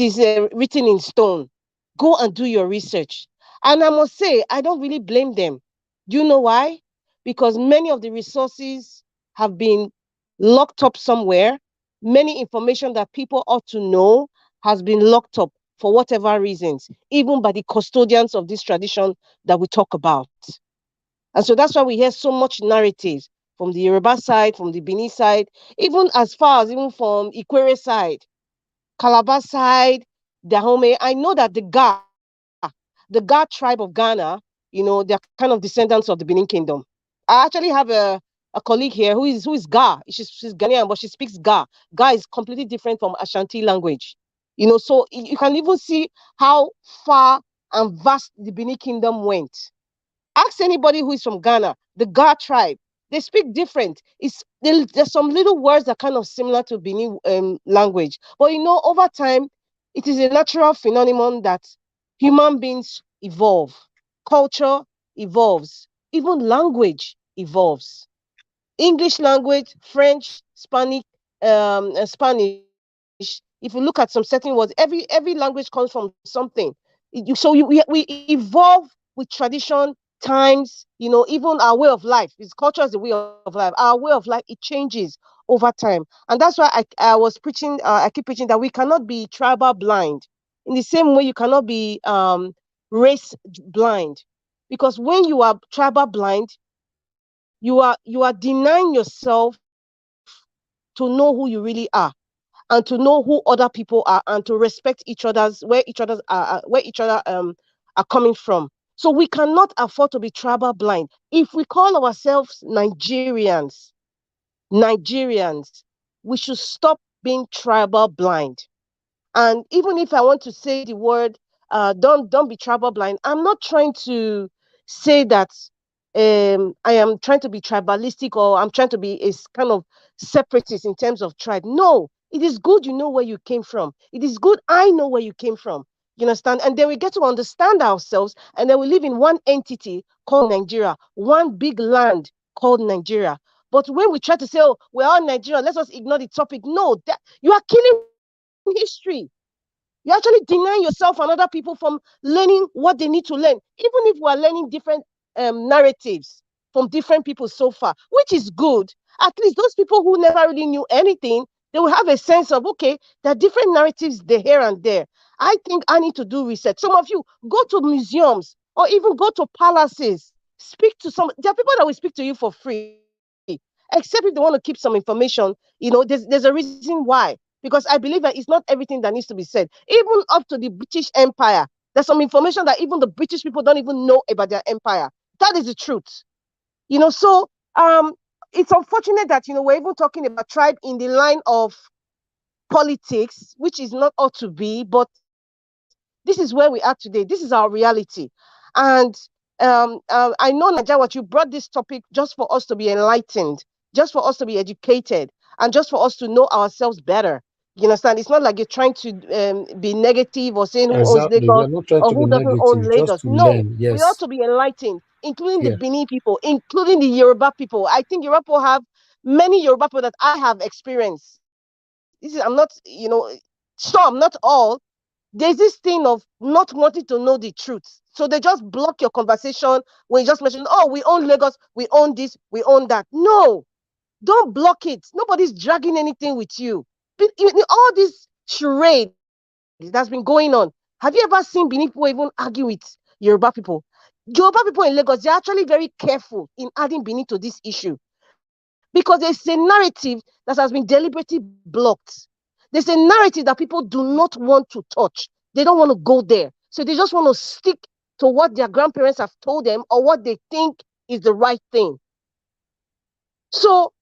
is written in stone. Go and do your research. And I must say, I don't really blame them. Do you know why? Because many of the resources have been locked up somewhere. Many information that people ought to know has been locked up for whatever reasons, even by the custodians of this tradition that we talk about. And so that's why we hear so much narratives from the Yoruba side, from the Bini side, even as far as even from Ikwere side, Calabar side, Dahomey. I know that the Ga tribe of Ghana, they're kind of descendants of the Benin Kingdom. I actually have a colleague here who is Ga. She's Ghanaian, but she speaks Ga. Ga is completely different from Ashanti language. So you can even see how far and vast the Benin Kingdom went. Ask anybody who is from Ghana, the Ga tribe. They speak different. There's some little words that are kind of similar to Benin language, but over time, it is a natural phenomenon that human beings evolve, culture evolves, even language evolves. English language, French, Spanish. If you look at some certain words, every language comes from something. We evolve with tradition, times, even our way of life. It's culture is the way of life. Our way of life, it changes over time. And that's why I was preaching, I keep preaching that we cannot be tribal blind. In the same way, you cannot be race blind. Because when you are tribal blind, you are denying yourself to know who you really are, and to know who other people are, and to respect where each other are coming from. So we cannot afford to be tribal blind. If we call ourselves Nigerians, we should stop being tribal blind. And even if I want to say the word, don't be tribal blind, I'm not trying to say that I am trying to be tribalistic, or I'm trying to be a kind of separatist in terms of tribe. No, it is good you know where you came from. It is good I know where you came from. You understand? And then we get to understand ourselves, and then we live in one entity called Nigeria, one big land called Nigeria. But when we try to say, oh, we're all Nigeria, let's just ignore the topic. No, you are killing history. You're actually denying yourself and other people from learning what they need to learn, even if we're learning different narratives from different people so far, which is good. At least those people who never really knew anything, they will have a sense of, okay, there are different narratives there, here and there. I think I need to do research. Some of you go to museums or even go to palaces, speak to there are people that will speak to you for free, except if they want to keep some information. There's a reason why. Because I believe that it's not everything that needs to be said. Even up to the British Empire, there's some information that even the British people don't even know about their empire. That is the truth. So it's unfortunate that we're even talking about tribe in the line of politics, which is not ought to be, but this is where we are today. This is our reality. And I know, Naja, what you brought this topic just for us to be enlightened, just for us to be educated, and just for us to know ourselves better. You understand? It's not like you're trying to be negative or saying who owns Exactly. We Lagos are not trying or to be who doesn't own negative, just Lagos. to No, learn. we ought Yes. to be enlightened, including the Yeah. Benin people, including the Yoruba people. I think Yoruba people have many Yoruba people that I have experienced. I'm not, sure I'm not all. There's this thing of not wanting to know the truth. So they just block your conversation when you just mention, oh, we own Lagos, we own this, we own that. No, don't block it. Nobody's dragging anything with you. All this charade that's been going on. Have you ever seen Benin people even argue with Yoruba people? Yoruba people in Lagos, they're actually very careful in adding Benin to this issue, because there's a narrative that has been deliberately blocked. There's a narrative that people do not want to touch. They don't want to go there. So they just want to stick to what their grandparents have told them or what they think is the right thing. So,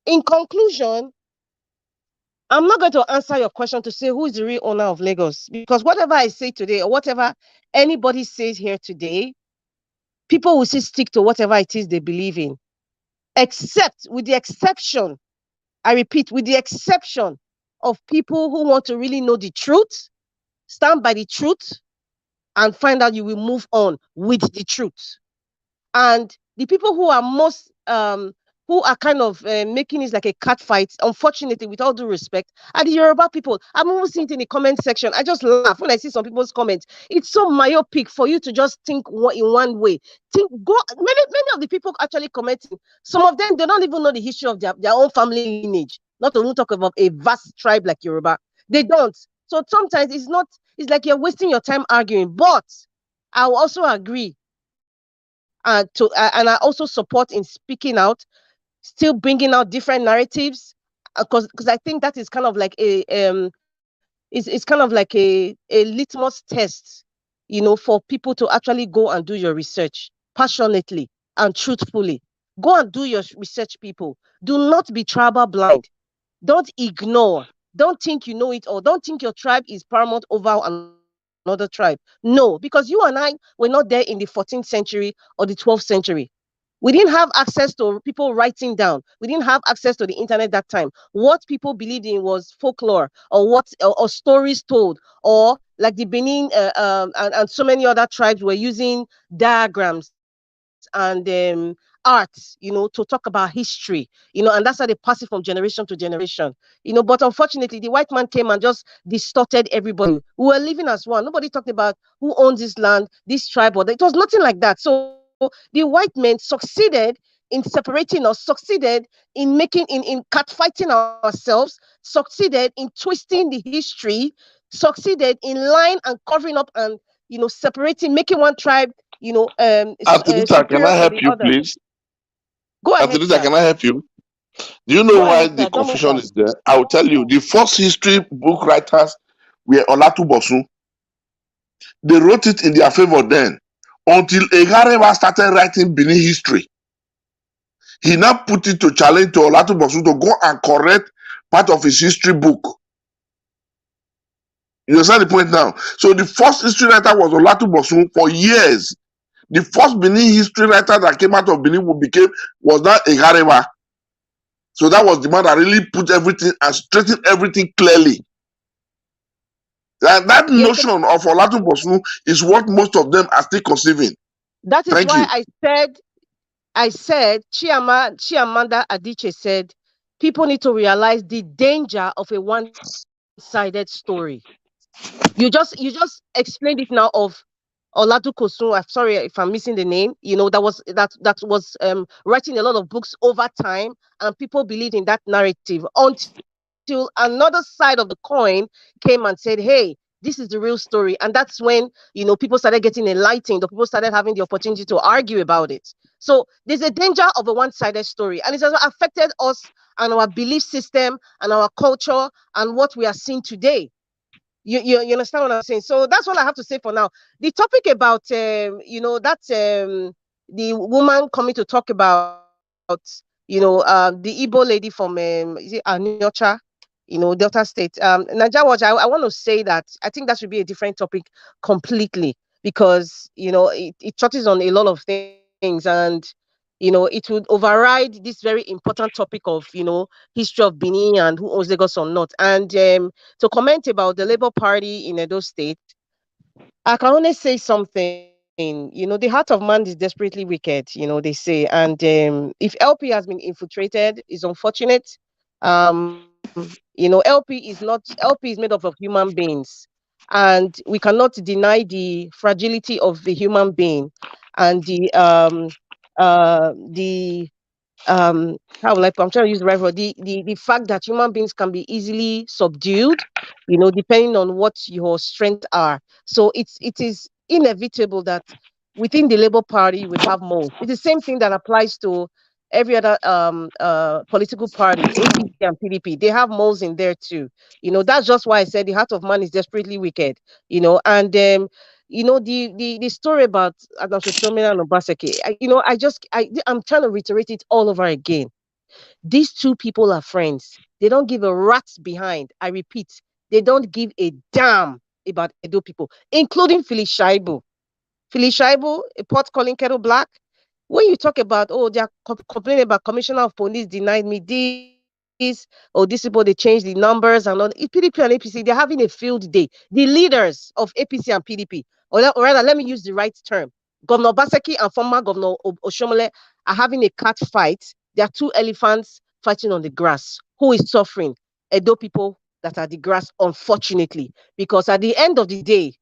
in conclusion, I'm not going to answer your question to say who is the real owner of Lagos, because whatever I say today or whatever anybody says here today, people will still stick to whatever it is they believe in, except with the exception, I repeat, with the exception of people who want to really know the truth, stand by the truth, and find out you will move on with the truth. And the people who are most who are kind of making it like a cat fight, unfortunately, with all due respect, are the Yoruba people. I'm almost seeing it in the comment section. I just laugh when I see some people's comments. It's so myopic for you to just think in one way. Many of the people actually commenting, some of them, they don't even know the history of their own family lineage. Not to even talk about a vast tribe like Yoruba. They don't. So sometimes it's like you're wasting your time arguing. But I will also agree and I also support in speaking out, still bringing out different narratives, because I think that is kind of like it's kind of like a litmus test, for people to actually go and do your research passionately and truthfully. Go and do your research, people. Do not be tribal blind. Don't ignore. Don't think you know it all. Don't think your tribe is paramount over another tribe. No, because you and I were not there in the 14th century or the 12th century. We didn't have access to people writing down. We didn't have access to the internet that time. What people believed in was folklore, or stories told, or like the Benin and so many other tribes were using diagrams and art, to talk about history, and that's how they pass it from generation to generation. But unfortunately, the white man came and just distorted everybody. We were living as one. Nobody talked about who owns this land, this tribe, or that. It was nothing like that. So the white men succeeded in separating us, succeeded in catfighting ourselves, succeeded in twisting the history, succeeded in lying and covering up and separating, making one tribe Auntie, can I superior to help the you, other. please? Go Auntie, ahead, sir. can I help you? Do you know Go why ahead, the sir. Don't move confusion fast. is there? I will tell you. The first history book writers were Olatubosun. They wrote it in their favor then. Until Egareva started writing Benin history. He now put it to challenge to Olatubosun to go and correct part of his history book. You understand the point now? So the first history writer was Olatubosun for years. The first Benin history writer that came out of Benin was that Egareva. So that was the man that really put everything and straightened everything clearly. That Yes, notion of Olatubosun is what most of them are still conceiving. that is Thank why you. I said Chiamanda Adichie said people need to realize the danger of a one-sided story. You just explained it now of Olatukosun. I'm sorry if I'm missing the name. That was writing a lot of books over time, and people believed in that narrative until another side of the coin came and said, "Hey, this is the real story," and that's when people started getting enlightened, or people started having the opportunity to argue about it. So there's a danger of a one-sided story, and it has affected us and our belief system and our culture and what we are seeing today. You understand what I'm saying? So that's all I have to say for now. The topic about the woman coming to talk about the Igbo lady from is it Anyocha, Delta State. Naija Watch, I want to say that I think that should be a different topic completely, because it touches on a lot of things, and it would override this very important topic of history of Benin and who owns Lagos or not. And to comment about the Labour Party in Edo State, I can only say something. The heart of man is desperately wicked, they say. And if LP has been infiltrated, is unfortunate. LP is made up of human beings, and we cannot deny the fragility of the human being and the how will I'm trying to use the right word, the fact that human beings can be easily subdued, depending on what your strengths are. So it is inevitable that within the Labour Party you would have moles. It's the same thing that applies to every other political party, APC and PDP. They have moles in there too. That's just why I said the heart of man is desperately wicked. And the story about Adam Shoshomina and Obaseki, I'm trying to reiterate it all over again. These two people are friends. They don't give a rat's behind. I repeat, they don't give a damn about Edo people, including Phyllis Shaibu. Phyllis Shaibu, a pot calling kettle black. When you talk about, they are complaining about Commissioner of Police denied me this, or these people, they changed the numbers and all. PDP and APC, they're having a field day. The leaders of APC and PDP, or rather, let me use the right term. Governor Baseki and former Governor Oshiomhole are having a cat fight. there are two elephants fighting on the grass. Who is suffering? Edo people that are the grass, unfortunately. Because at the end of the day,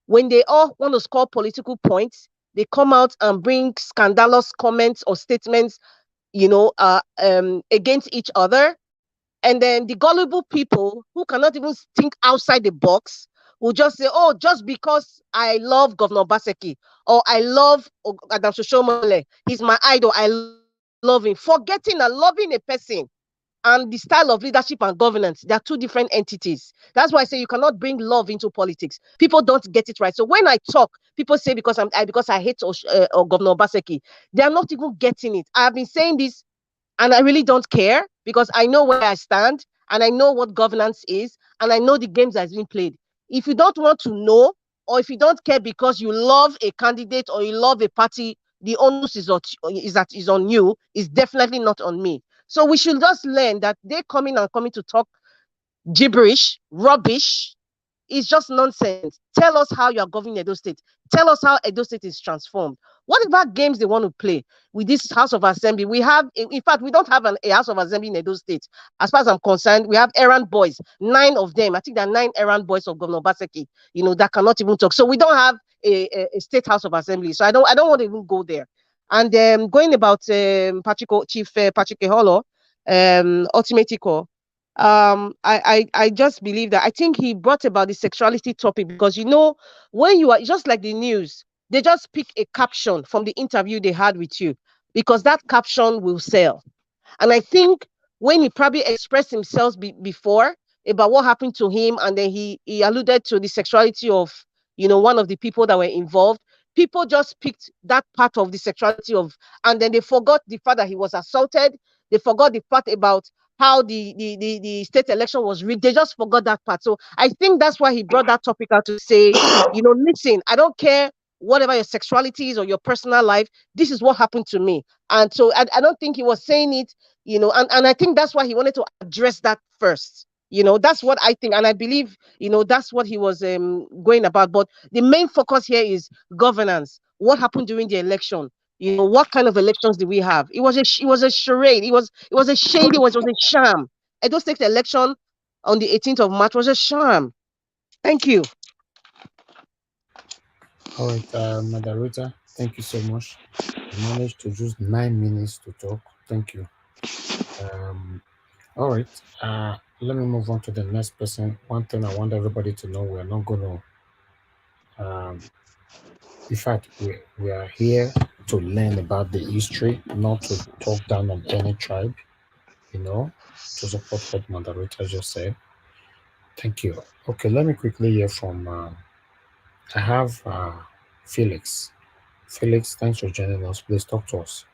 when they all want to score political points, they come out and bring scandalous comments or statements, against each other. And then the gullible people who cannot even think outside the box will just say, oh, just because I love Governor Obaseki or I love Adam Oshiomhole, he's my idol, I love him. Forgetting that loving a person and the style of leadership and governance, they are two different entities. That's why I say you cannot bring love into politics. People don't get it right. So when I talk, people say because I hate Governor Obaseki, they are not even getting it. I have been saying this and I really don't care because I know where I stand and I know what governance is and I know the games that's been played. If you don't want to know or if you don't care because you love a candidate or you love a party, the onus is on you, is definitely not on me. So we should just learn that they coming to talk gibberish, rubbish, it's just nonsense. Tell us how you are governing Edo State. Tell us how Edo State is transformed. What about games they want to play with this House of Assembly? We have, in fact, we don't have a House of Assembly in Edo State. As far as I'm concerned, we have errand boys, 9 of them. I think there are 9 errand boys of Governor Obaseki, that cannot even talk. So we don't have a State House of Assembly. So I don't want to even go there. And going about Chief Patrick Eholor, Ultimate Equal, I just believe that I think he brought about the sexuality topic because when you are just like the news, they just pick a caption from the interview they had with you because that caption will sell. And I think when he probably expressed himself before about what happened to him, and then he alluded to the sexuality of one of the people that were involved, people just picked that part of the sexuality of, and then they forgot the fact that he was assaulted. They forgot the part about how the state election was rigged. They just forgot that part. So I think that's why he brought that topic out to say, listen, I don't care whatever your sexuality is or your personal life, this is what happened to me. And so I don't think he was saying it, and I think that's why he wanted to address that first. That's what I think. And I believe, that's what he was going about. But the main focus here is governance. What happened during the election? What kind of elections did we have? It was a charade. It was a shady. It was a sham. Edo State election on the 18th of March was a sham. Thank you. All right, moderator, thank you so much. You managed to use 9 minutes to talk. Thank you. All right, let me move on to the next person. One thing I want everybody to know, we're not going to, in fact, we are here to learn about the history, not to talk down on any tribe, to support what moderator just said. Thank you. Okay, let me quickly hear from, I have Felix. Felix, thanks for joining us. Please talk to us.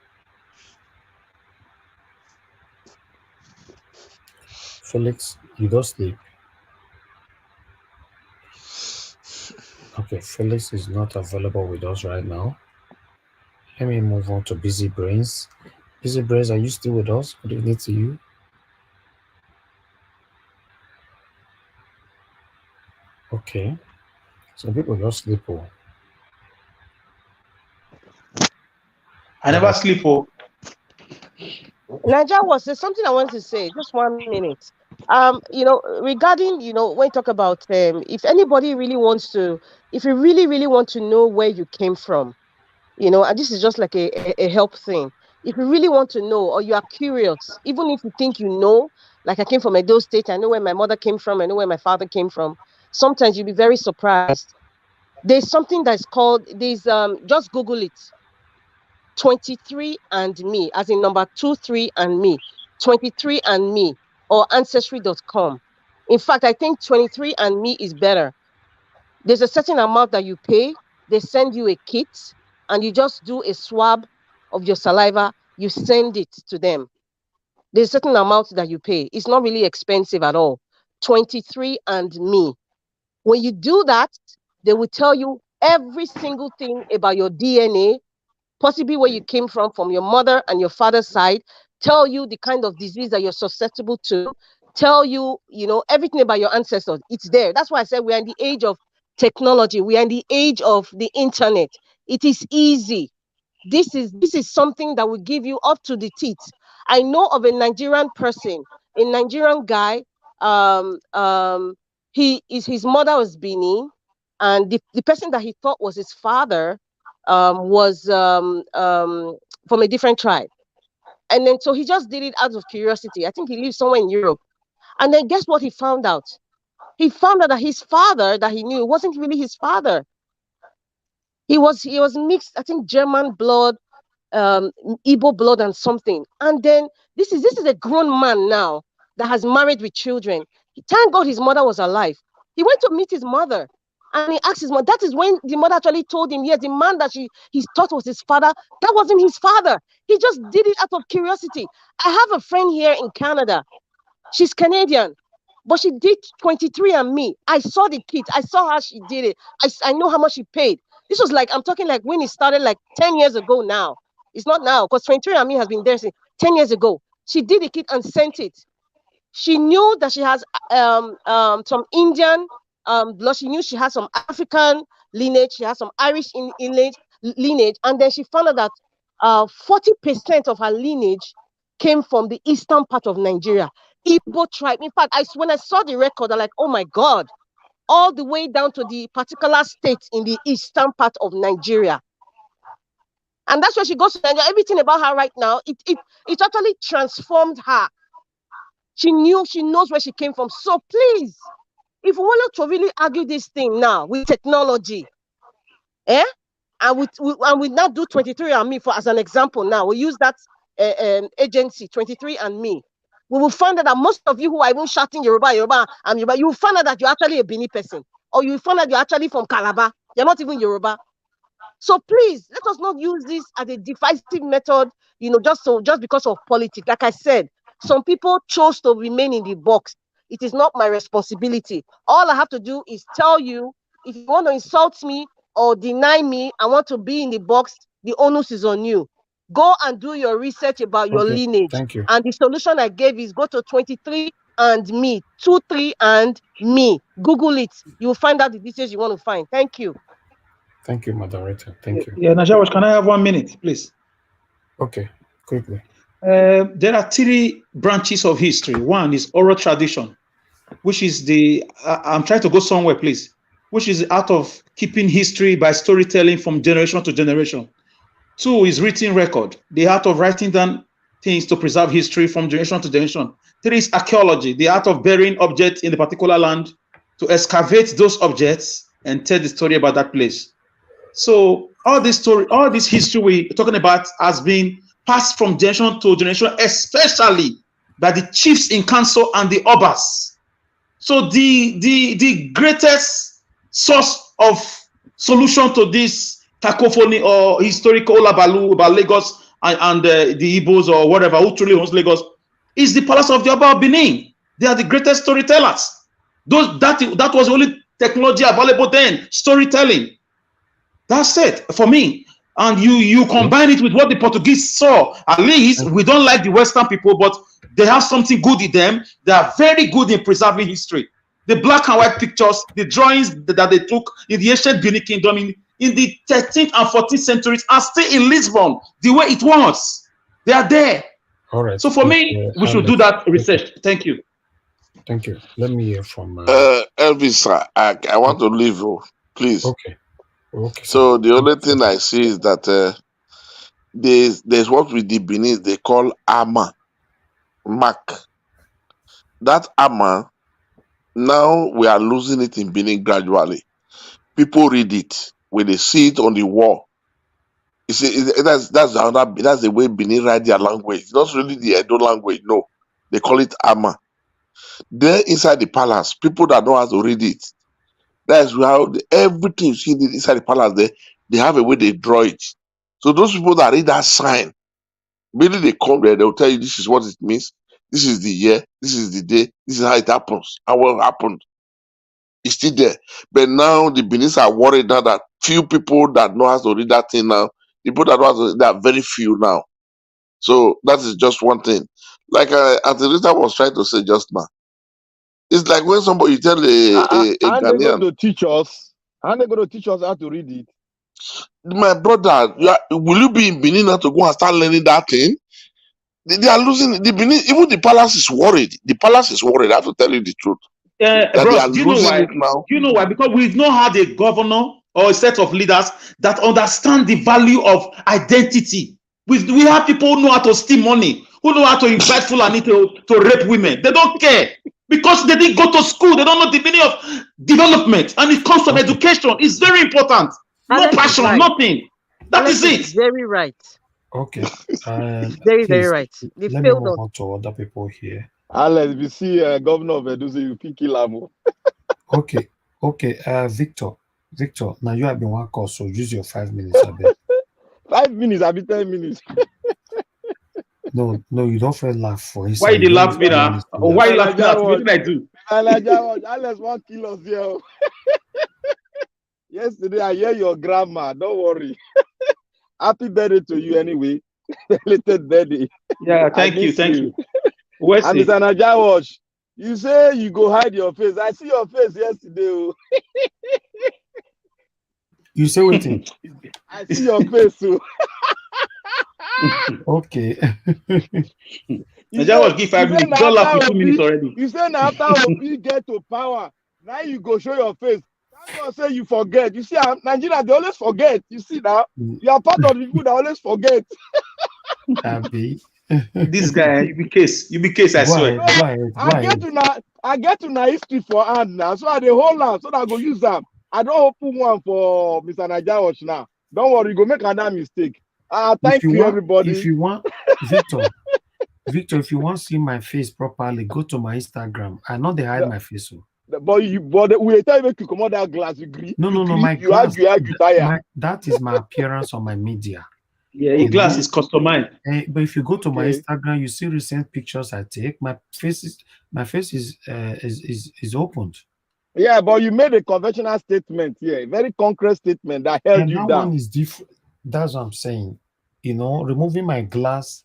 Felix, you don't sleep. Okay, Felix is not available with us right now. Let me move on to Busy Brains. Busy Brains, are you still with us? Good evening to you. Okay. Some people just sleep. I never sleep. Naja, was there something I wanted to say? Just 1 minute. Regarding, when you talk about if anybody really wants to, if you really, really want to know where you came from, and this is just like a help thing. If you really want to know or you are curious, even if you think like I came from Edo State, I know where my mother came from, I know where my father came from, sometimes you'll be very surprised. There's something that's called, just Google it. 23andMe, as in number 23andMe, 23andMe, or Ancestry.com. In fact, I think 23andMe is better. There's a certain amount that you pay. They send you a kit, and you just do a swab of your saliva. You send it to them. There's a certain amount that you pay. It's not really expensive at all. 23andMe. When you do that, they will tell you every single thing about your DNA, possibly where you came from your mother and your father's side, tell you the kind of disease that you're susceptible to, tell you, everything about your ancestors. It's there. That's why I said we're in the age of technology. We are in the age of the internet. It is easy. This is something that will give you up to the teeth I know of a Nigerian person, a Nigerian guy. His mother was Benin, and the person that he thought was his father was from a different tribe. And then so he just did it out of curiosity. I think he lives somewhere in Europe. And then guess what he found out? He found out that his father that he knew wasn't really his father. He was mixed, I think, German blood, Igbo blood, and something. And then this is a grown man now that has married with children. Thank God his mother was alive. He went to meet his mother, and he asked his mother. That is when the mother actually told him, yes, the man that he thought was his father, that wasn't his father. He just did it out of curiosity. I have a friend here in Canada. She's Canadian, but she did 23andMe. I saw the kit. I saw how she did it. I know how much she paid. This was like, I'm talking like when it started like 10 years ago now. It's not now, because 23andMe has been there since 10 years ago. She did the kit and sent it. She knew that she has some Indian blood. She knew she has some African lineage. She has some Irish lineage. And then she found out that 40% of her lineage came from the eastern part of Nigeria. Igbo tribe. In fact, when I saw the record, I'm like, oh my God, all the way down to the particular state in the eastern part of Nigeria. And that's where she goes to Nigeria. Everything about her right now, it actually transformed her. She knows where she came from. So please, if we wanted to really argue this thing now with technology, and we now do 23andMe as an example now, we use that agency, 23andMe. We will find out that most of you who are even shouting Yoruba, you will find out that you're actually a Benin person, or you will find out you're actually from Calabar. You're not even Yoruba. So please, let us not use this as a divisive method, just because of politics. Like I said, some people chose to remain in the box. It is not my responsibility. All I have to do is tell you, if you want to insult me or deny me, I want to be in the box, the onus is on you. Go and do your research about your lineage. Thank you. And the solution I gave is go to 23andMe, 23andMe. Google it. You will find out the details you want to find. Thank you. Thank you, moderator. Thank you. Yeah, Najawash, can I have 1 minute, please? Okay, quickly. There are 3 branches of history. One is oral tradition, which is I'm trying to go somewhere, please, which is the art of keeping history by storytelling from generation to generation. 2 is written record, the art of writing down things to preserve history from generation to generation. 3 is archaeology, the art of burying objects in a particular land to excavate those objects and tell the story about that place. So all this history we're talking about has been passed from generation to generation, especially by the chiefs in council and the obas. So the greatest source of solution to this cacophony or historical olabalu about Lagos and the Igbos or whatever who truly owns Lagos is the palace of the Oba of Benin. They are the greatest storytellers. That was the only technology available then, storytelling. That's it for me. And you combine it with what the Portuguese saw. At least we don't like the Western people, but they have something good in them. They are very good in preserving history. The black and white pictures, the drawings that they took in the ancient Benin Kingdom in the 13th and 14th centuries are still in Lisbon the way it was. They are there. All right. So for me, we should do that research. Thank you. Thank you. Let me hear from Elvis, I want to leave you, please. Okay. Okay. So the only thing I see is that there's what with the Benin they call armor, mark. That armor, now we are losing it in Benin gradually. People read it when they see it on the wall. You see, that's the way Benin write their language. It's not really the Edo language, no. They call it armor. There inside the palace, people that know how to read it. That's how everything you see inside the palace, they have a way they draw it. So those people that read that sign, really they come there, they'll tell you this is what it means, this is the year, this is the day, this is how it happens, how what happened. It's still there. But now the Beninese are worried now that few people that know how to read that thing now, people that know how to read, there are very few now. So that is just one thing. Like Auntie was trying to say just now. It's like when somebody tell a How they going Ghanaian, to teach us? How they going to teach us how to read it? my brother, will you be in Benin now to go and start learning that thing? They are losing the Benin. Even the palace is worried. The palace is worried. I have to tell you the truth. That they Bros, are do you know losing why? it now. Do you know why? Because we've not had a governor or a set of leaders that understand the value of identity. We have people who know how to steal money, who know how to invite Fulani to rape women. They don't care because they didn't go to school. They don't know the meaning of development. And it comes from education. It's very important. No Alex is passion, right. nothing. That Alex is is it. very right. Okay. Very, very Please, right. They let me failed move us. on to other people here. Alex, we see Governor of Edo say you pick Ilamo. Okay. Victor, now you have been one call, so use your 5 minutes, I bet. 5 minutes, I'll be 10 minutes. No, you don't feel laugh for inside. Why you don't laugh use me 5 now? minutes to Why you laugh. laughing at me? What did I do? Alex won't kill us here. Yesterday, I hear your grandma. Don't worry. Happy birthday to you anyway. Belated birthday. Yeah, thank you. Where's And it? Mr. Najawash, you say you go hide your face. I see your face yesterday. You say waiting. I see your face too. Okay. Najawash give 5 minutes. Don't laugh with 2 minutes already. You say now after Obi get to power, now you go show your face. Thank God say you forget. You see, Nigeria, they always forget. You see now, you are part of the people that always forget. Abby. This guy, you be case, I swear. Go ahead. I get to na history for hand now, so I dey hold am so that I go use them. I don't open one for Mr. Najawash now. Don't worry, you go make another mistake. Thank you, everybody. If you want, Victor, if you want to see my face properly, go to my Instagram. I know they hide my face. So. But we tell you to come out that glass. You agree? No, my you glass. argue, tire. That is my appearance on my media. Yeah, your glass is customized. But if you go to my Instagram, you see recent pictures I take. My face is opened. Yeah, but you made a conventional statement here, very concrete statement that held you down. That one is different. That's what I'm saying. You know, removing my glass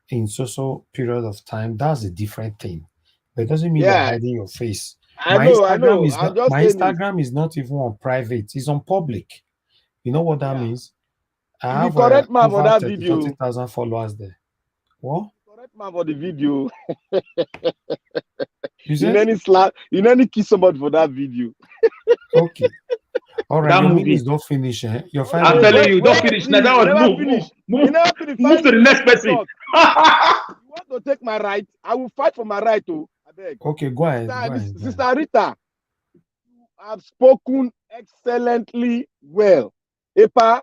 in so period of time, that's a different thing. But it doesn't mean you're hiding your face. I know. My Instagram is not even on private, it's on public. You know what that means? I have correct man for that 30,000 followers there. What? Correct man for the video. You need kiss somebody for that video. Okay. All right, your minutes don't finish. Your 5 I'm telling you, don't finish. Now that one move to the next person. You want to take my right? I will fight for my right too. I beg. Okay, go ahead. Sister Rita, you have spoken excellently well. Epa,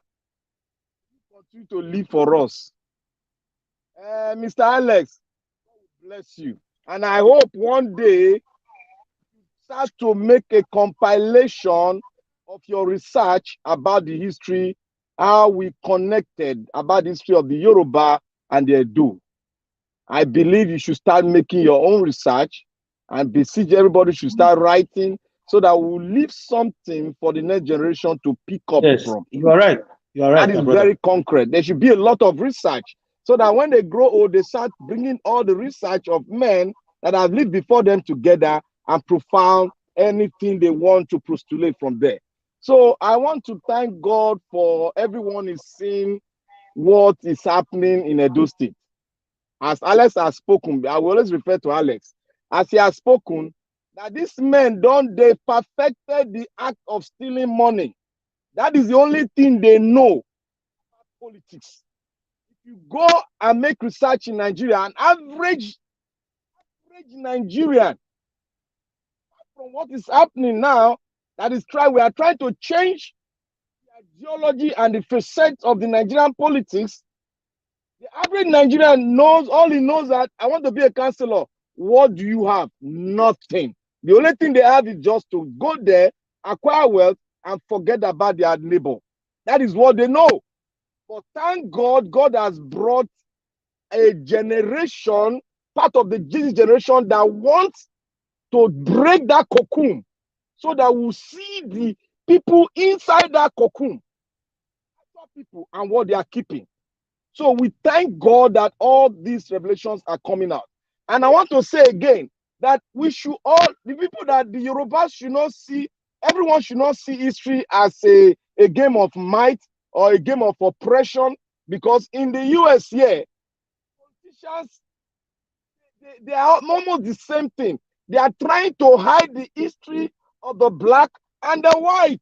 you continue to live for us. Mr. Alex, God bless you. And I hope one day you start to make a compilation of your research about the history, how we connected, about the history of the Yoruba and the Edo. I believe you should start making your own research and beseech everybody should start writing so that we'll leave something for the next generation to pick up from. You are right. That is very concrete. There should be a lot of research so that when they grow old, they start bringing all the research of men that have lived before them together and profound anything they want to postulate from there. So I want to thank God for everyone is seeing what is happening in Edo State. As Alex has spoken, I will always refer to Alex. As he has spoken, that these men they perfected the act of stealing money. That is the only thing they know about politics. If you go and make research in Nigeria, an average Nigerian, from what is happening now, we are trying to change the ideology and the facet of the Nigerian politics. The average Nigerian knows, all he knows that I want to be a councillor. What do you have? Nothing. The only thing they have is just to go there, acquire wealth, and forget about their neighbor. That is what they know. But thank God, God has brought a generation, part of the Jesus generation, that wants to break that cocoon so that we'll see the people inside that cocoon, people and what they are keeping. So we thank God that all these revelations are coming out. And I want to say again that we should all, the people that the Yorubas should not see, everyone should not see history as a game of might or a game of oppression, because in the US here, politicians, they are almost the same thing. They are trying to hide the history of the black and the white.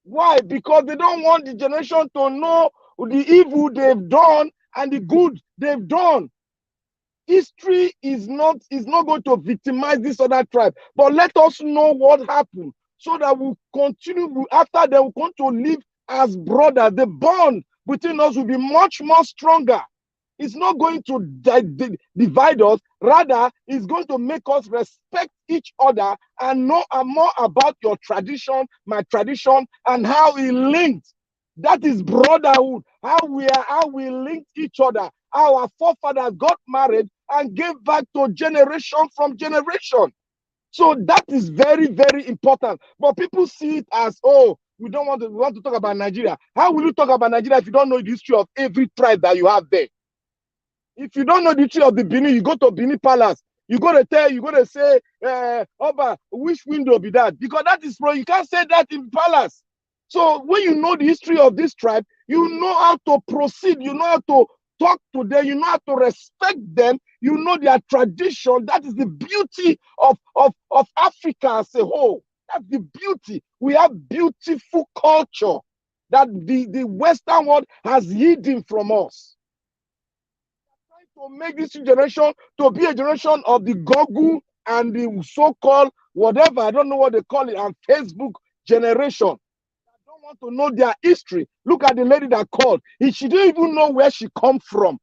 Why? Because they don't want the generation to know the evil they've done and the good they've done. History is not going to victimize this other tribe, but let us know what happened so that we'll continue. After they will come to live as brothers. The bond between us will be much more stronger. It's not going to divide us. Rather, it's going to make us respect each other and know more about your tradition, my tradition, and how it linked. That is brotherhood. How we linked each other. How our forefathers got married and gave back to generation from generation. So that is very, very important. But people see it as, oh, we want to talk about Nigeria. How will you talk about Nigeria if you don't know the history of every tribe that you have there? If you don't know the history of the Benin, you go to Benin Palace. You're going to say, Oba, which window be that? Because that is, you can't say that in palace. So when you know the history of this tribe, you know how to proceed. You know how to talk to them. You know how to respect them. You know their tradition. That is the beauty of Africa as a whole. That's the beauty. We have beautiful culture that the Western world has hidden from us. To make this generation to be a generation of the Google and the so-called whatever, I don't know what they call it, and Facebook generation. I don't want to know their history. Look at the lady that called. She didn't even know where she come from.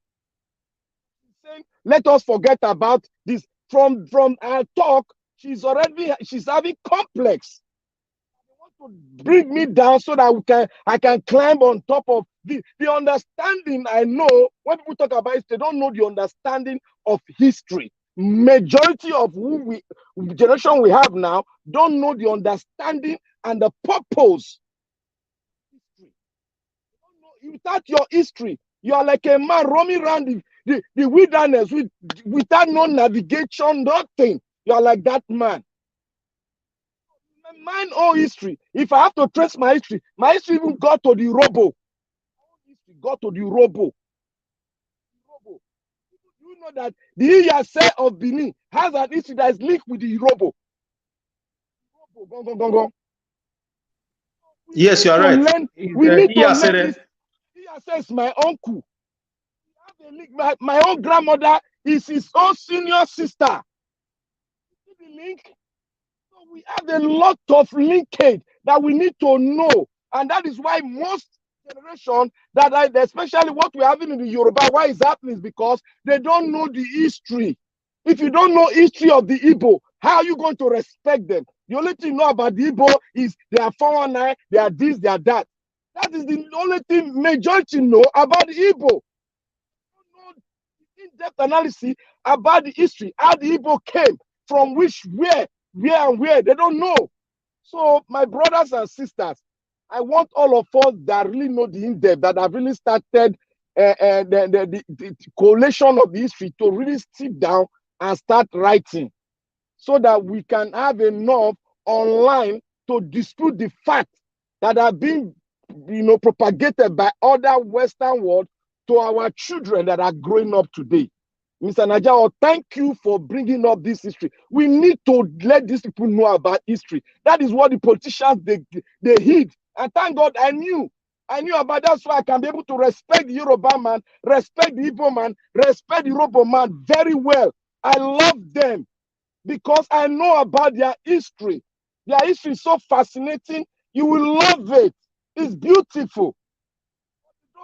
She's saying, let us forget about this. From our talk, she's having complex. To bring me down so that I can climb on top of the understanding. I know when people talk about it, they don't know the understanding of history. Majority of generation we have now don't know the understanding and the purpose. Without your history, you are like a man roaming around the wilderness without no navigation, nothing. You are like that man. Mine own history. If I have to trace my history even got to the Robo. Got to the Robo. You know that the Iyase of Benin has an history that is linked with the Robo. Go. Yes, you are right. We need to learn this. Iyase is my uncle. My own grandmother is his own senior sister. See the link? We have a lot of linkage that we need to know, and that is why most generation especially what we're having in the Yoruba, why is happening is because they don't know the history. If you don't know history of the Igbo, how are you going to respect them? The only thing you know about the Igbo is they are 419, they are this, they are that. That is the only thing majority know about the Igbo. In-depth analysis about the history, how the Igbo came, from where, they don't know. So my brothers and sisters, I want all of us that really know the in-depth, that have really started the collation of the history to really sit down and start writing so that we can have enough online to dispute the facts that have been propagated by other Western world to our children that are growing up today. Mr. Najao, thank you for bringing up this history. We need to let these people know about history. That is what the politicians, they hid. And thank God I knew about that. That's why I can be able to respect the Yoruba man, respect the Igbo man, respect the Robo man very well. I love them because I know about their history. Their history is so fascinating. You will love it. It's beautiful.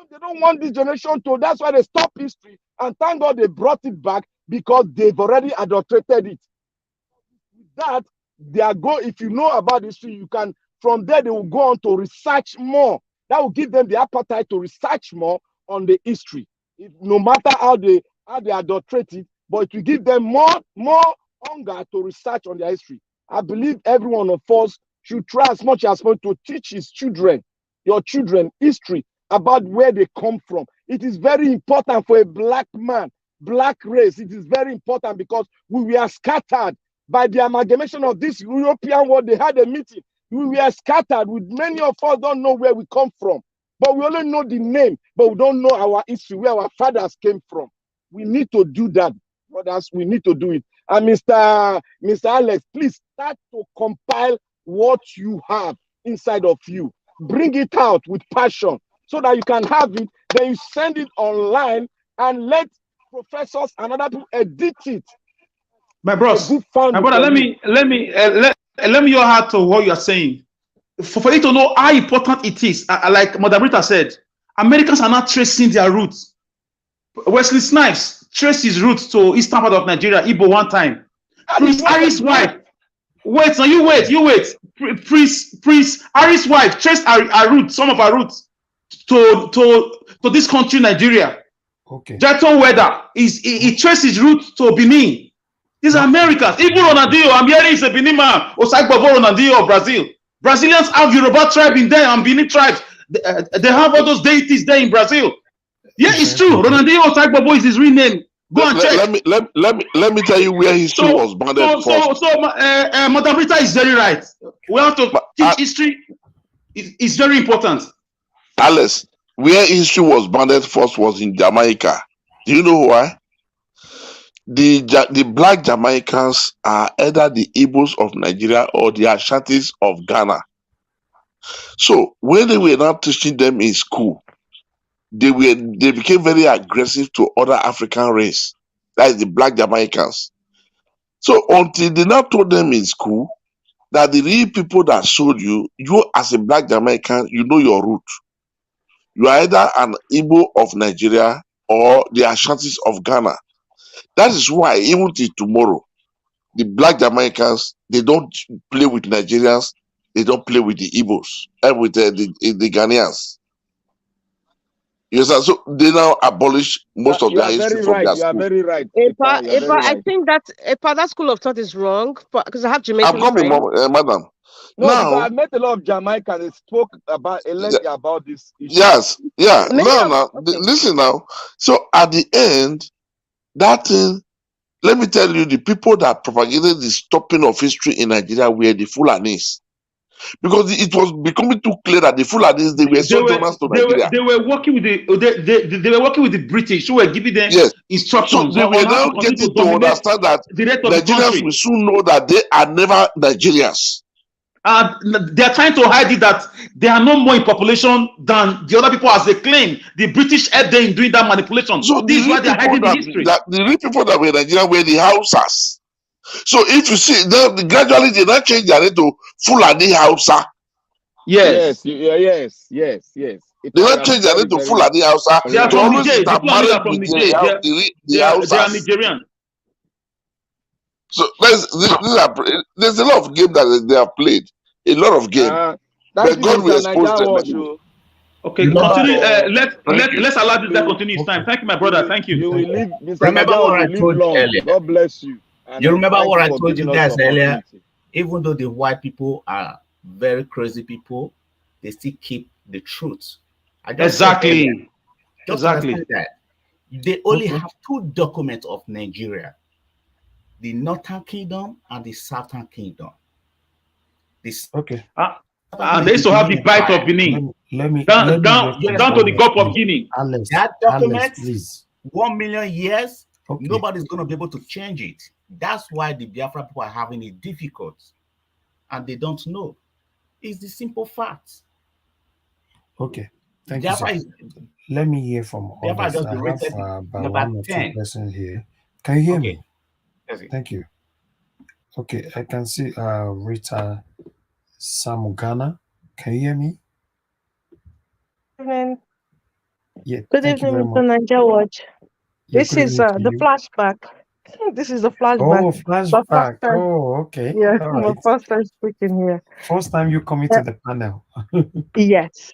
They don't want this generation to. That's why they stop history. And thank God they brought it back because they've already adulterated it. With that, if you know about history, you can, from there, they will go on to research more. That will give them the appetite to research more on the history. No matter how they adulterate it, but it will give them more hunger to research on their history. I believe every one of us should try as much as possible to teach your children, history about where they come from. It is very important for a black man, black race. It is very important because we were scattered by the amalgamation of this European world. They had a meeting. We were scattered. Many of us don't know where we come from, but we only know the name, but we don't know our history, where our fathers came from. We need to do that, brothers. We need to do it. And Mr. Alex, please start to compile what you have inside of you. Bring it out with passion so that you can have it. Then you send it online and let professors and other people edit it. My bros, my brother, let me your heart to what you are saying. For you to know how important it is, like Mother Brita said, Americans are not tracing their roots. Wesley Snipes traced his roots to eastern part of Nigeria, Igbo one time. Prince Harry's wife. Wait, now you wait. Prince Harry's wife traced her roots, some of her roots to this country, Nigeria. Okay. Jaton Weather he traced his roots to Benin. These are Americans. Even Ronaldinho, I'm hearing he's a Benin man. Osaigbovo Ronaldinho of Brazil. Brazilians have Yoruba tribe in there and Benin tribes. They have all those deities there in Brazil. Yeah, it's true. Ronaldinho Osaigbovo is his real name. Go and check. Let me tell you where history was bounded first. Mother Brita is very right. We have to teach history. It's very important. Alice, where history was bounded first was in Jamaica. Do you know why? The black Jamaicans are either the Igbos of Nigeria or the Ashantis of Ghana. So when they were not teaching them in school, they became very aggressive to other African race, that is the black Jamaicans. So until they not told them in school that the real people that showed you as a black Jamaican, you know your root. You are either an Igbo of Nigeria or the Ashantis of Ghana. That is why even till tomorrow, the black Jamaicans, they don't play with Nigerians, they don't play with the Igbos, and with the Ghanaians. Yes, so they now abolish most of their history from their school. You are very right. I think that school of thought is wrong because I have Jamaican friends. Madam. No, now, I met a lot of Jamaicans. They spoke about about this issue. Yes, yeah. Listen now. So at the end, that thing, let me tell you, the people that propagated the stopping of history in Nigeria were the Fulanis. Because it was becoming too clear that the Fulanis, they were sojourners to Nigeria. They were working with they were working with the British who were giving them instructions. So they were now getting to understand that Nigerians will soon know that they are never Nigerians. They are trying to hide it that they are no more in population than the other people as they claim. The British helped them in doing that manipulation. So this is why they are hiding the history. The real people that were Nigerian were the Hausas. So if you see, gradually they now change their name to Fulani Hausa. Yes. They now change their name to Fulani Hausa. They are from Niger. They are Nigerian. So there's a lot of game that they have played. A lot of game. But God will expose them anyway. Okay, continue. Let's allow this to continue his time. Thank you, my brother. Thank you. You will live, Mr. Remember what I told you earlier. God bless you. You remember what I told you guys earlier? Even though the white people are very crazy people, they still keep the truth. Exactly. That. They only have two documents of Nigeria: the Northern Kingdom and the Southern Kingdom. And they used to have the Bight of Benin. Down to the Gulf of Guinea. That document, 1 million years, nobody's going to be able to change it. That's why the Biafra people are having it difficult. And they don't know. It's the simple fact. Okay. Thank you, sir. Let me hear from others. I have about 1 or 2 persons here. Can you hear me? Thank you. Okay, I can see Rita Samugana. Can you hear me? Good evening. Yeah. Good evening, Mr. Niger Watch. This is the flashback. This is the flashback. Oh, flashback. Oh, okay. Yeah, right. my first time speaking here. First time you come into the panel. Yes.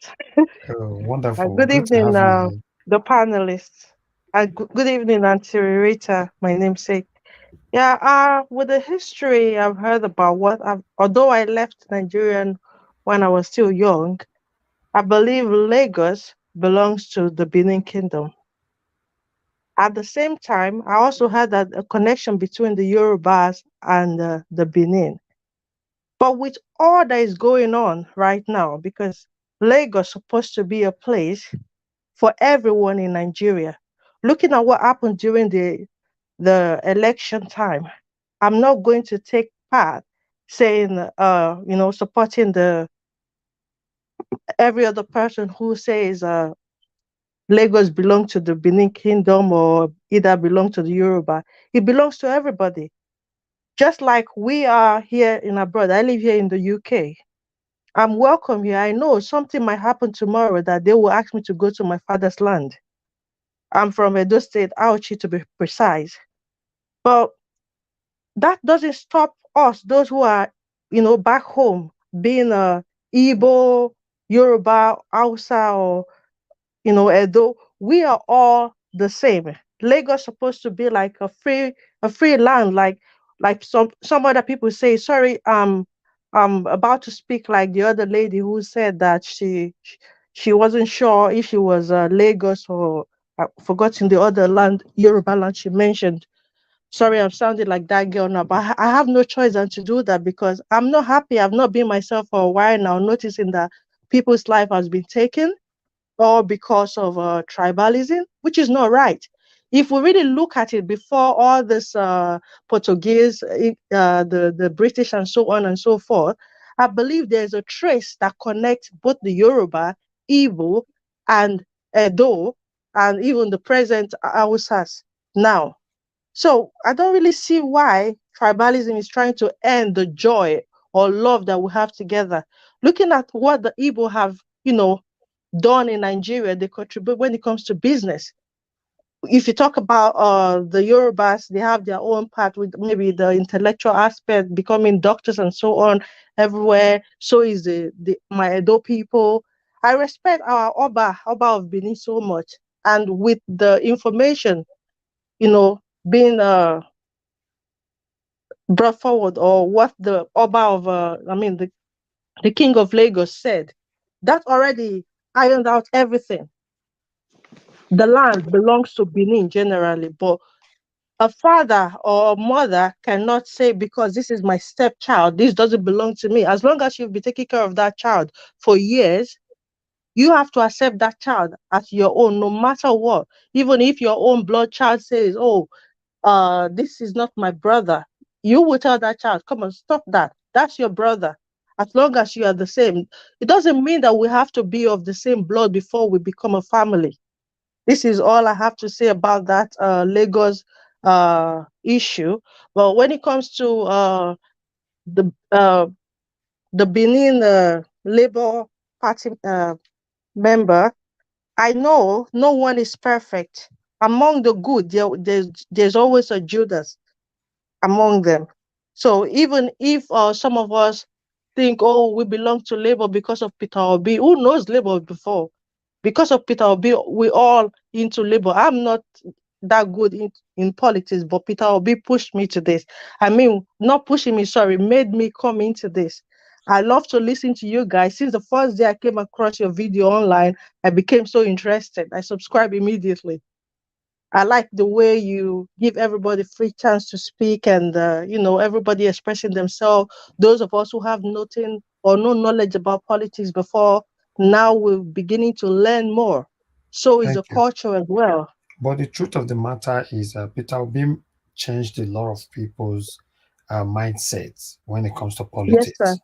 Oh, wonderful. Good evening, the panelists. Good evening, Auntie Rita, my namesake. Yeah, with the history I've heard about although I left Nigeria when I was still young, I believe Lagos belongs to the Benin Kingdom. At the same time, I also had a connection between the Yorubas and the Benin. But with all that is going on right now, because Lagos is supposed to be a place for everyone in Nigeria, looking at what happened during the election time, I'm not going to take part saying, supporting every other person who says Lagos belongs to the Benin Kingdom or either belong to the Yoruba. It belongs to everybody. Just like we are here in abroad. I live here in the UK. I'm welcome here. I know something might happen tomorrow that they will ask me to go to my father's land. I'm from Edo State, Auchi to be precise. But that doesn't stop us, those who are, back home, being a Igbo, Yoruba, Hausa, or Edo. We are all the same. Lagos supposed to be like a free land, like some other people say. Sorry, I'm about to speak like the other lady who said that she wasn't sure if she was Lagos or I've forgotten the other land, Yoruba land she mentioned. Sorry, I'm sounding like that girl now, but I have no choice than to do that because I'm not happy. I've not been myself for a while now, noticing that people's life has been taken all because of tribalism, which is not right. If we really look at it before all this Portuguese, the British and so on and so forth, I believe there's a trace that connects both the Yoruba, Igbo, and Edo, and even the present Hausas now. So I don't really see why tribalism is trying to end the joy or love that we have together. Looking at what the Igbo have, done in Nigeria, they contribute when it comes to business. If you talk about the Yorubas, they have their own part with maybe the intellectual aspect, becoming doctors and so on everywhere. So is my Edo people. I respect our Oba of Benin so much. And with the information, being brought forward, or what the Oba of, the King of Lagos said, that already ironed out everything. The land belongs to Benin generally, but a father or a mother cannot say, because this is my stepchild, this doesn't belong to me. As long as you've been taking care of that child for years, you have to accept that child as your own, no matter what. Even if your own blood child says, oh, this is not my brother, you will tell that child, come on, stop that. That's your brother. As long as you are the same. It doesn't mean that we have to be of the same blood before we become a family. This is all I have to say about that Lagos issue. But when it comes to the Benin Labour Party member, I know no one is perfect. Among the good, there's always a Judas among them. So even if some of us think, oh, we belong to Labour because of PeterObi, who knows Labour before? Because of PeterObi, we all into Labour. I'm not that good in politics, but PeterObi pushed me to this. I mean, not pushing me, sorry, made me come into this. I love to listen to you guys. Since the first day I came across your video online, I became so interested. I subscribed immediately. I like the way you give everybody free chance to speak and, everybody expressing themselves. Those of us who have nothing or no knowledge about politics before, now we're beginning to learn more. So is the Thank you. culture as well. But the truth of the matter is PeterObi changed a lot of people's mindsets when it comes to Yes, sir. politics.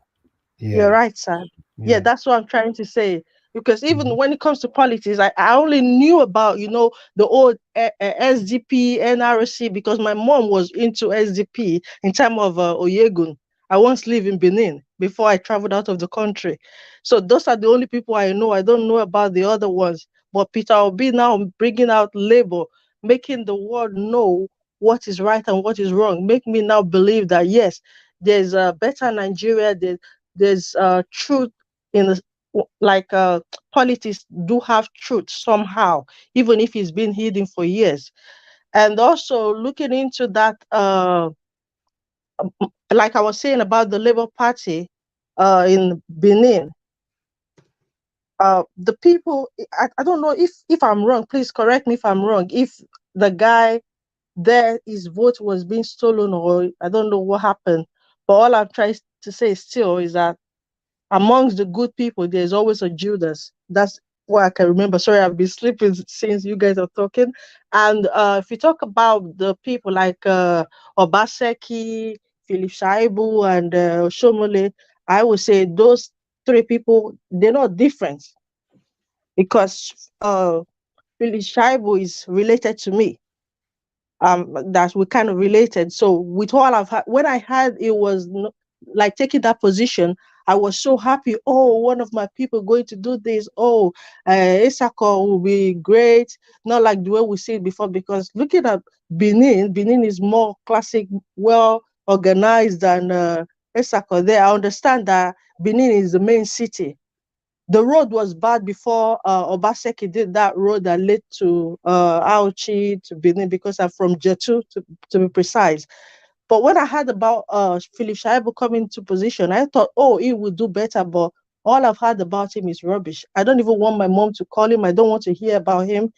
You're Yeah. right, sir. Yeah, Yeah. that's what I'm trying to say. Because even when it comes to politics, I only knew about, the old SDP, NRC, because my mom was into SDP in time of Oyegun. I once lived in Benin before I traveled out of the country. So those are the only people I know. I don't know about the other ones. But PeterObi now bringing out labor, making the world know what is right and what is wrong, make me now believe that, yes, there's a better Nigeria, there's truth in the, like politics do have truth somehow, even if it's been hidden for years. And also looking into that, like I was saying about the Labour Party in Benin, the people, I don't know if I'm wrong, please correct me if I'm wrong, if the guy there, his vote was being stolen, or I don't know what happened. But all I'm trying to say still is that amongst the good people, there's always a Judas. That's what I can remember. Sorry, I've been sleeping since you guys are talking. And if you talk about the people like Obaseki, Philip Shaibu, and Oshiomhole, I would say those three people, they're not different because Philip Shaibu is related to me. That we kind of related. So with all I've had, when I had it was like taking that position, I was so happy. Oh, one of my people going to do this. Oh, Isako will be great. Not like the way we see it before, because looking at Benin is more classic, well organized than Isako. There, I understand that Benin is the main city. The road was bad before Obaseki did that road that led to Auchi to Benin, because I'm from Jetu to be precise. But when I heard about Philip Shaibu coming into position, I thought, oh, he would do better. But all I've heard about him is rubbish. I don't even want my mom to call him. I don't want to hear about him.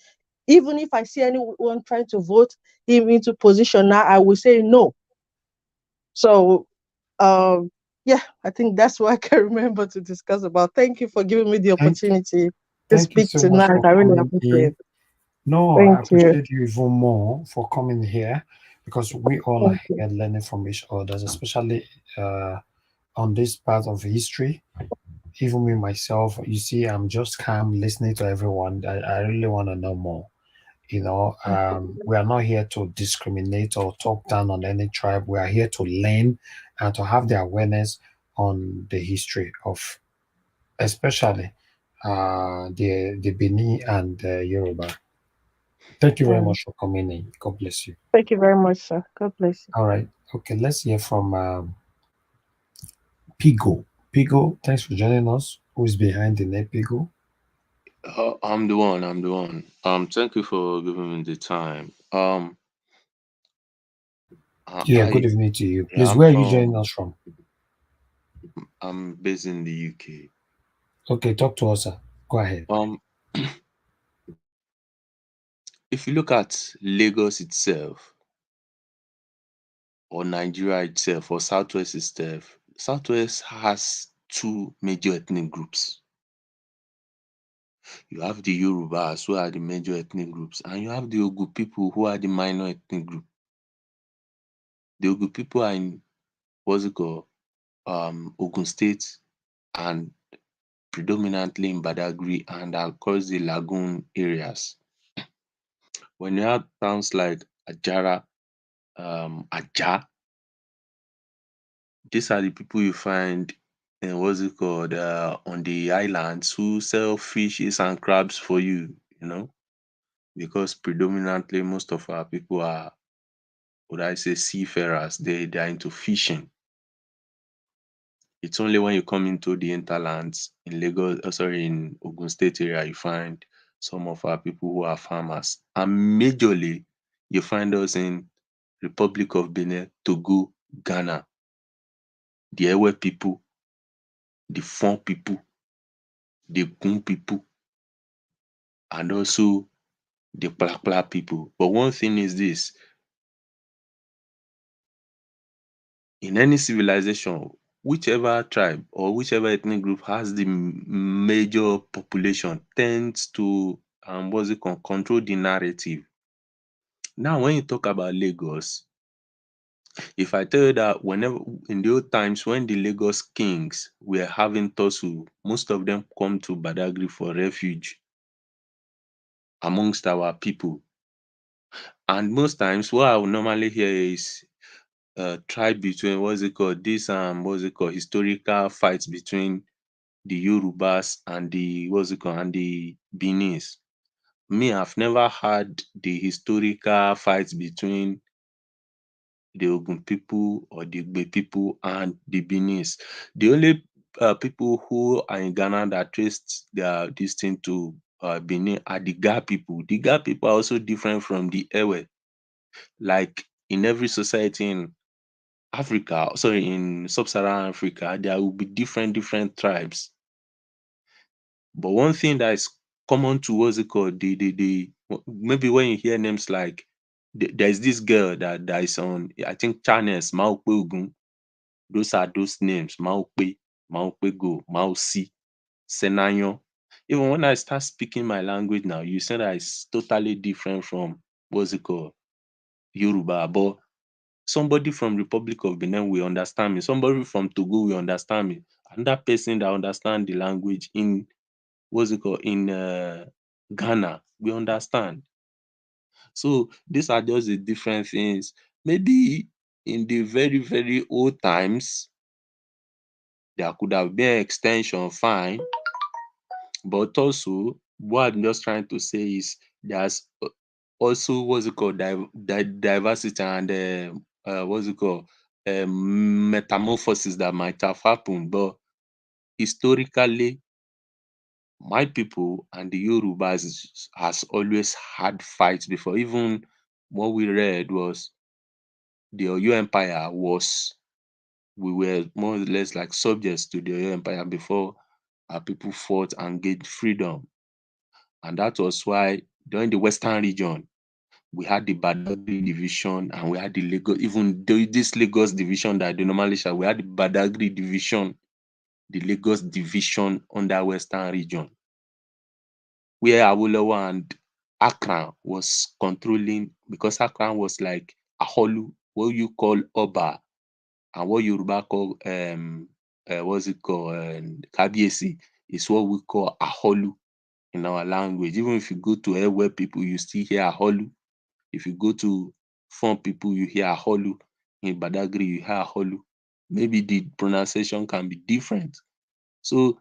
Even if I see anyone trying to vote him into position now, I will say no. So yeah, I think that's what I can remember to discuss about. Thank you for giving me the opportunity to Thank you speak so much tonight. for I really coming appreciate in. it. No, I Thank you. appreciate you even more for coming here because we all are Thank you. here learning from each other, especially on this part of history. Even me myself, you see, I'm just calm listening to everyone. I really want to know more. We are not here to discriminate or talk down on any tribe. We are here to learn and to have the awareness on the history of, especially the Bini and the Yoruba. Thank you very much for coming in. God bless you. Thank you very much, sir. God bless you. All right. Okay, let's hear from Pigo. Pigo, thanks for joining us. Who is behind the name Pigo? I'm the one. I'm the one. Thank you for giving me the time. Yeah, good evening to you. Yeah, Please, I'm where are you joining from. us from? I'm based in the UK. Okay, talk to us, sir. Go ahead. If you look at Lagos itself, or Nigeria itself, or Southwest itself, Southwest has two major ethnic groups. You have the Yorubas, who are the major ethnic groups, and you have the Ogu people, who are the minor ethnic group. The Ogu people are in what's it called, Ogun State, and predominantly in Badagry and across the lagoon areas. When you have towns like Ajara, Aja, these are the people you find in what's it called, on the islands, who sell fishes and crabs for you, because predominantly most of our people are, would I say, seafarers. They are into fishing. It's only when you come into the hinterlands in Lagos, in Ogun State area, you find some of our people who are farmers. And majorly, you find us in Republic of Benin, Togo, Ghana, the Ewe people, the Fon people, the Gun people, and also the Plakpla people. But one thing is this: in any civilization, whichever tribe or whichever ethnic group has the major population tends to what's it called, control the narrative. Now, when you talk about Lagos, if I tell you that whenever in the old times when the Lagos kings were having tussle, most of them come to Badagry for refuge amongst our people. And most times what I would normally hear is tribe between what's it called, this what's it called, historical fights between the Yorubas and the what's it called, and the Benis. Me, I've never had the historical fights between the Ogun people or the Igbe people and the Benis. The only people who are in Ghana that traced their this thing to Benin are the Ga people. The Ga people are also different from the Ewe. Like in every society in Africa, sorry, in sub-Saharan Africa, there will be different tribes. But one thing that is common to what's it called, the maybe when you hear names like there's this girl that is on, I think, channels, Maokwe Ogun. Those are those names: Maokwe, Maokwe Go, Maosi, Senanyo. Even when I start speaking my language now, you say that it's totally different from what's it called, Yoruba. But somebody from Republic of Benin will understand me. Somebody from Togo will understand me. Another person that understand the language in what's it called in Ghana, we understand. So these are just the different things. Maybe in the very, very old times, there could have been extension, fine. But also, what I'm just trying to say is there's also what's it called diversity and what's it called metamorphosis that might have happened. But historically, my people and the Yorubas has always had fights before. Even what we read was the Oyo Empire was, we were more or less like subjects to the Oyo Empire before our people fought and gained freedom. And that was why during the Western region, we had the Badagry division and we had the Lagos, even though this Lagos division that they normally share, we had the Badagry division, the Lagos division under Western region, where Awolowo and Akran was controlling, because Akran was like Aholu, what you call Oba, and what Yoruba call what's it called, Kabiesi, is what we call Aholu in our language. Even if you go to Ewe people, you still hear Aholu. If you go to Fon people, you hear Aholu. In Badagry, you hear Aholu. Maybe the pronunciation can be different. So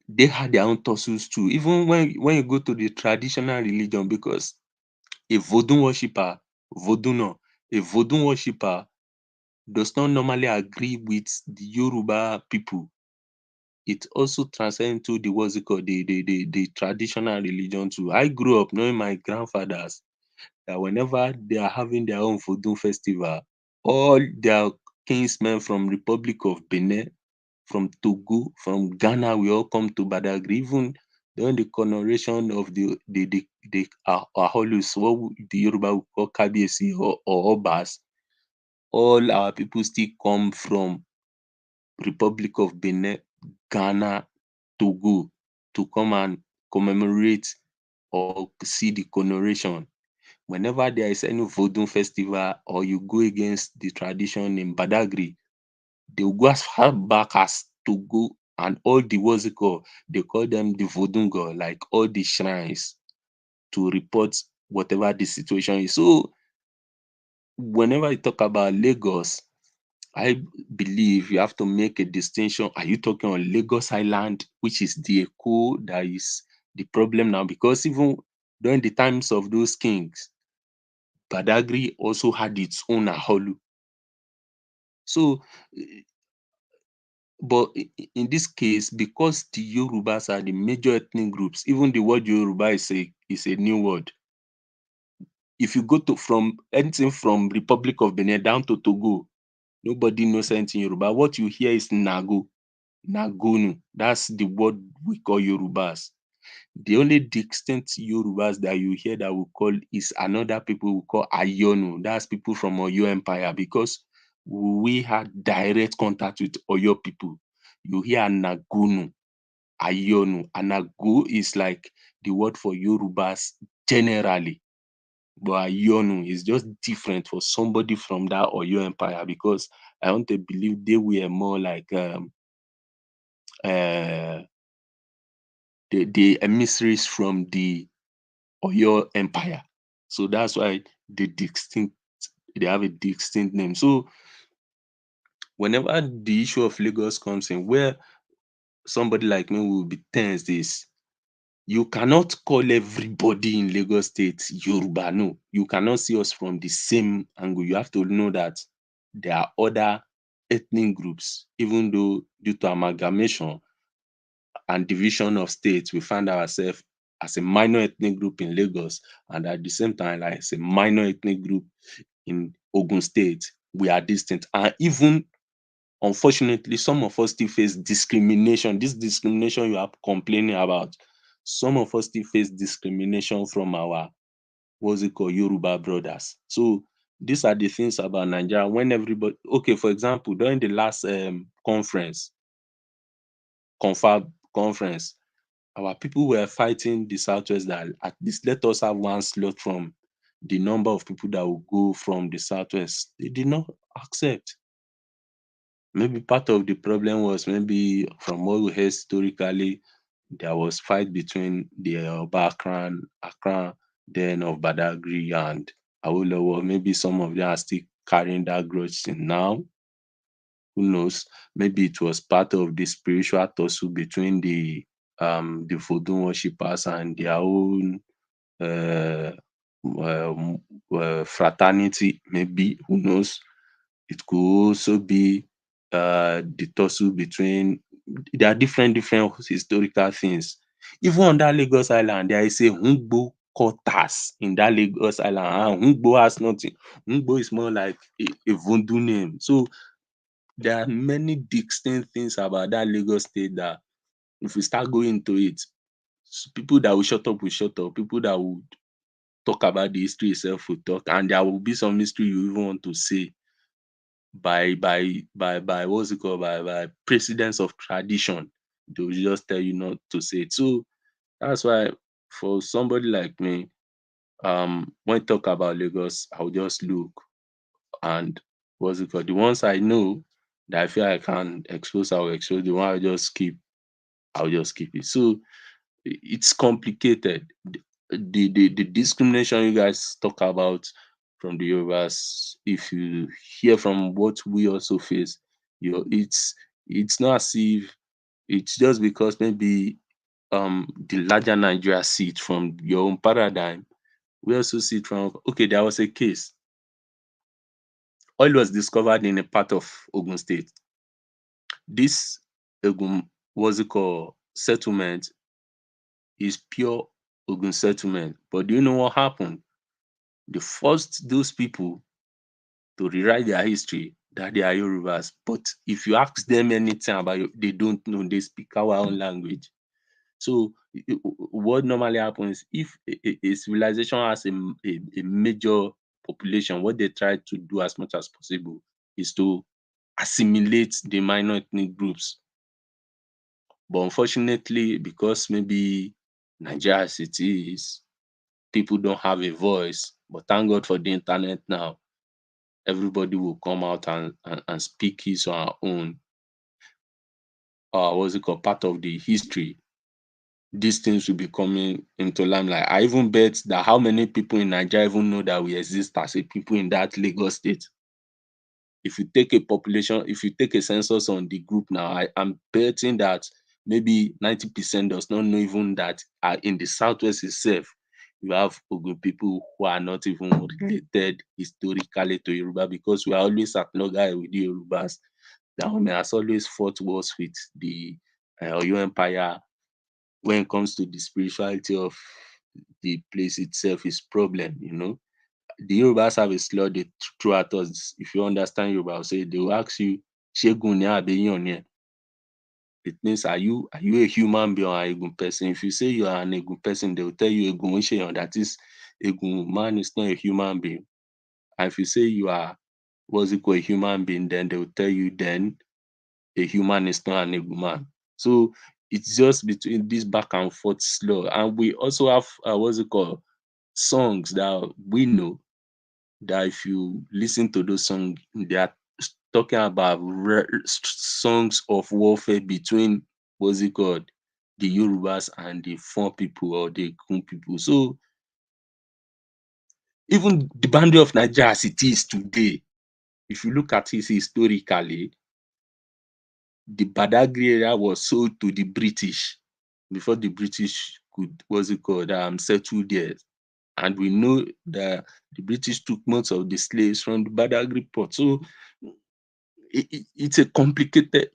they had their own tussles too. Even when you go to the traditional religion, because a Vodun worshipper, a Vodun worshipper does not normally agree with the Yoruba people. It also transcends into the what's it called, the traditional religion too. I grew up knowing my grandfathers that whenever they are having their own Vodun festival, all their kinsmen from Republic of Benin, from Togo, from Ghana, we all come to Badagry. Even during the coronation of the Aholus, what the Yoruba would call Kabiesi or Obas, all our people still come from Republic of Benin, Ghana, Togo to come and commemorate or see the coronation. Whenever there is any Vodun festival or you go against the tradition in Badagry, they will go as far back as Togo and all the what's it called, they call them the Vodungo, like all the shrines, to report whatever the situation is. So whenever you talk about Lagos, I believe you have to make a distinction. Are you talking on Lagos Island, which is the Eko that is the problem now? Because even during the times of those kings, Badagry also had its own Aholu. So, but in this case, because the Yorubas are the major ethnic groups, even the word Yoruba is a new word. If you go to from anything from Republic of Benin down to Togo, nobody knows anything Yoruba. What you hear is Nago, Nagonu. That's the word we call Yorubas. The only distinct Yorubas that you hear that we call is another people we call Ayonu. That's people from Oyo Empire, because we had direct contact with Oyo people. You hear Nagunu, Ayonu. Anago is like the word for Yorubas generally. But Ayonu is just different for somebody from that Oyo Empire, because I want to believe they were more like the emissaries from the Oyo Empire. So that's why they have a distinct name. So whenever the issue of Lagos comes in, where somebody like me will be tense is, you cannot call everybody in Lagos State Yoruba. No, you cannot see us from the same angle. You have to know that there are other ethnic groups, even though due to amalgamation and division of states, we find ourselves as a minor ethnic group in Lagos, and at the same time, like as a minor ethnic group in Ogun State, we are distinct. And even unfortunately, some of us still face discrimination. This discrimination you are complaining about, some of us still face discrimination from our, what's it called, Yoruba brothers. So these are the things about Nigeria. When everybody, okay, for example, during the last conference, conference, our people were fighting the Southwest that at least let us have one slot from the number of people that will go from the Southwest. They did not accept. Maybe part of the problem was maybe from what we heard historically, there was fight between the Akran then of Badagry and Awolowo. Maybe some of them are still carrying that grudge till now. Who knows? Maybe it was part of the spiritual tussle between the Vodun worshippers and their own uh, fraternity. Maybe, who knows? It could also be the tussle between. There are different historical things. Even on that Lagos Island, there is a Hungbo quarters in that Lagos Island. And Hungbo has nothing. Hungbo is more like a Vodun name. So there are many distinct things about that Lagos state that if we start going into it, people that will shut up will shut up. People that would talk about the history itself will talk, and there will be some history you even want to say by what's it called, by precedence of tradition. They will just tell you not to say it. So that's why for somebody like me, when I talk about Lagos, I'll just look and what's it called? The ones I know that I feel I can expose, I will expose. The one I'll just keep it. So it's complicated. The discrimination you guys talk about from the Yorubas, if you hear from what we also face, it's not as if it's just because maybe the larger Nigeria see it from your own paradigm. We also see it from, okay, there was a case. Oil was discovered in a part of Ogun State. This Ogun, what's it called, settlement is pure Ogun settlement. But do you know what happened? They forced those people to rewrite their history that they are Yorubas. But if you ask them anything about it, they don't know. They speak our own language. So what normally happens if a civilization has a major population, what they try to do as much as possible is to assimilate the minor ethnic groups. But unfortunately, because maybe Nigeria as it is, people don't have a voice. But thank God for the internet now. Everybody will come out and speak his or her own, what's it called, part of the history. These things will be coming into limelight. I even bet that how many people in Nigeria even know that we exist as a people in that Lagos state. If you take a population, if you take a census on the group now, I'm betting that maybe 90% does not know even that in the Southwest itself, you have Ogun people who are not even related historically to Yoruba, because we are always at loggerhead with the Yorubas. The Army has always fought wars with the Oyo Empire. When it comes to the spirituality of the place itself is problem, The Yorubas have a slur they throw at us. If you understand Yoruba, I'll say they will ask you, Shegun ni abi yan ni? It means are you a human being or an Egun person? If you say you are an Egun person, they will tell you Egun Oshiomhole, that is Egun man is not a human being. And if you say you are what's it called, a human being, then they will tell you then a human is not an Egun man. So it's just between this back and forth slur. And we also have what's it called, songs that we know that if you listen to those songs, they are talking about songs of warfare between what's it called, the Yorubas and the Fon people or the Kun people. So even the boundary of Nigeria as it is today, if you look at it historically, the Badagry area was sold to the British before the British could, what's it called, settle there. And we know that the British took most of the slaves from the Badagry port. So it's a complicated,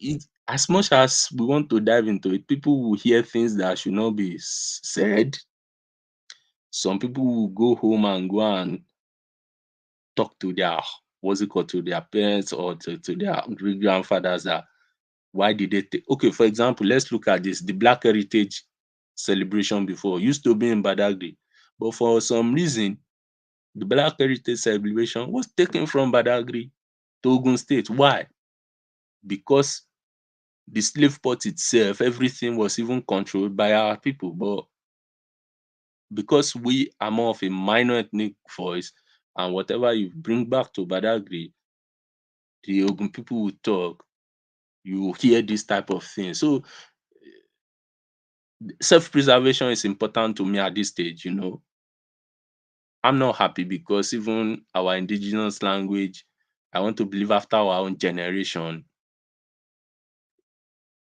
as much as we want to dive into it, people will hear things that should not be said. Some people will go home and go and talk to their, what's it called, to their parents or to their great grandfathers that why did they take, okay, for example, let's look at this. The Black Heritage celebration before used to be in Badagry, but for some reason, the Black Heritage celebration was taken from Badagry to Ogun State. Why? Because the slave port itself, everything was even controlled by our people. But because we are more of a minor ethnic voice, and whatever you bring back to Badagry, the Ogun people will talk, you will hear this type of thing. So self-preservation is important to me at this stage, you know. I'm not happy because even our indigenous language, I want to believe after our own generation,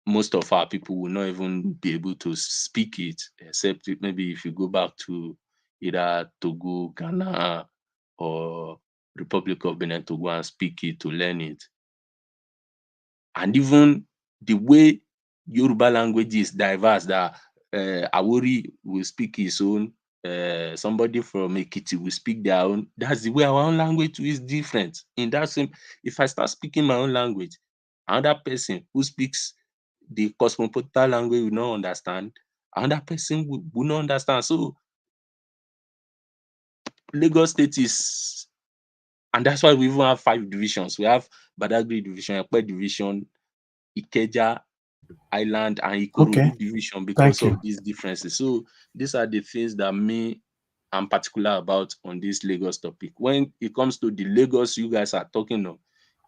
most of our people will not even be able to speak it, except maybe if you go back to either Togo, Ghana, or Republic of Benin to go and speak it, to learn it. And even the way Yoruba language is diverse, that Awori will speak his own, somebody from Ekiti will speak their own. That's the way our own language is different. In that same, if I start speaking my own language, another person who speaks the cosmopolitan language will not understand, another person will not understand. So Lagos State is, and that's why we even have 5 divisions. We have Badagry division, Ekpe division, Ikeja Island, and Okay. Ikorodu division because Thank you. of these differences. So these are the things that me I'm particular about on this Lagos topic. When it comes to the Lagos you guys are talking of,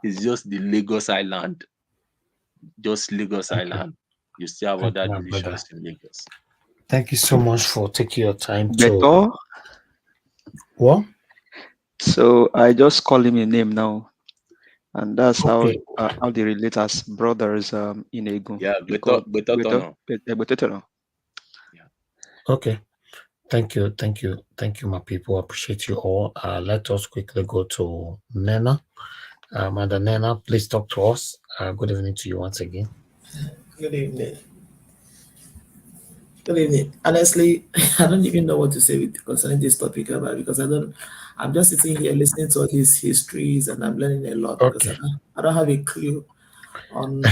it's just the Lagos Island, just Lagos Thank you. Island. You still have Thank you, other my brother. divisions in Lagos. Thank you so much for taking your time to. Beto. What? So I just call him a name now, and that's Okay. how they relate as brothers in Egun. Yeah, Because Beto. Beto. Okay. Thank you, my people. I appreciate you all. Let us quickly go to Nena. Mother Nena, please talk to us. Good evening to you once again. Good evening. Good evening. Honestly, I don't even know what to say concerning this topic about, because I'm just sitting here listening to all these histories and I'm learning a lot because I don't have a clue on.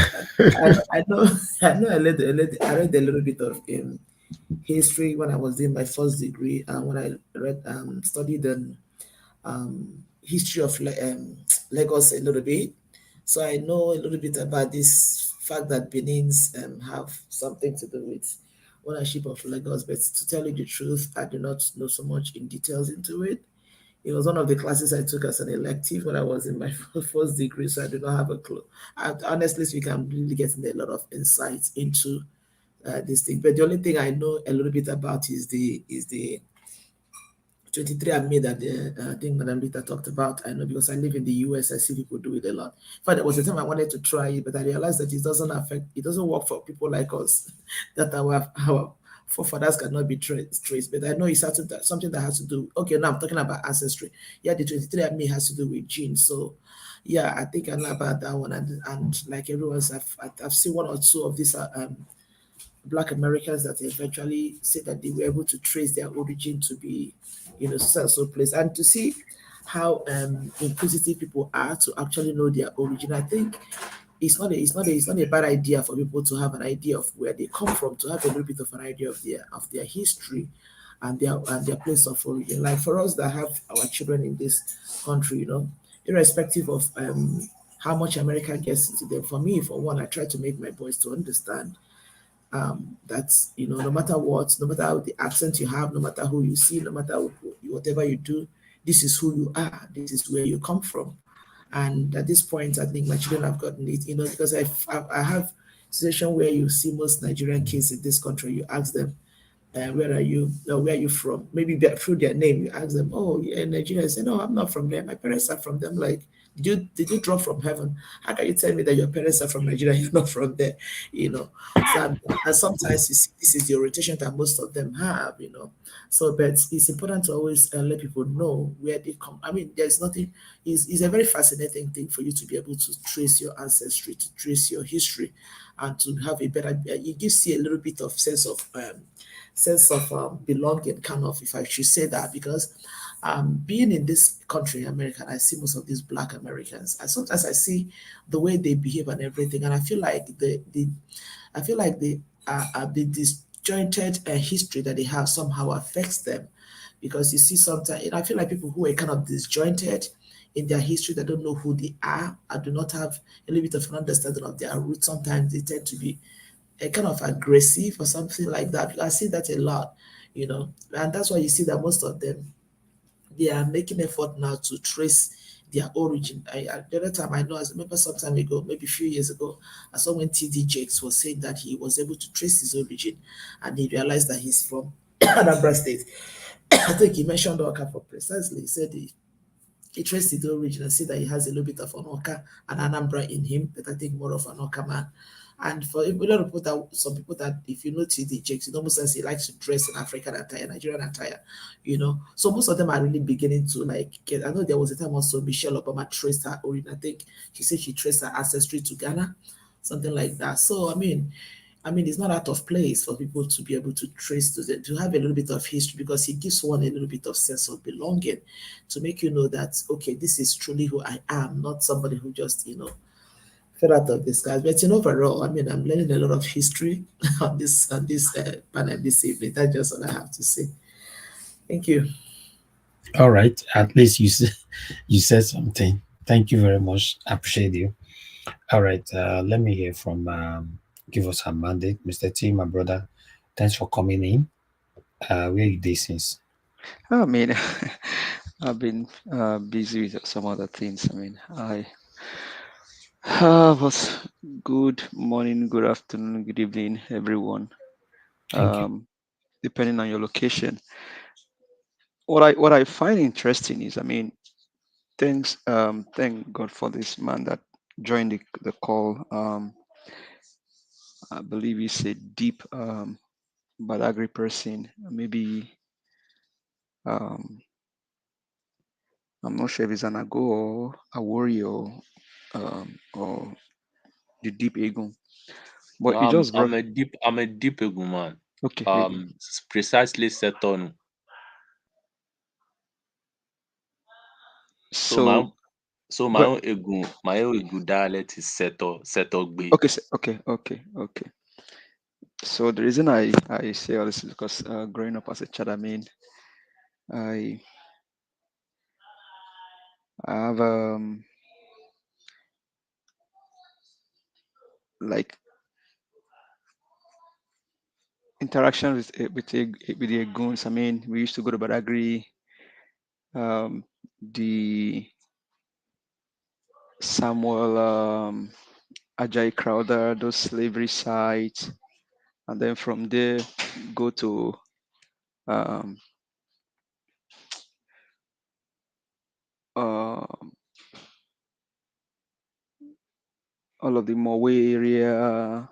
I know I read a little bit of history when I was doing my first degree, and when I studied the history of Lagos a little bit. So I know a little bit about this fact that Benin's have something to do with ownership of Lagos. But to tell you the truth, I do not know so much in details into it. It was one of the classes I took as an elective when I was in my first degree, so I do not have a clue. Honestly speaking, I'm really getting a lot of insights into this thing. But the only thing I know a little bit about is the 23andMe that I think Madam Rita talked about. I know because I live in the US, I see people do it a lot. In fact, there was a time I wanted to try it, but I realized that it doesn't work for people like us, that our forefathers cannot be traced. But I know it's something that has to do, okay, now I'm talking about ancestry. Yeah, the 23andMe has to do with genes. So yeah, I think I know about that one. And like everyone else, I've seen one or two of these Black Americans that eventually said that they were able to trace their origin to be, so place, and to see how inquisitive people are to actually know their origin. I think it's not a bad idea for people to have an idea of where they come from, to have a little bit of an idea of their history and their place of origin. Like for us that have our children in this country, irrespective of how much America gets into them. For me, for one, I try to make my boys to understand that no matter what, no matter the accent you have, no matter who you see, no matter whatever you do, this is who you are, this is where you come from. And at this point, I think my children have gotten it, because I have a situation where you see most Nigerian kids in this country, you ask them, where are you? No, where are you from? Maybe through their name, you ask them, oh, yeah, Nigeria. I say, no, I'm not from there. My parents are from them. Like, did you drop from heaven? How can you tell me that your parents are from Nigeria? You're not from there, So, and sometimes you see, this is the orientation that most of them have, So, but it's important to always let people know where they come. I mean, there's nothing. It's a very fascinating thing for you to be able to trace your ancestry, to trace your history, and to have a better. It gives you a little bit of sense of belonging, kind of, if I should say that, because being in this country, America, I see most of these Black Americans. Sometimes I see the way they behave and everything, and I feel like the disjointed history that they have somehow affects them, because you see sometimes I feel like people who are kind of disjointed, in their history, they don't know who they are, and do not have a little bit of an understanding of their roots. Sometimes they tend to be a kind of aggressive or something like that. I see that a lot, and that's why you see that most of them, they are making effort now to trace their origin. The other time I know, I remember some time ago, maybe a few years ago, I saw when TD Jakes was saying that he was able to trace his origin, and he realized that he's from Anambra State. I think he mentioned Oka for precisely. He said he traced his origin and said that he has a little bit of an Oka and Anambra in him, but I think more of an Oka man. And for a lot of people that, some people that, if you know TD Jakes, it almost says he likes to dress in African attire, Nigerian attire, So most of them are really beginning to get. I know there was a time also Michelle Obama traced her origin. I think she said she traced her ancestry to Ghana, something like that. So I mean, it's not out of place for people to be able to trace to have a little bit of history, because it gives one a little bit of sense of belonging, to make you know that, okay, this is truly who I am, not somebody who just, fell out of the sky. But overall, I mean, I'm learning a lot of history on this panel this evening. That's just all I have to say. Thank you. All right. At least you said something. Thank you very much. I appreciate you. All right. Let me hear from give us a mandate, Mr. T, my brother. Thanks for coming in. Where you day since? I mean, I've been busy with some other things. I mean, I was good morning, good afternoon, good evening, everyone. Thank you. Depending on your location. What I find interesting is, I mean, thank God for this man that joined the call. I believe he's a deep Badagry person. Maybe I'm not sure if he's an Ago or a warrior or the deep Egun. But No, he just brought. I'm a deep Egun man. Okay. Precisely set on. So my own Egun dialect is Setogbe. Okay. So the reason I say all this is because growing up as a child, I mean, I have like interaction with the goons. I mean, we used to go to Badagry, the Samuel Ajay Crowder, those slavery sites, and then from there go to all of the Mowe area,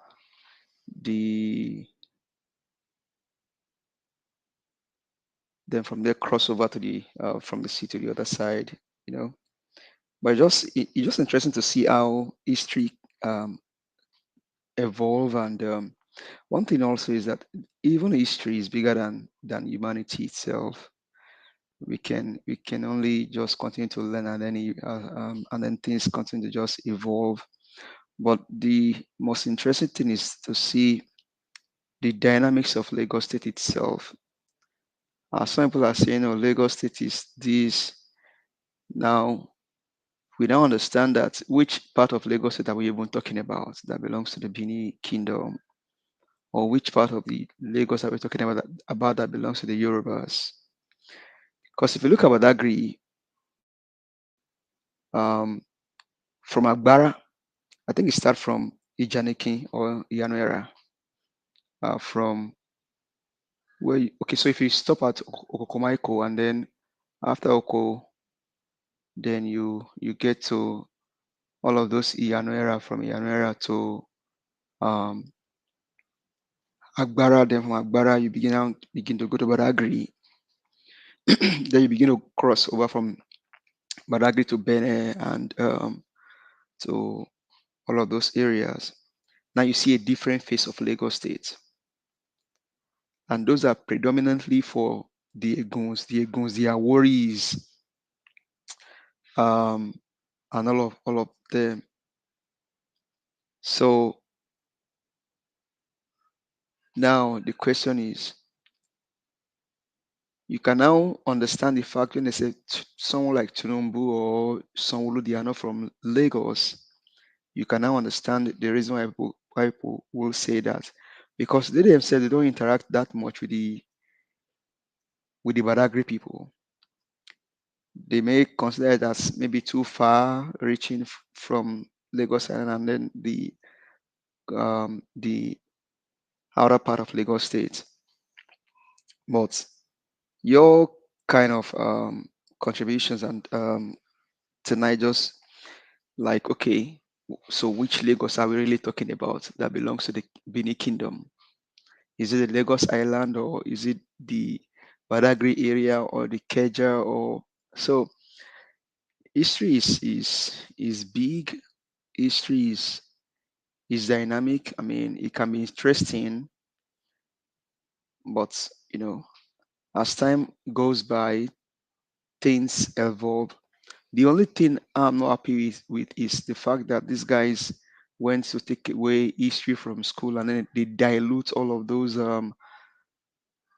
then from there cross over to the from the sea to the other side, But it's just interesting to see how history evolve. And one thing also is that even history is bigger than humanity itself. We can only just continue to learn, and then things continue to just evolve. But the most interesting thing is to see the dynamics of Lagos State itself. Some people are saying, "Oh, Lagos State is this." Now, we now understand that which part of Lagos State are we even talking about that belongs to the Bini Kingdom, or which part of the Lagos are we talking about that belongs to the Yorubas? Because if you look at Badagry, from Agbara, I think it starts from Ijaniki or Yanuera. From where, so if you stop at Okokomaiko and then after Oko, then you get to all of those Iyanuera, from Iyanuera to Agbara. Then from Agbara, you begin to go to Badagry. Then you begin to cross over from Badagry to Bene and to all of those areas. Now you see a different face of Lagos State. And those are predominantly for the Eguns, the Aworis, and all of them. So now the question is, You can now understand the fact when they say someone like Tinubu or Sanwo-Olu, they are not from Lagos. You can now understand the reason why people will say that, because they themselves they don't interact that much with the Badagry people. They may consider it as maybe too far reaching from Lagos Island and then the outer part of Lagos State. But your kind of contributions and tonight just like, okay, so which Lagos are we really talking about that belongs to the Benin Kingdom? Is it the Lagos Island or is it the Badagry area or the Keja? Or so history is big. History is dynamic. I mean, it can be interesting, but as time goes by, things evolve. The only thing I'm not happy with is the fact that these guys went to take away history from school and then they dilute all of those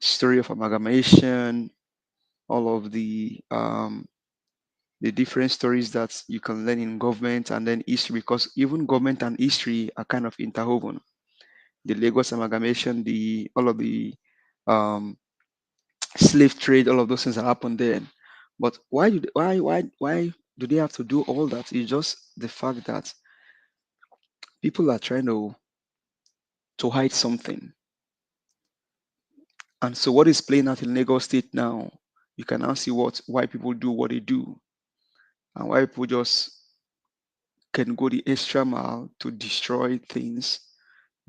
story of amalgamation, all of the different stories that you can learn in government and then history, because even government and history are kind of interwoven. The Lagos amalgamation, the all of the um, slave trade, all of those things that happened then. But why do they have to do all that? It's just the fact that people are trying to hide something. And so what is playing out in Lagos State now, you can now see why people do what they do and why people just can go the extra mile to destroy things,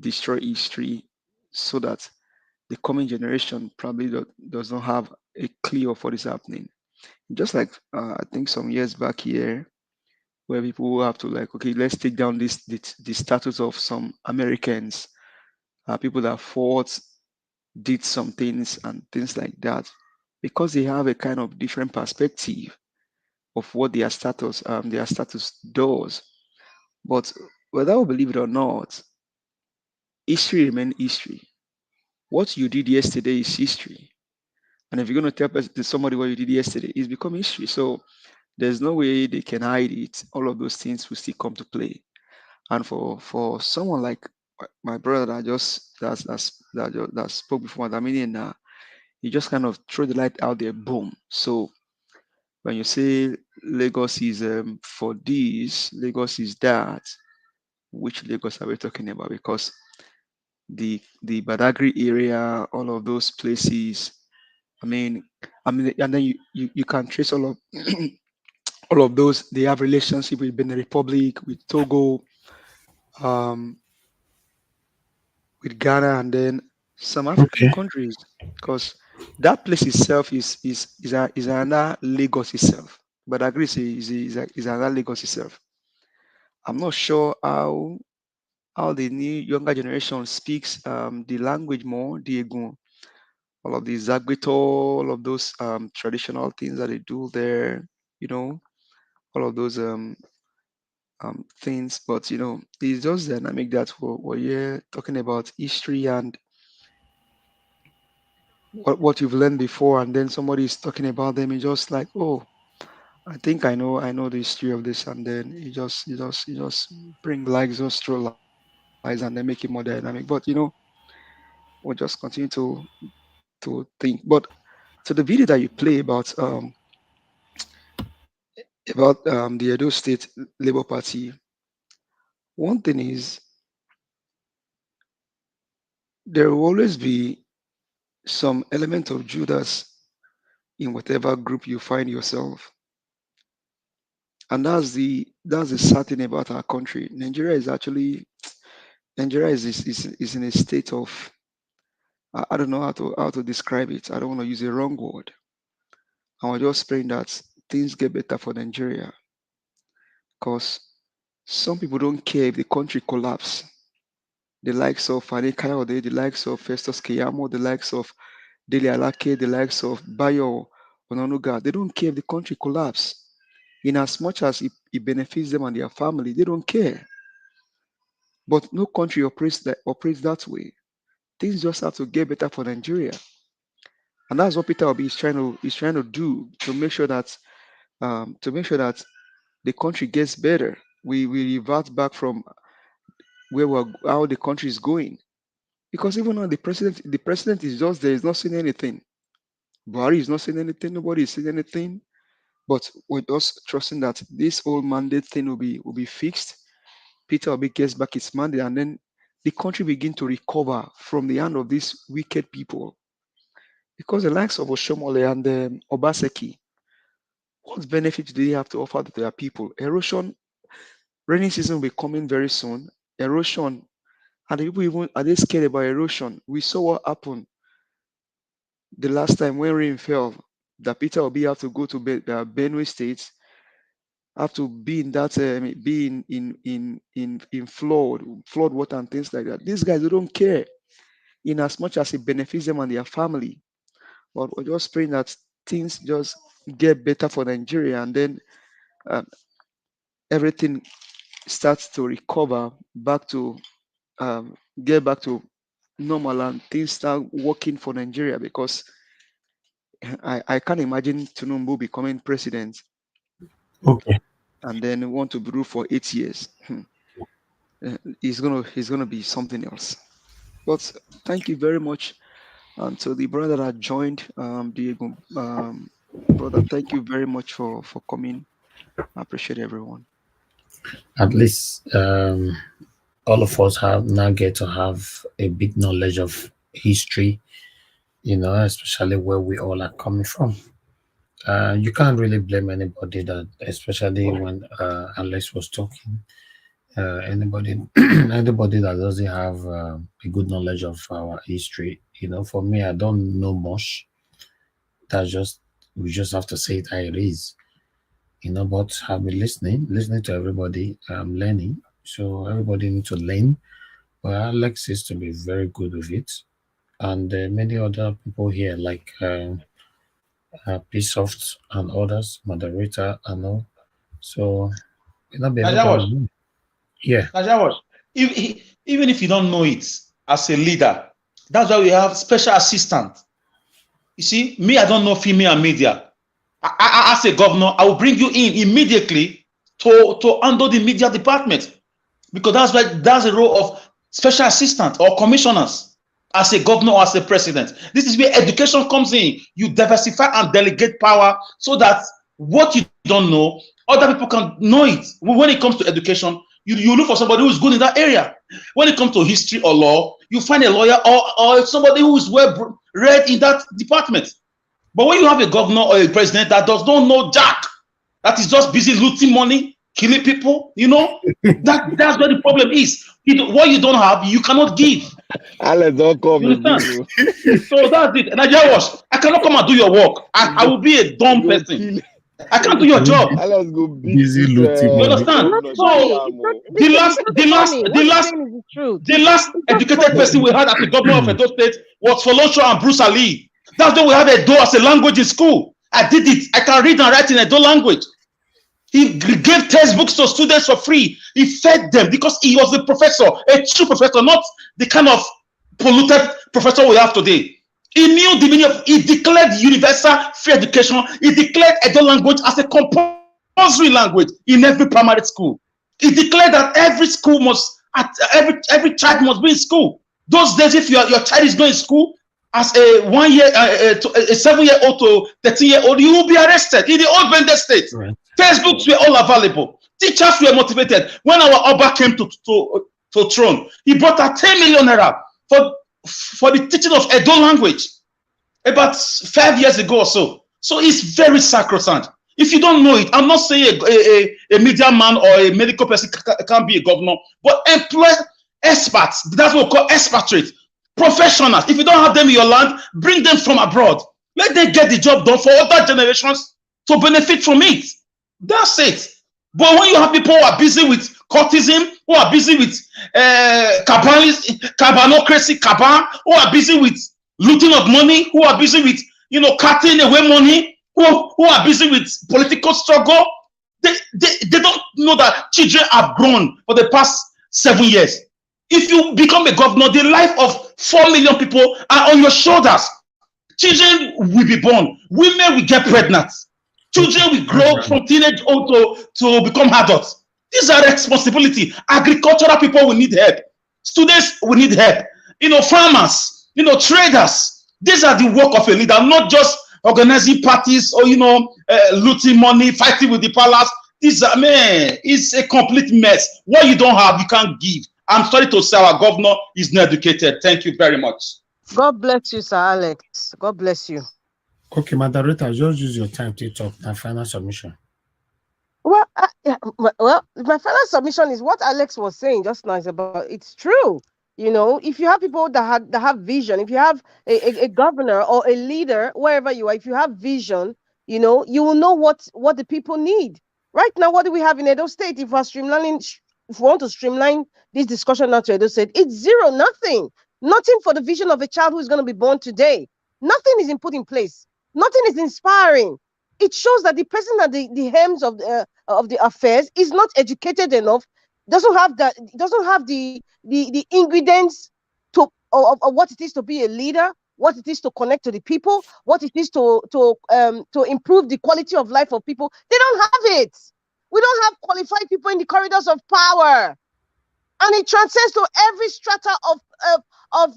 destroy history, so that the coming generation probably does not have a clue of what is happening. Just like I think some years back here, where people will have to like, okay, let's take down the status of some Americans, people that fought, did some things and things like that, because they have a kind of different perspective of what their status does. But whether we believe it or not, history remains history. What you did yesterday is history. And if you're going to tell somebody what you did yesterday, it's become history. So there's no way they can hide it. All of those things will still come to play. And for someone like my brother that spoke before, I mean, he just kind of threw the light out there, boom. So when you say Lagos is for this, Lagos is that, which Lagos are we talking about? Because the Badagry area, all of those places, I mean, and then you can trace all of all of those. They have relationship with Benin Republic, with Togo, with Ghana, and then some African countries, because that place itself is another Lagos itself. But I agree, is another Lagos itself. I'm not sure how the new younger generation speaks the language more, the Egun, all of the Zagweto, all of those traditional things that they do there, all of those things. But it's just dynamic that we're here talking about history and what you've learned before, and then somebody is talking about them. It's just like, oh, I think I know the history of this, and then you just bring lights, just throw lights, and then make it more dynamic. But we'll just continue to think. But to the video that you play about the Edo State Labour Party, one thing is there will always be some element of Judas in whatever group you find yourself. And that's the sad thing about our country. Nigeria is in a state of, I don't know how to describe it. I don't want to use a wrong word. And we're just praying that things get better for Nigeria. Because some people don't care if the country collapse. The likes of Fani Kayode, the likes of Festus Keyamo, the likes of Dele Alake, the likes of Bayo Onanuga, they don't care if the country collapse. In as much as it benefits them and their family, they don't care. But no country operates that way. Things just have to get better for Nigeria. and that's what PeterObi is trying to do to make sure that the country gets better. We revert back from how the country is going. Because even now the president is just there, is not saying anything. Buhari is not saying anything, nobody is saying anything. But we're just trusting that this whole mandate thing will be fixed. PeterObi gets back his mandate, and then the country begin to recover from the hand of these wicked people. Because the likes of Oshiomhole and Obaseki, what benefit do they have to offer to their people? Erosion, rainy season will be coming very soon. Erosion, and the people even are they scared about erosion? We saw what happened the last time when rain fell. That PeterObi have to go to Benue State, have to be in that be in flood water and things like that. These guys, they don't care in as much as it benefits them and their family. But we're just praying that things just get better for Nigeria, and then everything starts to recover back to get back to normal, and things start working for Nigeria. Because I can't imagine Tinubu becoming president. Okay. And then want to rule for 8 years. He's gonna be something else. But thank you very much. And to the brother that joined, Diego, brother, thank you very much for coming. I appreciate everyone. At least all of us now get to have a big knowledge of history, especially where we all are coming from. You can't really blame anybody that, especially when Alex was talking, anybody that doesn't have a good knowledge of our history. For me, I don't know much. We just have to say it how it is. But I've been listening to everybody. I'm learning, so everybody needs to learn. But Alex seems to be very good with it, and many other people here like Psoft and others, moderator and all. So yeah. Even if you don't know it as a leader, that's why we have special assistant. You see, me, I don't know female media. As a governor, I will bring you in immediately to handle the media department, because that's the role of special assistant or commissioners as a governor or as a president. This is where education comes in. You diversify and delegate power so that what you don't know, other people can know it. When it comes to education, you look for somebody who is good in that area. When it comes to history or law, you find a lawyer or somebody who is well read in that department. But when you have a governor or a president that does not know jack, that is just busy looting money, killing people, that's where the problem is. What you don't have, you cannot give. Alex, don't come. You understand? So that's it. And I cannot come and do your work. I will be a dumb person. I can't do your job. Alex go busy looting. You understand? So the last educated person we had as the governor of Edo State was Folosho and Bruce Ali. That's why we have Edo as a language in school. I did it. I can read and write in Edo language. He gave textbooks to students for free. He fed them because he was a professor, a true professor, not the kind of polluted professor we have today. He knew the meaning of, he declared universal free education. He declared Edo language as a compulsory language in every primary school. He declared that every school every child must be in school. Those days, if your child is not in school, as a 7-year-old to 13-year-old, you will be arrested in the old Bende state. Right. Textbooks were all available. Teachers were motivated. When our Oba came to throne, he brought a 10 million naira for the teaching of Edo language about 5 years ago or so. So it's very sacrosanct. If you don't know it, I'm not saying a media man or a medical person can't be a governor, but employ experts. That's what we call expatriate. Professionals. If you don't have them in your land, bring them from abroad. Let them get the job done for other generations to benefit from it. That's it. But when you have people who are busy with cultism, who are busy with cabanocracy, who are busy with looting of money, who are busy with cutting away money, who are busy with political struggle, they don't know that children have grown for the past 7 years. If you become a governor, the life of 4 million people are on your shoulders. Children will be born. Women will get pregnant. Children will grow from teenage old to become adults. These are responsibility. Agricultural people will need help. Students will need help. Farmers, traders. These are the work of a leader, not just organizing parties or looting money, fighting with the palace. This it's a complete mess. What you don't have, you can't give. I'm sorry to say our governor is not educated. Thank you very much. God bless you, Sir Alex. God bless you. Okay, moderator, just use your time to talk. Now, final submission. Well, my final submission is what Alex was saying just now. Is about it's true. If you have people that have vision, if you have a governor or a leader wherever you are, if you have vision, you will know what the people need. Right now, what do we have in Edo State? If we want to streamline this discussion now to Edo State, it's zero, nothing for the vision of a child who is going to be born today. Nothing is put in place. Nothing is inspiring. It shows that the person at the helms of the affairs is not educated enough, doesn't have the ingredients of what it is to be a leader, what it is to connect to the people, what it is to improve the quality of life of people. They don't have it. We don't have qualified people in the corridors of power, and it transcends to every strata of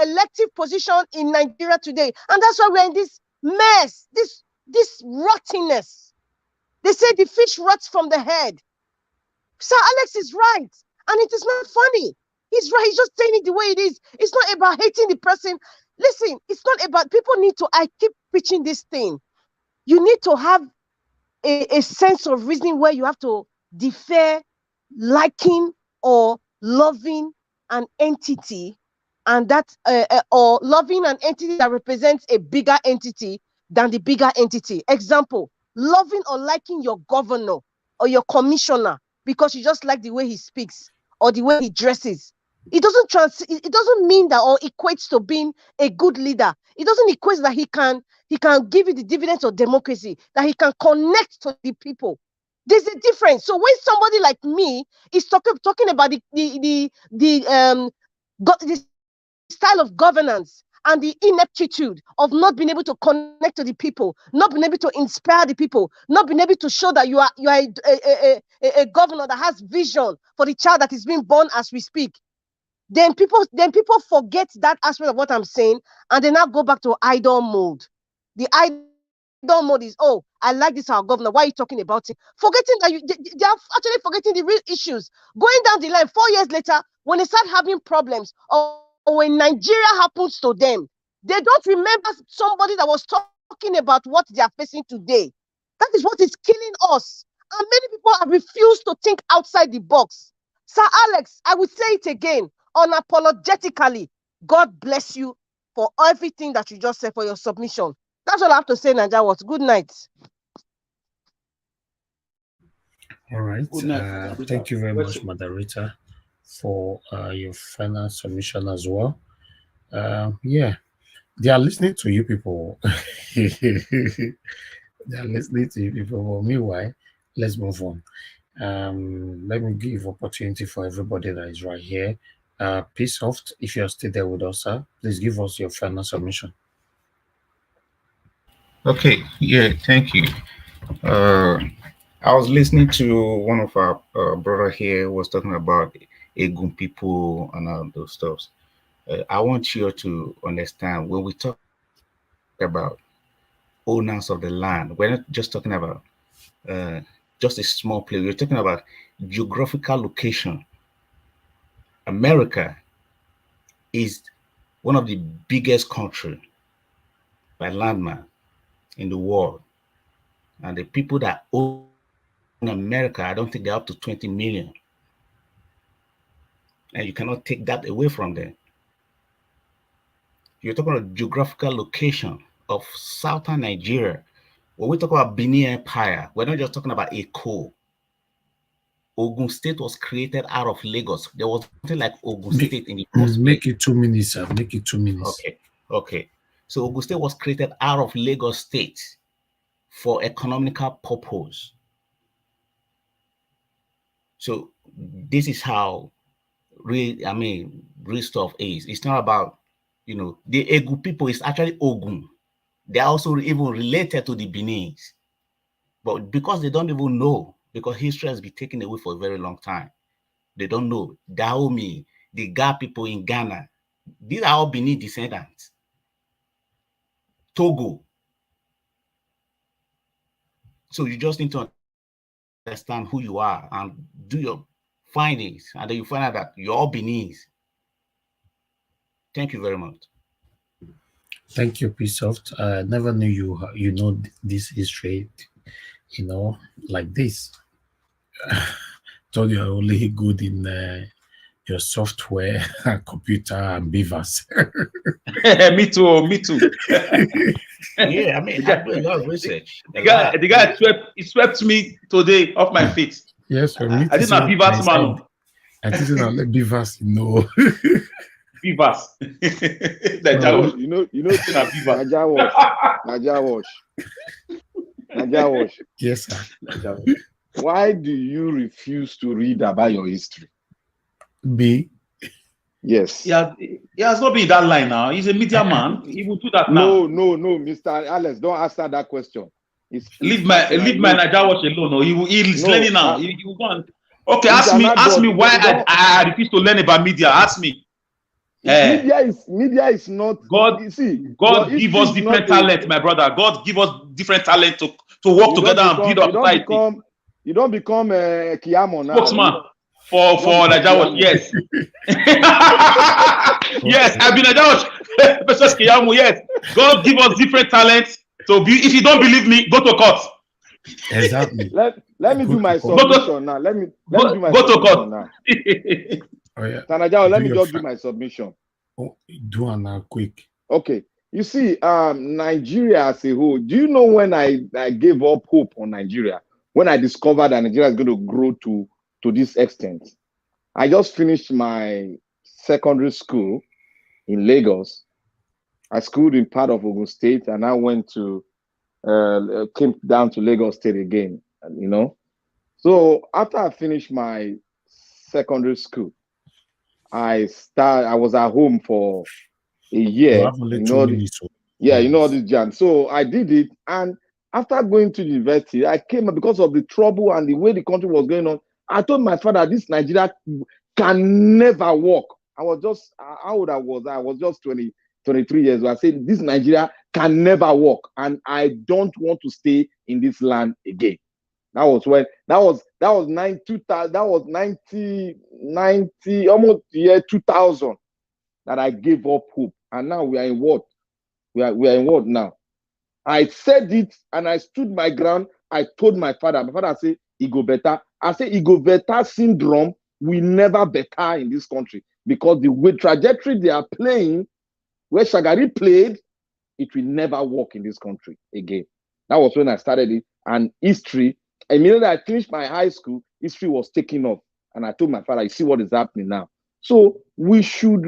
elective position in Nigeria today, and that's why we're in this mess, this rottenness. They say the fish rots from the head. Sir Alex is right, and it is not funny. He's right. He's just saying it the way it is. It's not about hating the person. Listen, it's not about people need to. I keep preaching this thing. You need to have a sense of reasoning where you have to defer liking or loving an entity, and that or loving an entity that represents a bigger entity than the bigger entity. Example, loving or liking your governor or your commissioner because you just like the way he speaks or the way he dresses. It doesn't mean that or equates to being a good leader. It doesn't equate that he can give you the dividends of democracy, that he can connect to the people. There's a difference. So when somebody like me is talking about the style of governance and the ineptitude of not being able to connect to the people, not being able to inspire the people, not being able to show that you are a governor that has vision for the child that is being born as we speak, then people forget that aspect of what I'm saying, and they now go back to idle mode. The idle mode is, oh, I like this our governor. Why are you talking about it? Forgetting that they are actually forgetting the real issues. Going down the line 4 years later, when they start having problems, or when Nigeria happens to them, they don't remember somebody that was talking about what they are facing today. That is what is killing us. And many people have refused to think outside the box. Sir Alex, I will say it again, unapologetically, God bless you for everything that you just said, for your submission. That's all I have to say, Naija. Good night. All right. Thank you very much, moderator, for your final submission as well. Yeah, they are listening to you people. They are listening to you people. But meanwhile, let's move on. Let me give opportunity for everybody that is right here. Peace Soft, if you're still there with us, sir, please give us your final submission. Okay, yeah, thank you. I was listening to one of our brother here was talking about Egun people and all those stuff. I want you to understand when we talk about owners of the land, we're not just talking about just a small place. We're talking about geographical location. America is one of the biggest country by landmass in the world, and the people that own America, I don't think they're up to 20 million, and you cannot take that away from them. You're talking about geographical location of southern Nigeria. When we talk about Benin Empire, we're not just talking about Eko. Ogun State was created out of Lagos. There was nothing like Ogun State in the first place. Make it 2 minutes, sir. Make it 2 minutes. Okay. So Ogun State was created out of Lagos State for economical purpose. So this is how real stuff is. It's not about You know, the Egu people is actually Ogun. They are also even related to the Beninese. But because they don't even know, because history has been taken away for a very long time, they don't know. Dahomey, the Ga people in Ghana, these are all Benin descendants. Togo. So you just need to understand who you are and do your findings, and then you find out that you're all Beninese. Thank you very much. Thank you, Psoft. I never knew you know this history, you know, like this. Told you're only good in your software, computer, and beavers. Me too. Me too. Yeah, I mean, I do a lot of research. The guy swept me today off my feet. Yes, me I did not beavers, man. I didn't know let beavers know. Beavers. You know, Naja Wash. Yes, sir. Why do you refuse to read about your history? B. Yes. Yeah, he has not been in that line now. He's a media man. He will do that now. No, Mr. Alex, don't answer that question. Leave my Naija Wash alone. No, he's learning now. He will go on. Okay, ask me why I refuse to learn about media. Ask me. Media is not. God give us different talent, my brother. God give us different talent to work together and build up society. You don't become a Kiyamo now. Spokesman for Naija Wash. Yes. Yes, I've been Naija Wash versus Kiyamo. Yes. God give us different talents to build. If you don't believe me, go to court. Exactly. Let me do my submission now. Let me do my submission now. Oh, yeah. Tanaja, let me just do my submission. Oh, do it now, quick. Okay. You see, Nigeria as a whole, do you know when I gave up hope on Nigeria? When I discovered that Nigeria is going to grow to this extent? I just finished my secondary school in Lagos. I schooled in part of Ogun State, and I went to came down to Lagos State again, you know. So after I finished my secondary school, I was at home for a year. You know all this jam. So I did it, and after going to the university, I came because of the trouble and the way the country was going on. I told my father, this Nigeria can never work. I was just, how old I was? I was just 23 years old. I said, this Nigeria can never work, and I don't want to stay in this land again. That was when that was 90 almost year 2000 that I gave up hope. And now we are in what? We are in what now? I said it and I stood my ground. I told my father. My father said, "It go better." I said, "It go better syndrome will never better in this country because the way trajectory they are playing, where Shagari played, it will never work in this country again." That was when I started it. And history, immediately I finished my high school, history was taking off. And I told my father, "You see what is happening now." So we should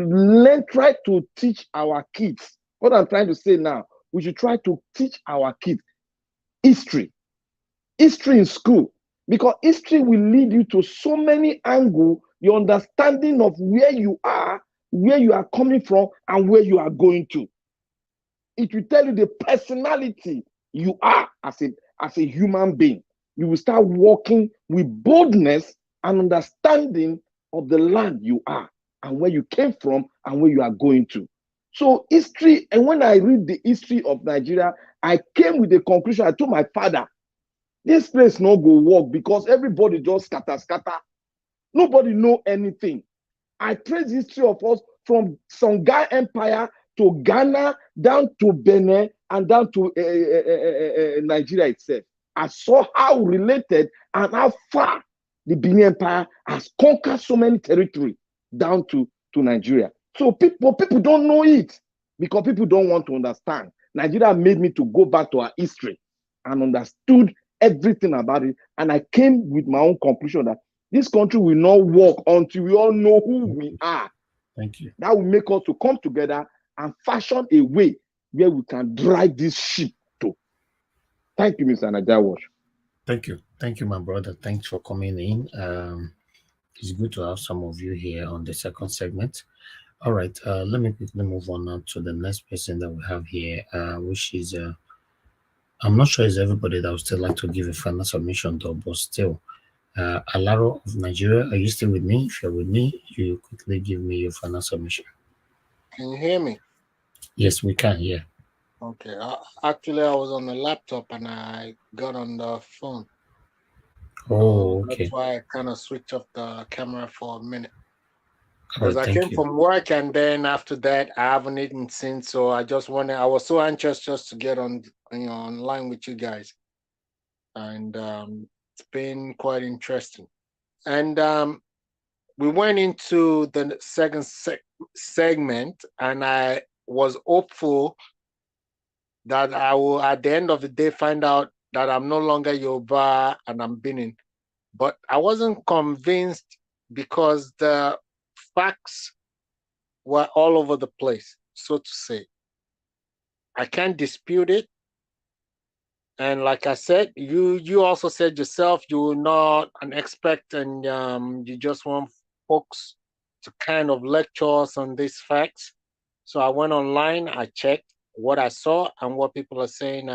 try to teach our kids. What I'm trying to say now, we should try to teach our kids history in school, because history will lead you to so many angles, your understanding of where you are coming from, and where you are going to. It will tell you the personality you are as a human being. You will start walking with boldness and understanding of the land you are and where you came from and where you are going to. So history, and when I read the history of Nigeria, I came with the conclusion. I told my father, this place no go work because everybody just scatter. Nobody know anything. I trace history of us from Songhai Empire to Ghana, down to Benin, and down to Nigeria itself. I saw how related and how far the Benin Empire has conquered so many territories down to Nigeria. So people don't know it because people don't want to understand. Nigeria made me to go back to our history and understood everything about it. And I came with my own conclusion that this country will not work until we all know who we are. Thank you. That will make us to come together and fashion a way where we can drive this ship to. Thank you, Mr. Najawash. Thank you. Thank you, my brother. Thanks for coming in. It's good to have some of you here on the second segment. All right. Let me quickly move on now to the next person that we have here, which is I'm not sure it's everybody that would still like to give a final submission though, but still, Alaro of Nigeria, are you still with me? If you're with me, you quickly give me your final submission. Can you hear me? Yes, we can. Yeah. Okay. Actually, I was on the laptop and I got on the phone. Oh, That's okay. why I kind of switched off the camera for a minute. All Because right, I thank came you. from work and then after that I haven't eaten since. So I was so anxious just to get on online with you guys. And it's been quite interesting. And we went into the second segment and I was hopeful that I will at the end of the day find out that I'm no longer Yoruba and I'm Benin. But I wasn't convinced because the facts were all over the place, so to say. I can't dispute it. And like I said, you also said yourself you're not an expert and you just want folks to kind of lecture us on these facts. So I went online, I checked what I saw and what people are saying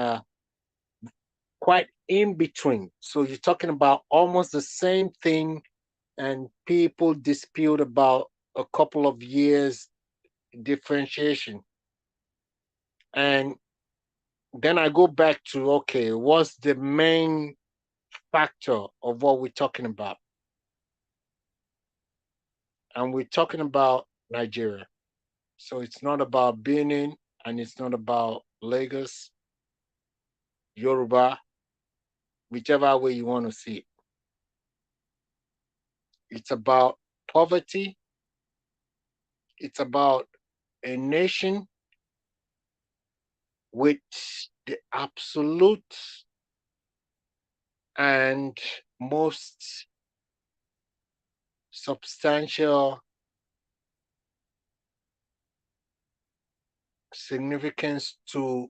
quite in between. So you're talking about almost the same thing and people dispute about a couple of years differentiation. And then I go back to okay, what's the main factor of what we're talking about? And we're talking about Nigeria. So it's not about Benin and it's not about Lagos, Yoruba, whichever way you want to see it. It's about poverty. It's about a nation with the absolute and most substantial significance to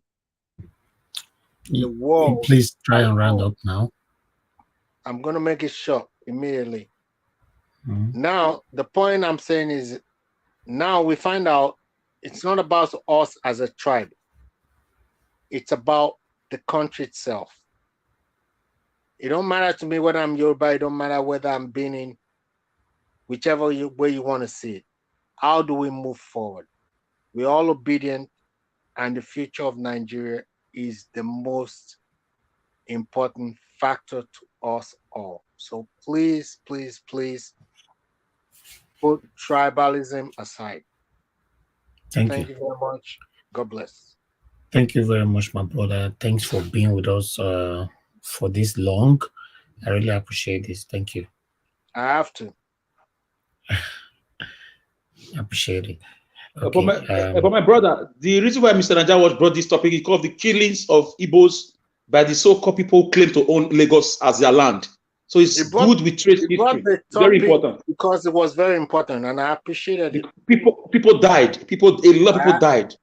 the world. Please try and round up now. I'm going to make it short immediately. Now, the point I'm saying is now we find out it's not about us as a tribe. It's about the country itself. It don't matter to me whether I'm Yoruba. It don't matter whether I'm Benin, whichever way you want to see it. How do we move forward? We're all obedient, and the future of Nigeria is the most important factor to us all. So please, please, please put tribalism aside. Thank Thank you. you very much. God bless. Thank you very much, my brother. Thanks for being with us for this long. I really appreciate this. Thank you. I have to. Appreciate it. Okay. But my brother, the reason why Mr. Naja brought this topic is because of the killings of Igbos by the so-called people who claim to own Lagos as their land. So it's good we trace history. It's very important. Because it was very important, and I appreciated it. People died. A lot of people died.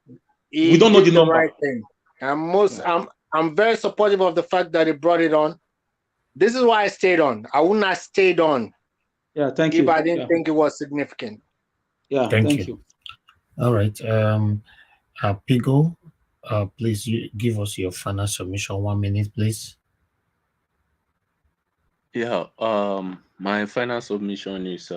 We don't know the number. Right thing. I'm very supportive of the fact that he brought it on. This is why I stayed on. I would not have stayed on. Yeah, thank you. If I didn't think it was significant. Yeah, thank you. All right. Pigo, please give us your final submission. 1 minute, please. Yeah. My final submission is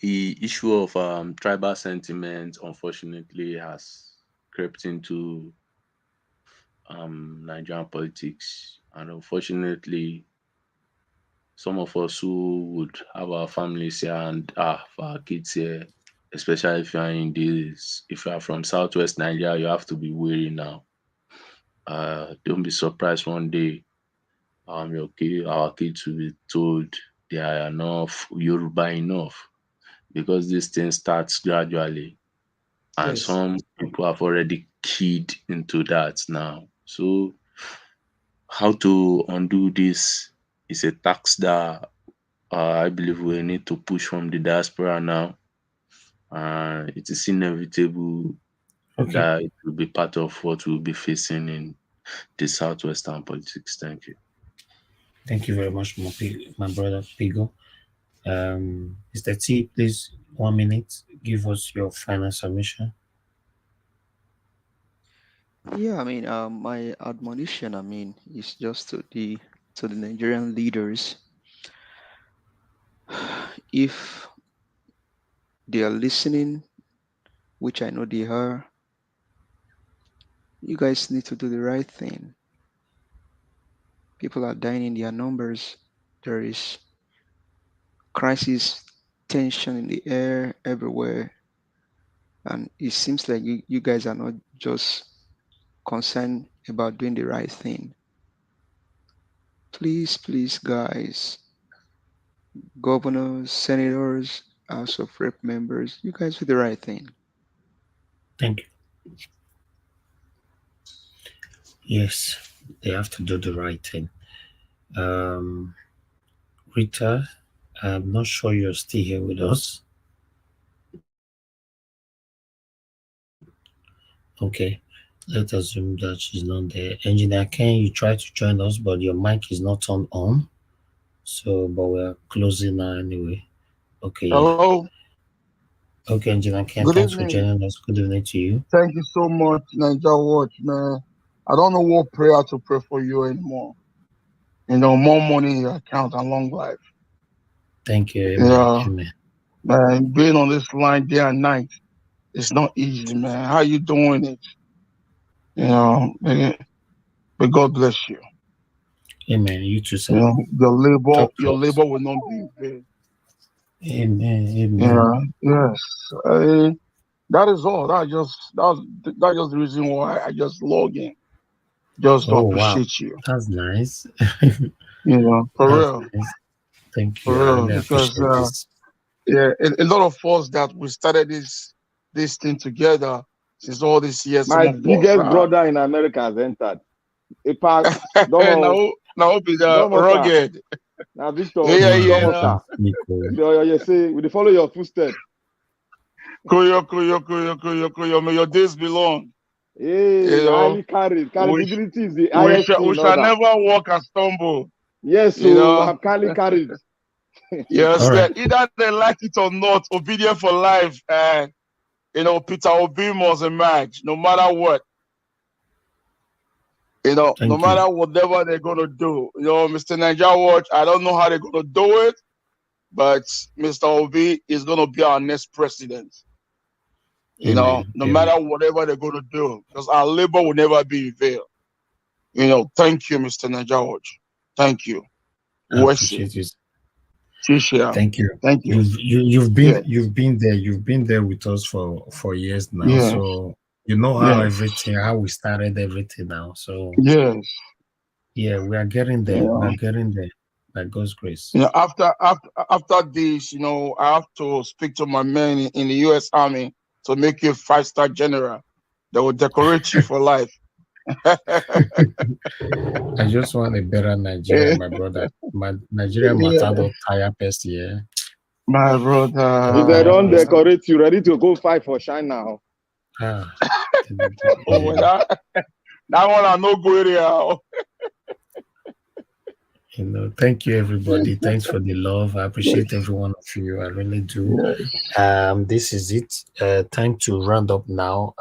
the issue of tribal sentiment unfortunately has crept into Nigerian politics, and unfortunately some of us who would have our families here and for our kids here, especially if you are from southwest Nigeria, you have to be wary now. Don't be surprised one day our kids will be told they are enough Yoruba enough, because this thing starts gradually, and some people have already keyed into that now. So how to undo this is a tax that I believe we need to push from the diaspora now. It is inevitable that it will be part of what we'll be facing in the southwestern politics. Thank you. Thank you very much, my brother Pigo. Mr. T, please, 1 minute, give us your final submission. Yeah, I mean, my admonition, is just to the Nigerian leaders. If they are listening, which I know they are, you guys need to do the right thing. People are dying in their numbers. There is crisis, tension in the air everywhere. And it seems like you guys are not just concerned about doing the right thing. Please, please, guys, governors, senators, House of Rep members, you guys do the right thing. Thank you. Yes, they have to do the right thing. Rita, I'm not sure you're still here with us. Okay, let's assume that she's not there. Engineer Ken, you try to join us, but your mic is not turned on. So, but we're closing now anyway. Okay, yeah. Hello. Okay, Engineer Ken, Good thanks for evening. joining us. Good evening to you. Thank you so much, Niger Watch, man. I don't know what prayer to pray for you anymore. More money in your account and long life. Thank you, amen. Man, being on this line day and night, it's not easy, man. How you doing it? May God bless you. Amen. You too, sir. Your labor will not be in vain. Amen. Yes. That is all. That's just the reason why I just log in. Just to appreciate you. That's nice. For real. Nice. Thank you. For I real, really because appreciate this. a lot of us that we started this thing together since all these years. My biggest brother in America has entered. A part. Now be the rugged. Now Victor, Yeah. You say we follow your footsteps. Koyo. May your days be long. Hey, highly carried. Carryability is the highest we shall never walk and stumble. Yes, so I'm carried. Yes, either they like it or not, obedient for life. PeterObi must emerge, no matter what. No matter whatever they're gonna do. Mr. Niger Watch, I don't know how they're gonna do it, but Mr. Obi is gonna be our next president. No matter whatever they're gonna do, because our labor will never be in vain. Thank you, Mr. Niger Watch. Thank you. I appreciate it. Thank you. Thank you. You've been there with us for years now. Yes. So you know how we started everything now. So yes. Yeah, we are getting there. We are getting there by God's grace. After this, I have to speak to my men in the US Army to make you a 5-star general. They will decorate you for life. I just want a better Nigeria, my brother. My Nigeria matado tire pest here. My brother. If they don't decorate you, ready to go fight for China now. That one I no go area. Thank you, everybody. Thanks for the love. I appreciate every one of you. I really do. This is it. Time to round up now.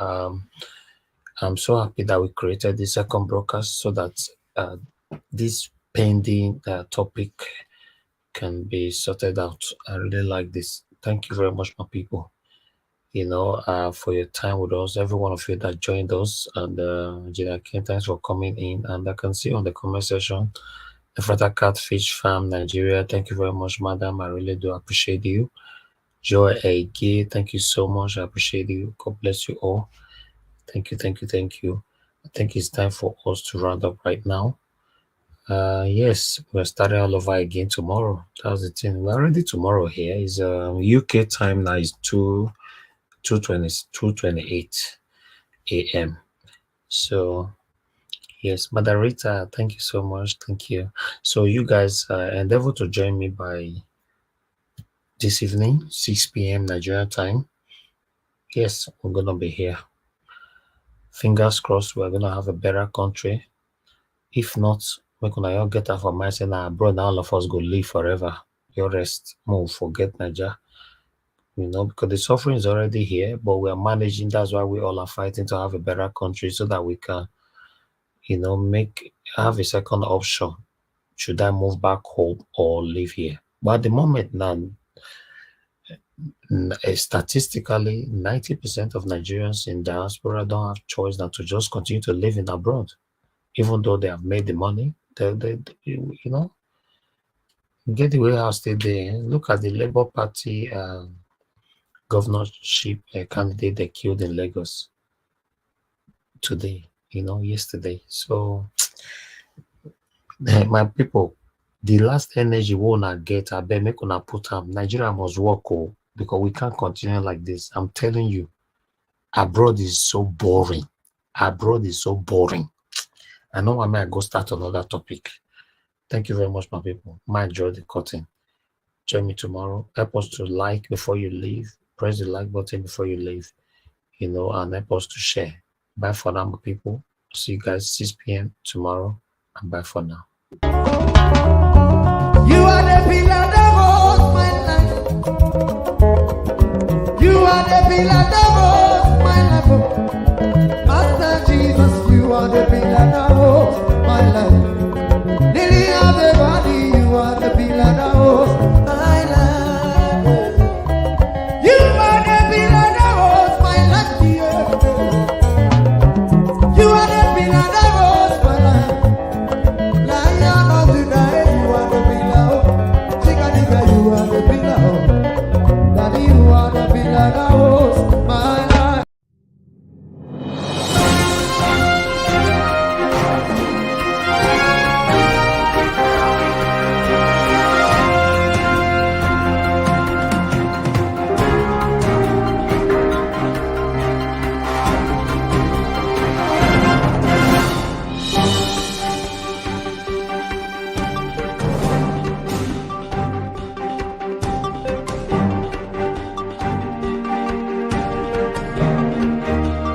I'm so happy that we created the second broadcast so that this pending topic can be sorted out. I really like this. Thank you very much, my people. For your time with us, every one of you that joined us, and thanks for coming in. And I can see on the comment section, Efrata Catfish Farm Nigeria. Thank you very much, madam. I really do appreciate you. Joy Ege, thank you so much. I appreciate you. God bless you all. Thank you. I think it's time for us to round up right now. Yes, we're starting all over again tomorrow. That's the thing. We're already tomorrow here. Is UK time now is 2:28 a.m. So yes, Madarita, thank you so much. Thank you. So you guys endeavor to join me by this evening, 6 p.m. Nigeria time. Yes, we're gonna be here. Fingers crossed, we're gonna have a better country. If not, we're gonna all get off our minds and bro, now all of us go live forever. your rest, move, forget Nigeria. Because the suffering is already here, but we are managing. That's why we all are fighting to have a better country so that we can, have a second option. Should I move back home or live here? But at the moment now, statistically, 90% of Nigerians in diaspora don't have choice than to just continue to live in abroad, even though they have made the money. They get the warehouse stay there. Look at the Labour Party governorship candidate they killed in Lagos today, yesterday. So, my people, the last energy we wanna get, I bet make una put up. Nigeria must work, because we can't continue like this. I'm telling you, abroad is so boring. Abroad is so boring. I know I may go start another topic. Thank you very much, my people. Might enjoy the cutting. Join me tomorrow. Help us to like before you leave. Press the like button before you leave. And help us to share. Bye for now, my people. See you guys 6 p.m. tomorrow. And bye for now. You are the pillar that holds my life. You are the pillar that holds my life. Master Jesus, you are the pillar that holds my life.